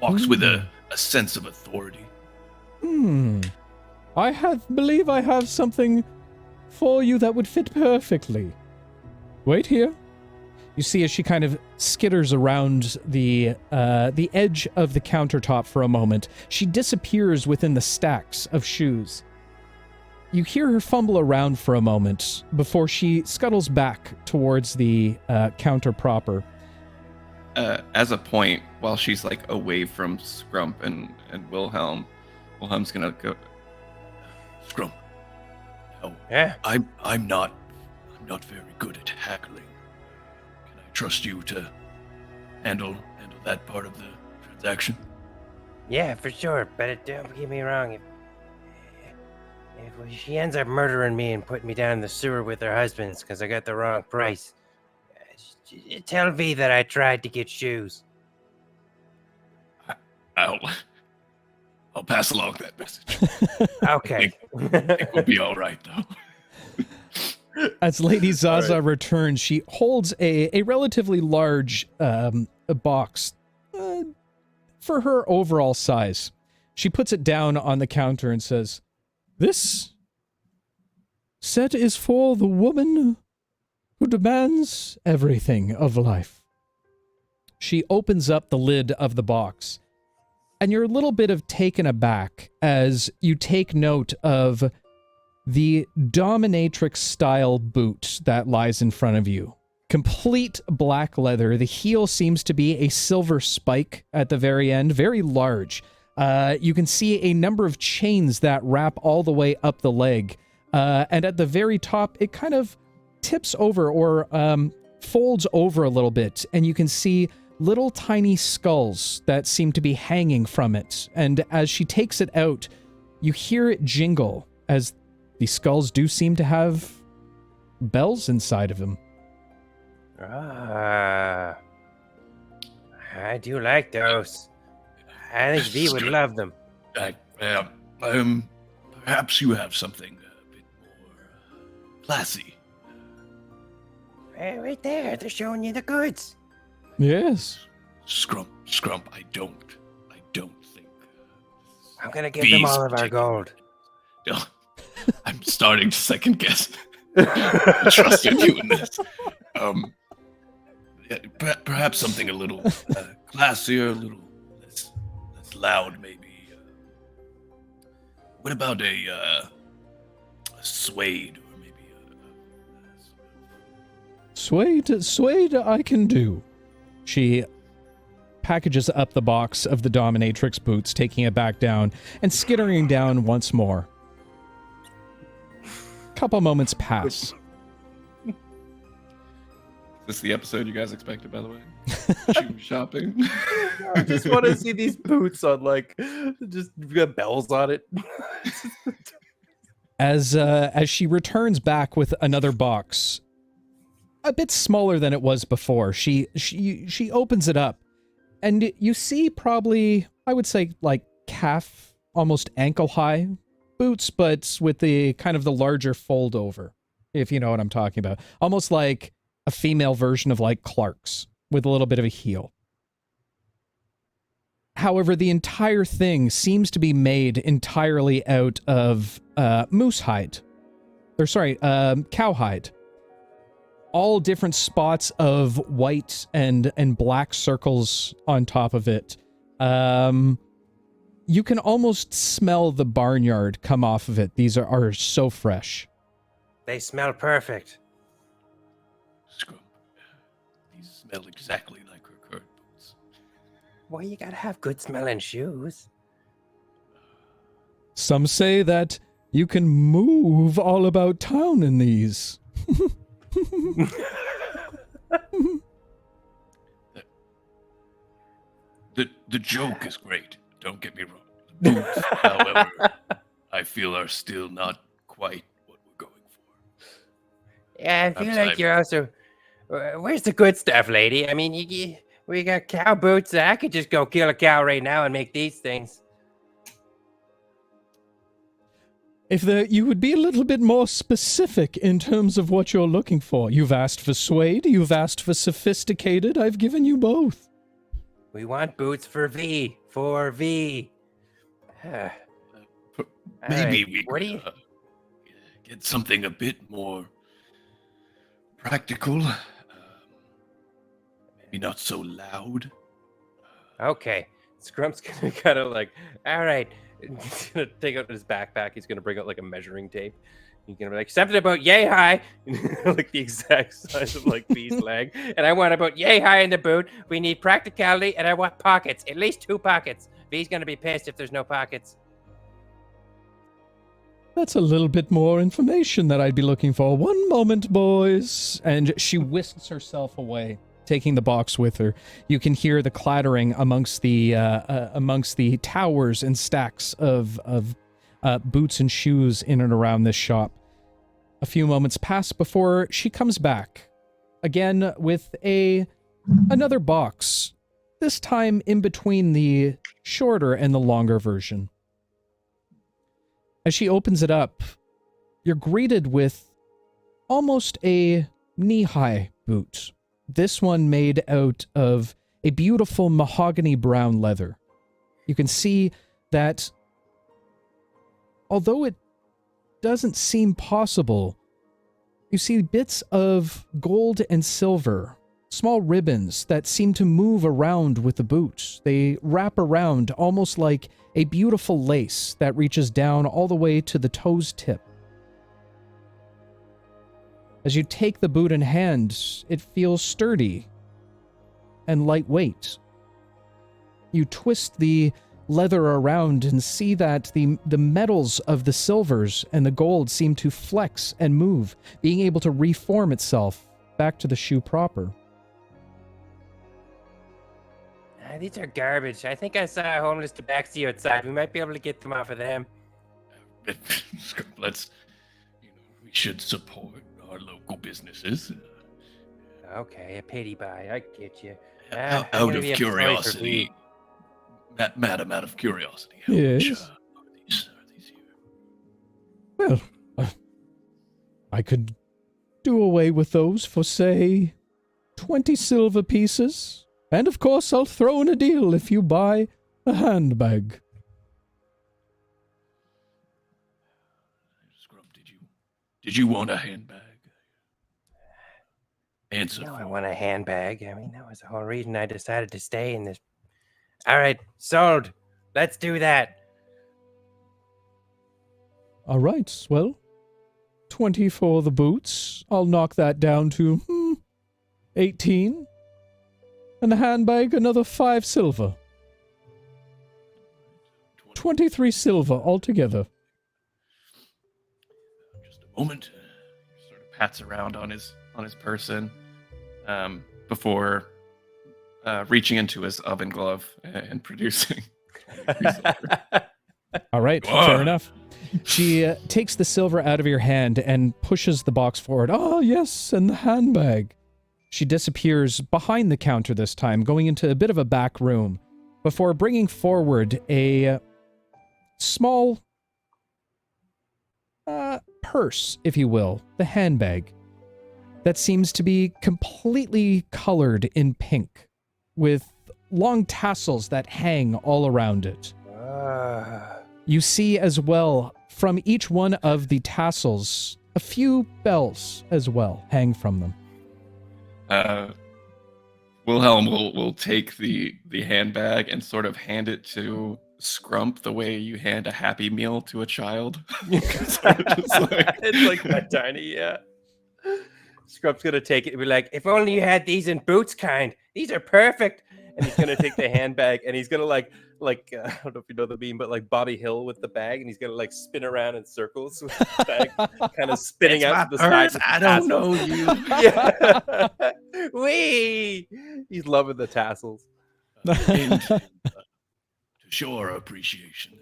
walks with a sense of authority. Believe I have something for you that would fit perfectly. Wait here. You see as she kind of skitters around the edge of the countertop for a moment, she disappears within the stacks of shoes. You hear her fumble around for a moment before she scuttles back towards the counter proper. As a point, while she's like away from Scrump and Wilhelm's gonna go. Scrump. No, Yeah. I'm not very good at haggling. Can I trust you to handle that part of the transaction? Yeah, for sure. But don't get me wrong. If she ends up murdering me and putting me down in the sewer with her husbands because I got the wrong price, tell V that I tried to get shoes. I'll pass along that message. Okay. I think we'll be all right, though. As Lady Zaza returns, she holds a relatively large a box for her overall size. She puts it down on the counter and says, "This set is for the woman who demands everything of life." She opens up the lid of the box, and you're a little bit taken aback as you take note of the dominatrix-style boot that lies in front of you. Complete black leather. The heel seems to be a silver spike at the very end, very large. You can see a number of chains that wrap all the way up the leg. And at the very top, it kind of tips over or folds over a little bit, and you can see little tiny skulls that seem to be hanging from it. And as she takes it out, you hear it jingle, as the skulls do seem to have bells inside of them. I do like those. I think V would love them. Perhaps you have something a bit more classy. Right there, they're showing you the goods. Yes. Scrump, I don't think. I'm gonna give them These all of our gold. No, I'm starting to second guess. I trust you doing this. Yeah, perhaps something a little classier, a little less loud, maybe. What about a suede, or maybe Suede I can do. She packages up the box of the dominatrix boots, taking it back down and skittering down once more. Couple moments pass. Is this the episode you guys expected, by the way? Shoe shopping. I just want to see these boots on, like, just got bells on it. As she returns back with another box, a bit smaller than it was before, she opens it up, and you see probably, I would say, like calf, almost ankle high boots, but with the kind of the larger fold over, if you know what I'm talking about. Almost like a female version of like Clark's with a little bit of a heel. However, the entire thing seems to be made entirely out of moose hide. Or sorry, cow hide. All different spots of white and black circles on top of it. You can almost smell the barnyard come off of it. These are so fresh. They smell perfect. Scrump. These smell exactly like her current boots. Well, you gotta have good smelling shoes. Some say that you can move all about town in these. The joke is great. Don't get me wrong. The boots, however, I feel are still not quite what we're going for. Yeah, I feel I'm like sorry. you're also. Where's the good stuff, lady? I mean, we got cow boots. I could just go kill a cow right now and make these things. If you would be a little bit more specific in terms of what you're looking for. You've asked for suede, you've asked for sophisticated, I've given you both. We want boots for V. For V. Maybe Alright, we what could do you... get something a bit more practical. Maybe not so loud. Okay. Scrump's gonna kind of like, all right. He's gonna take out his backpack. He's gonna bring out like a measuring tape. He's gonna be like, something about yay high, like the exact size of like V's leg. And I want about yay high in the boot. We need practicality, and I want pockets, at least 2 pockets. V's gonna be pissed if there's no pockets. That's a little bit more information that I'd be looking for. One moment, boys. And she whisks herself away, taking the box with her. You can hear the clattering amongst the towers and stacks of boots and shoes in and around this shop. A few moments pass before she comes back, again with another box, this time in between the shorter and the longer version. As she opens it up, you're greeted with almost a knee-high boot. This one made out of a beautiful mahogany brown leather. You can see that although it doesn't seem possible, you see bits of gold and silver, small ribbons that seem to move around with the boot. They wrap around almost like a beautiful lace that reaches down all the way to the toe's tip. As you take the boot in hand, it feels sturdy and lightweight. You twist the leather around and see that the metals of the silvers and the gold seem to flex and move, being able to reform itself back to the shoe proper. These are garbage. I think I saw a homeless tabaxi outside. We might be able to get them off of them. Let's, we should support our local businesses. Okay, a pity buy. I get you. Out of curiosity, Madam, out of curiosity, how Yes. much are Well, I could do away with those for, say, 20 silver pieces. And of course, I'll throw in a deal if you buy a handbag. Scrump, did you want a handbag? Answer. No, I want a handbag. I mean, that was the whole reason I decided to stay in this. All right, sold. Let's do that. All right, well, 20 for the boots. I'll knock that down to 18. And the handbag, another 5 silver. 23 silver altogether. Just a moment. Sort of pats around on his person before reaching into his oven glove and producing. All right, fair enough. She takes the silver out of your hand and pushes the box forward. Oh, yes, and the handbag. She disappears behind the counter this time, going into a bit of a back room, before bringing forward a small purse, if you will, the handbag, that seems to be completely colored in pink, with long tassels that hang all around it. You see as well, from each one of the tassels, a few bells as well hang from them. Wilhelm will take the handbag and sort of hand it to Scrump the way you hand a Happy Meal to a child. It's like that tiny, yeah. Scrump's gonna take it and be like, if only you had these in Boots kind. These are perfect. And he's gonna take the handbag and he's gonna like I don't know if you know the meme, but like Bobby Hill with the bag, and he's gonna like spin around in circles with the bag, kind of spinning out to the side. I don't know you. Yeah. Wee! He's loving the tassels. And to show our appreciation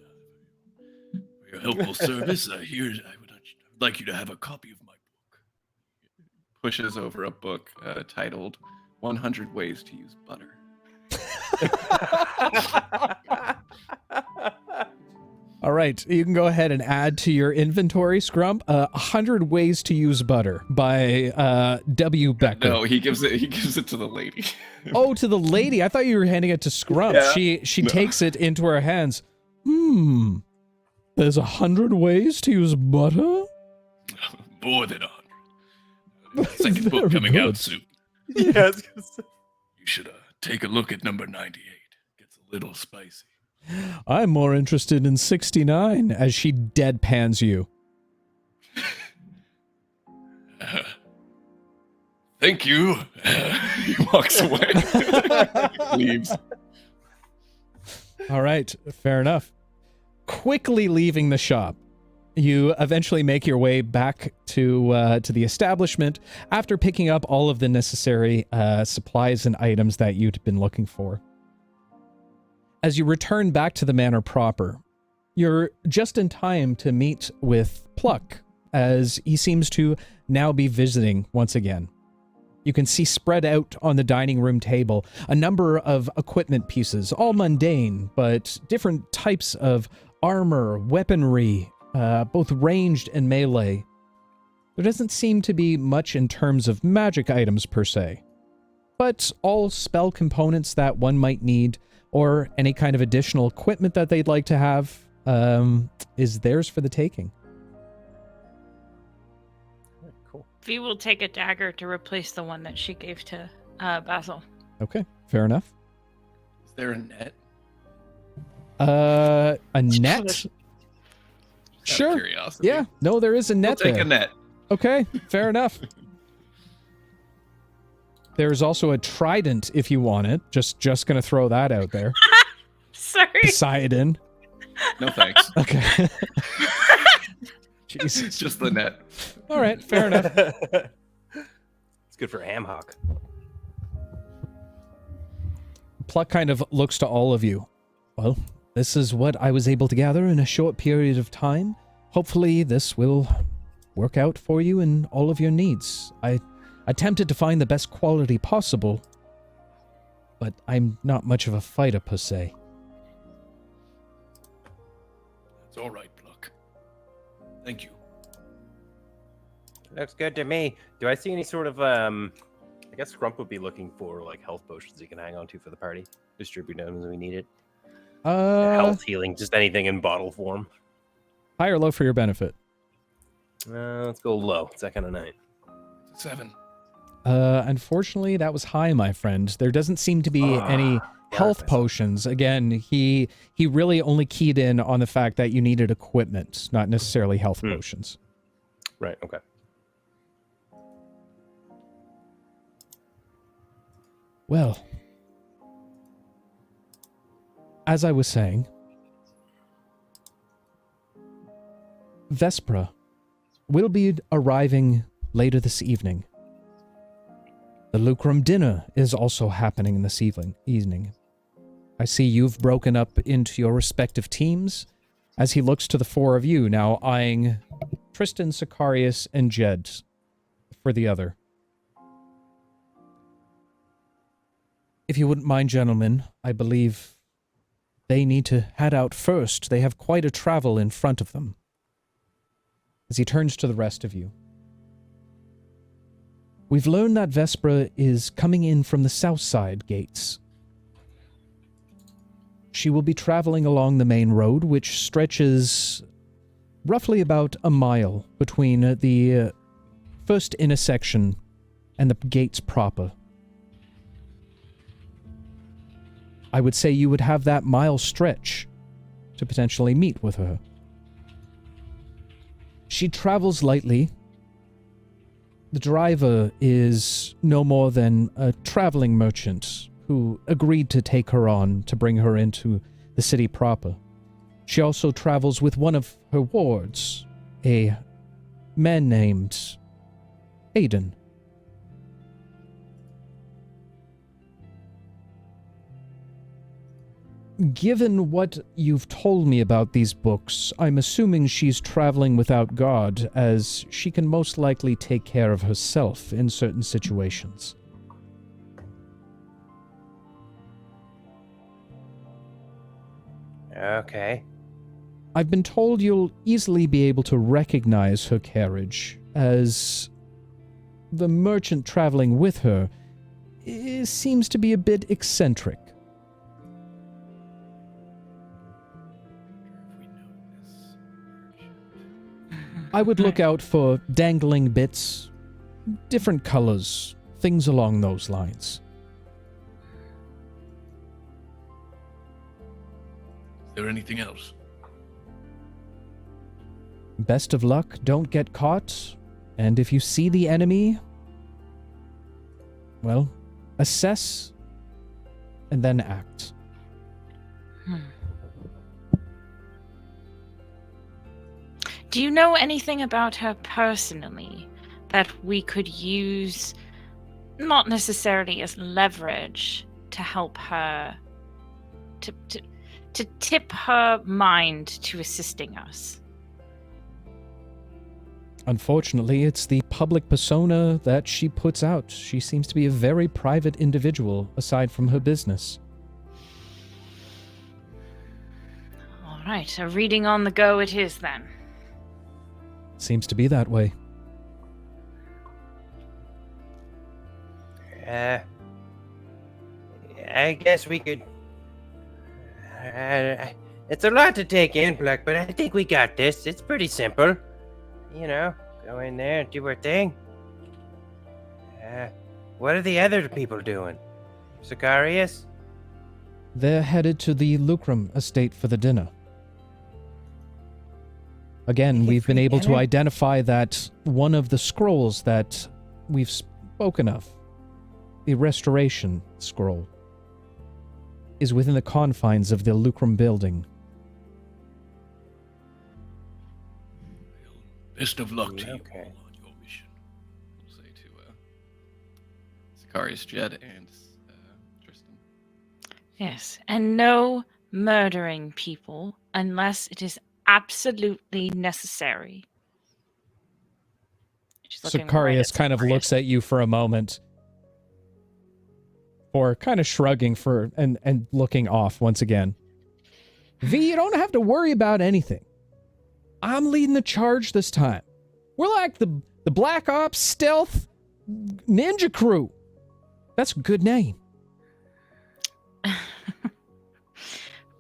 for your helpful service, I would like you to have a copy of my book. Pushes over a book titled 100 Ways to Use Butter. All right, you can go ahead and add to your inventory, Scrump, 100 Ways to Use Butter by W. Becker. No, he gives it to the lady. Oh, to the lady. I thought you were handing it to Scrump. Yeah. She takes it into her hands. There's 100 ways to use butter? More than 100. Second book Very coming good. out soon. Yeah, You should take a look at number 98. Gets a little spicy. I'm more interested in 69 as she deadpans you. Thank you. He walks away. Leaves. All right, fair enough. Quickly leaving the shop, you eventually make your way back to the establishment after picking up all of the necessary supplies and items that you'd been looking for. As you return back to the manor proper, you're just in time to meet with Pluck, as he seems to now be visiting once again. You can see spread out on the dining room table a number of equipment pieces, all mundane, but different types of armor, weaponry, both ranged and melee. There doesn't seem to be much in terms of magic items per se, but all spell components that one might need, or any kind of additional equipment that they'd like to have, is theirs for the taking. cool. Vi will take a dagger to replace the one that she gave to Basil. Okay, fair enough. Is there a net? A net? Out of Sure. curiosity. Yeah, no, there is a We'll net take there. a net. Okay, fair enough. There's also a trident if you want it. Just gonna throw that out there. Sorry. Poseidon. No thanks. Okay. It's just the net. All right, fair enough. It's good for ham hock. Pluck kind of looks to all of you. Well, this is what I was able to gather in a short period of time. Hopefully this will work out for you in all of your needs. I attempted to find the best quality possible, but I'm not much of a fighter per se. It's all right, Pluck. Thank you. Looks good to me. Do I see any sort of I guess Grump would be looking for like health potions he can hang on to for the party. Distribute them as we need it. Health, healing, just anything in bottle form. High or low for your benefit? Let's go low. It's that kind of night. 7. Unfortunately, that was high, my friend. There doesn't seem to be any health potions. Again, he really only keyed in on the fact that you needed equipment, not necessarily health potions. Right, okay. Well, as I was saying, Vespra will be arriving later this evening. The Lucrum dinner is also happening this evening. I see you've broken up into your respective teams, as he looks to the four of you, now eyeing Tristan, Sicarius, and Jed for the other. If you wouldn't mind, gentlemen, I believe they need to head out first. They have quite a travel in front of them. As he turns to the rest of you. We've learned that Vespra is coming in from the south side gates. She will be traveling along the main road, which stretches roughly about a mile between the first intersection and the gates proper. I would say you would have that mile stretch to potentially meet with her. She travels lightly. The driver is no more than a traveling merchant who agreed to take her on to bring her into the city proper. She also travels with one of her wards, a man named Aiden. Given what you've told me about these books, I'm assuming she's traveling without guard, as she can most likely take care of herself in certain situations. Okay. I've been told you'll easily be able to recognize her carriage, as the merchant traveling with her seems to be a bit eccentric. I would look out for dangling bits, different colors, things along those lines. Is there anything else? Best of luck, don't get caught, and if you see the enemy, well, assess and then act. Do you know anything about her personally that we could use, not necessarily as leverage, to help her, to tip her mind to assisting us? Unfortunately, it's the public persona that she puts out. She seems to be a very private individual, aside from her business. All right, a reading on the go it is then. Seems to be that way. I guess we could... it's a lot to take in, Pluck, but I think we got this. It's pretty simple. You know, go in there and do our thing. What are the other people doing? Sicarius? They're headed to the Lucrum estate for the dinner. Again, we've been able to identify that one of the scrolls that we've spoken of, the Restoration Scroll, is within the confines of the Lucrum building. Best of luck to you Okay. all on your mission. We'll say to Sicarius, Jed, and Tristan. Yes, and no murdering people unless it is absolutely necessary. She's looking right Sicarius at kind of Sicarius. looks at you for a moment, or kind of shrugging for and looking off once again. V, you don't have to worry about anything. I'm leading the charge this time. We're like the The Black Ops Stealth Ninja Crew. That's a good name.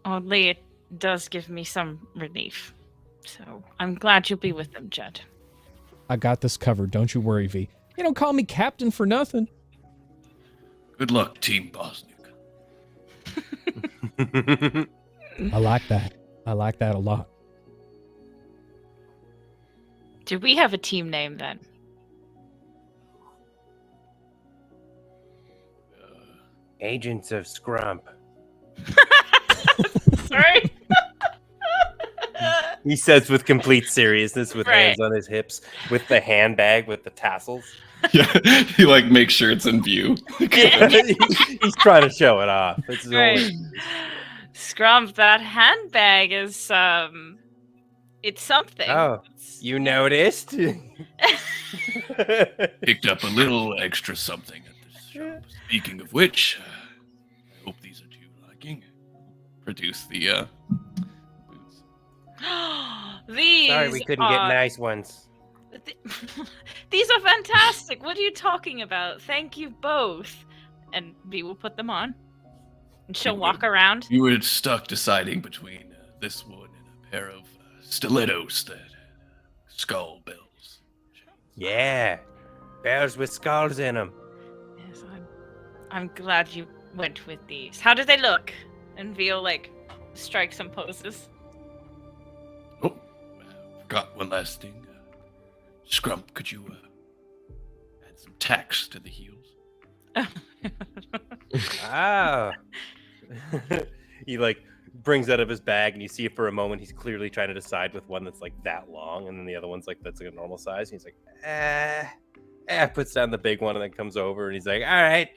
Oddly, it does give me some relief. So I'm glad you'll be with them, Judd. I got this covered. Don't you worry, V. You don't call me captain for nothing. Good luck, Team Bosniak. I like that. I like that a lot. Do we have a team name then? Agents of Scrump. Sorry. He says with complete seriousness, with Right. hands on his hips, with the handbag with the tassels. Yeah, he like makes sure it's in view. He's trying to show it off. It's Right. Scrump, that handbag is it's something. Oh, you noticed? Picked up a little extra something at this shop. Speaking of which, I hope these are to your liking. Produce the boots. These Sorry, we couldn't get nice ones. These are fantastic. What are you talking about? Thank you both. And V will put them on. And she'll walk around. You were stuck deciding between this one and a pair of stilettos that skull bells. Yeah, bells with skulls in them. Yes, I'm glad you went with these. How do they look? And V will like strike some poses. Oh, forgot one last thing. Scrump, could you add some tacks to the heels? Oh. He like brings out of his bag, and you see it for a moment. He's clearly trying to decide with one that's like that long, and then the other one's like that's like a normal size. And he's like, puts down the big one, and then comes over, and he's like, all right,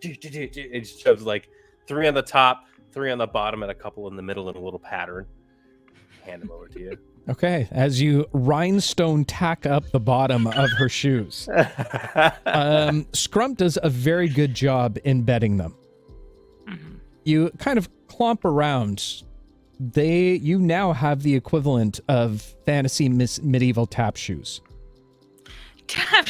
and shoves like 3 on the top, 3 on the bottom, and a couple in the middle in a little pattern. Hand them over to you. Okay, as you rhinestone tack up the bottom of her shoes. Scrump does a very good job in bedding them. Mm-hmm. You kind of clomp around. You now have the equivalent of fantasy medieval tap shoes. Tap.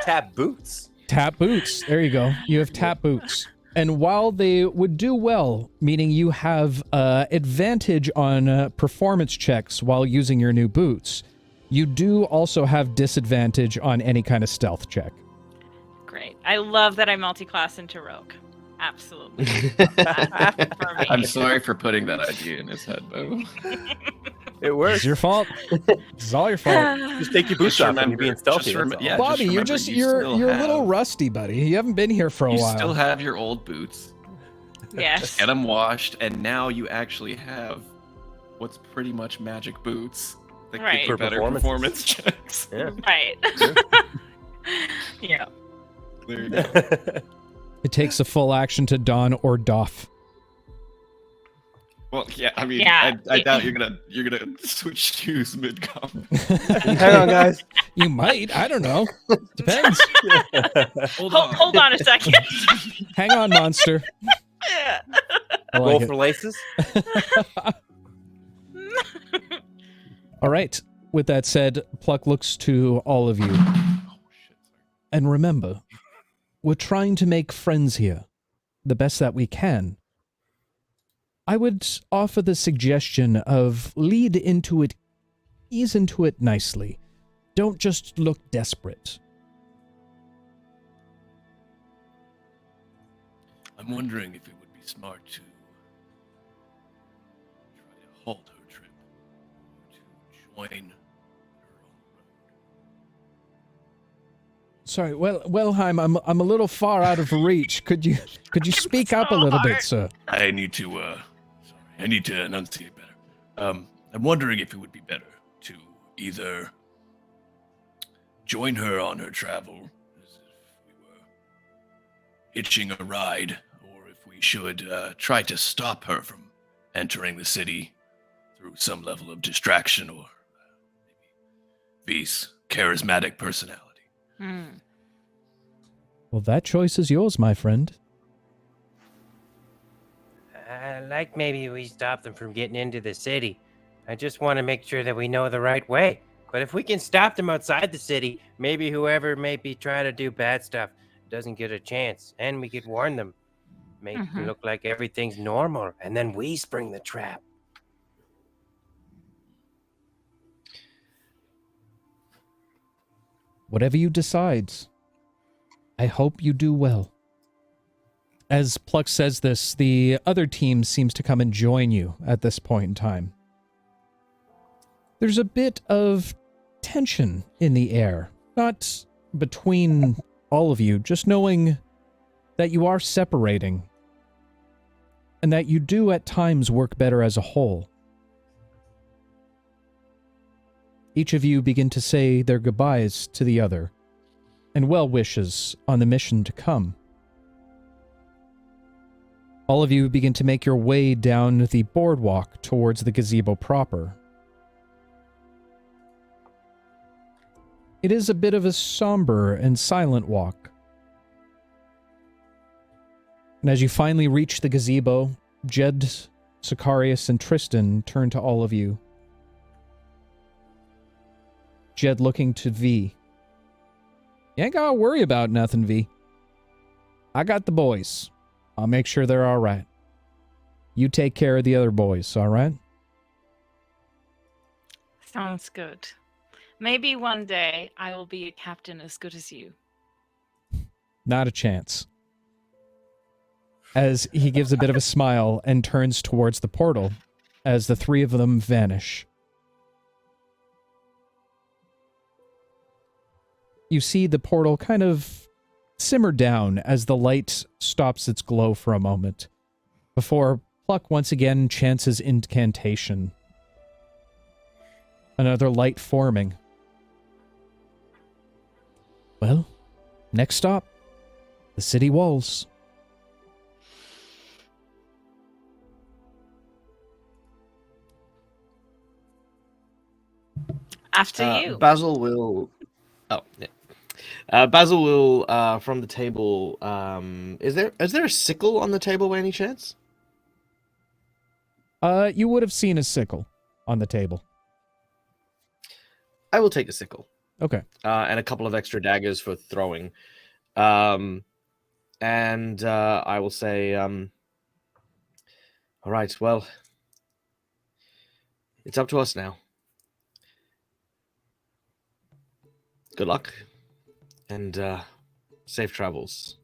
Tap boots. Tap boots. There you go. You have tap boots. And while they would do well, meaning you have advantage on performance checks while using your new boots, you do also have disadvantage on any kind of stealth check. Great. I love that I multi-class into Rogue. Absolutely. That's for me. I'm sorry for putting that idea in his head, Bo. It works. It's your fault. It's all your fault. Just take your boots Just off and you're being stealthy. that's all. yeah, Bobby, you're remember, you're still a little have- rusty, buddy. You haven't been here for a You while. still have your old boots. Yes. Get them washed, and now you actually have what's pretty much magic boots that Right. give you For better performances. performance checks. Yeah. Right. Yeah. There you go. It takes a full action to don or doff. Well, yeah, I mean, Yeah. I doubt you're gonna switch shoes mid combat. Hang on, guys. You might. I don't know. Depends. Hold on a second. Hang on, monster. I Roll like for it. laces. All right. With that said, Pluck looks to all of you. And remember, we're trying to make friends here, the best that we can. I would offer the suggestion of lead into it, ease into it nicely. Don't just look desperate. I'm wondering if it would be smart to try to halt her trip, or to join her on the road. Sorry, Wellheim, I'm a little far out of reach. Could you speak up a little bit, sir? I need to enunciate better. I'm wondering if it would be better to either join her on her travel, as if we were hitching a ride, or if we should try to stop her from entering the city through some level of distraction or maybe V's charismatic personality. Well, that choice is yours, my friend. Like maybe we stop them from getting into the city. I just want to make sure that we know the right way. But if we can stop them outside the city, maybe whoever may be trying to do bad stuff doesn't get a chance. And we could warn them. Make it look like everything's normal. And then we spring the trap. Whatever you decide, I hope you do well. As Pluck says this, the other team seems to come and join you at this point in time. There's a bit of tension in the air, not between all of you, just knowing that you are separating and that you do at times work better as a whole. Each of you begin to say their goodbyes to the other and well wishes on the mission to come. All of you begin to make your way down the boardwalk towards the gazebo proper. It is a bit of a somber and silent walk. And as you finally reach the gazebo, Jed, Sicarius, and Tristan turn to all of you. Jed looking to V. You ain't gotta worry about nothing, V. I got the boys. I'll make sure they're alright. You take care of the other boys, alright? Sounds good. Maybe one day I will be a captain as good as you. Not a chance. As he gives a bit of a smile and turns towards the portal as the three of them vanish. You see the portal kind of simmer down as the light stops its glow for a moment, before Pluck once again chants his incantation. Another light forming. Well, next stop, the city walls. After you. Basil will... Oh, yeah. Basil will, from the table... Is there a sickle on the table by any chance? You would have seen a sickle on the table. I will take the sickle. Okay. And a couple of extra daggers for throwing. And I will say, all right, well, it's up to us now. Good luck. And safe travels.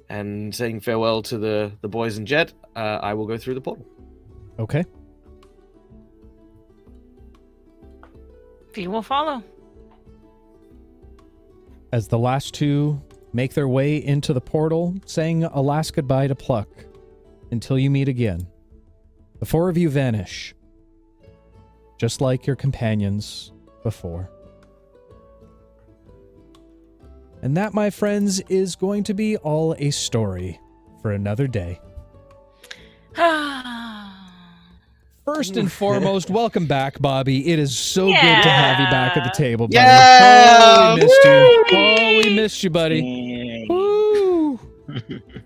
And saying farewell to the boys and Jet, I will go through the portal. Okay. You will follow. As the last two make their way into the portal, saying a last goodbye to Pluck. Until you meet again. The four of you vanish. Just like your companions before. And that, my friends, is going to be all a story for another day. First and foremost, welcome back, Bobby. It is so good to have you back at the table, buddy. Yeah! Oh, we missed you. Oh, we missed you, buddy. Woo!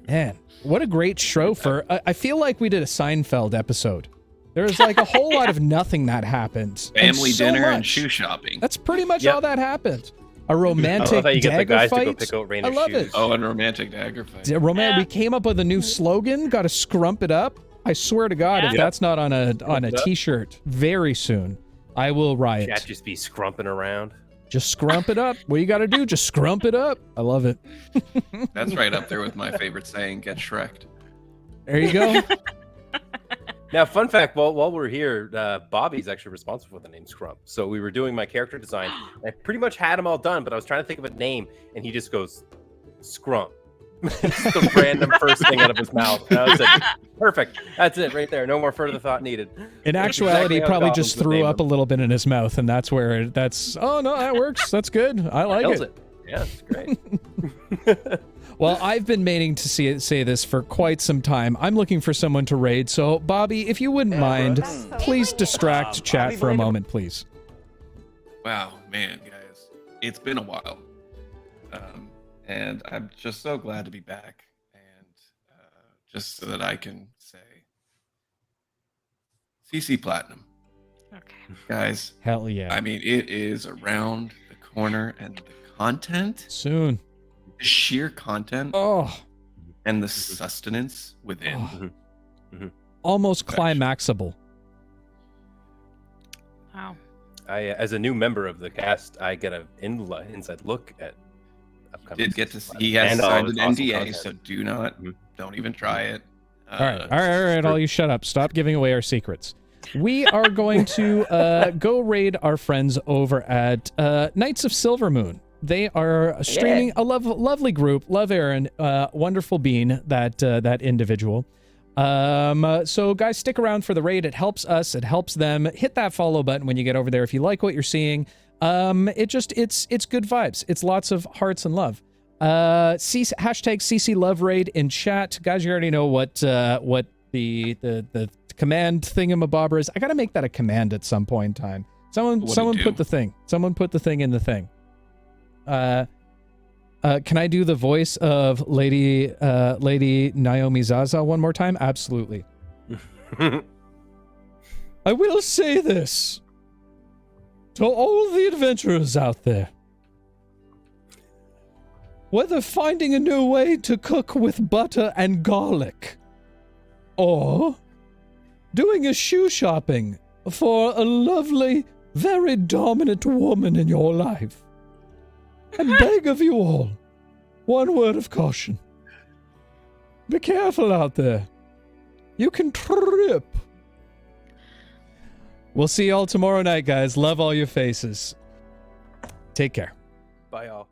Man, what a great show for... I feel like we did a Seinfeld episode. There was like a whole lot of nothing that happened. Family so dinner and much. shoe shopping. That's pretty much all that happened. A romantic you get the dagger guys fight. to go pick out I Rainer's love shoes. it. Oh, and romantic dagger fight. We came up with a new slogan. Got to scrump it up. I swear to God, if that's not on a t-shirt very soon, I will riot. Chat just be scrumping around. Just scrump it up. What you got to do? Just scrump it up. I love it. That's right up there with my favorite saying, get Shrek'd. There you go. Now, fun fact, while we're here, Bobby's actually responsible for the name Scrump. So we were doing my character design. I pretty much had him all done, but I was trying to think of a name, and he just goes, Scrump. It's the random first thing out of his mouth. And I was like, perfect. That's it right there. No more further thought needed. In actuality, he probably just threw up a little bit in his mouth, and that's where oh, no, that works. That's good. I like it. Yeah, it's great. Well, I've been meaning to say this for quite some time. I'm looking for someone to raid, so Bobby, if you wouldn't mind, please distract chat for a moment, please. Wow, man, guys. It's been a while. And I'm just so glad to be back. And just so that I can say, CC Platinum, Okay. Guys, Hell yeah. I mean, it is around the corner, and the content, Soon. the sheer content, Oh. and the sustenance within. Oh. Almost climaxable. Wow. I, as a new member of the cast, I get an inside look at upcoming. Did get to seasons. he has And signed an awesome NDA, content. so don't even try it. All right, all you shut up. Stop giving away our secrets. We are going to go raid our friends over at Knights of Silver Moon. They are streaming a lovely group. Love Aaron, wonderful bean, that individual. So guys, stick around for the raid. It helps us. It helps them. Hit that follow button when you get over there if you like what you're seeing. It's good vibes. It's lots of hearts and love. Hashtag CC Love Raid in chat, guys. You already know what the command thingamabobber is. I gotta make that a command at some point in time. Someone put the thing. Someone put the thing in the thing. Can I do the voice of Lady Naomi Zaza one more time? Absolutely. I will say this to all the adventurers out there. Whether finding a new way to cook with butter and garlic, or doing a shoe shopping for a lovely, very dominant woman in your life, I beg of you all, one word of caution. Be careful out there. You can trip. We'll see y'all tomorrow night, guys. Love all your faces. Take care. Bye, all.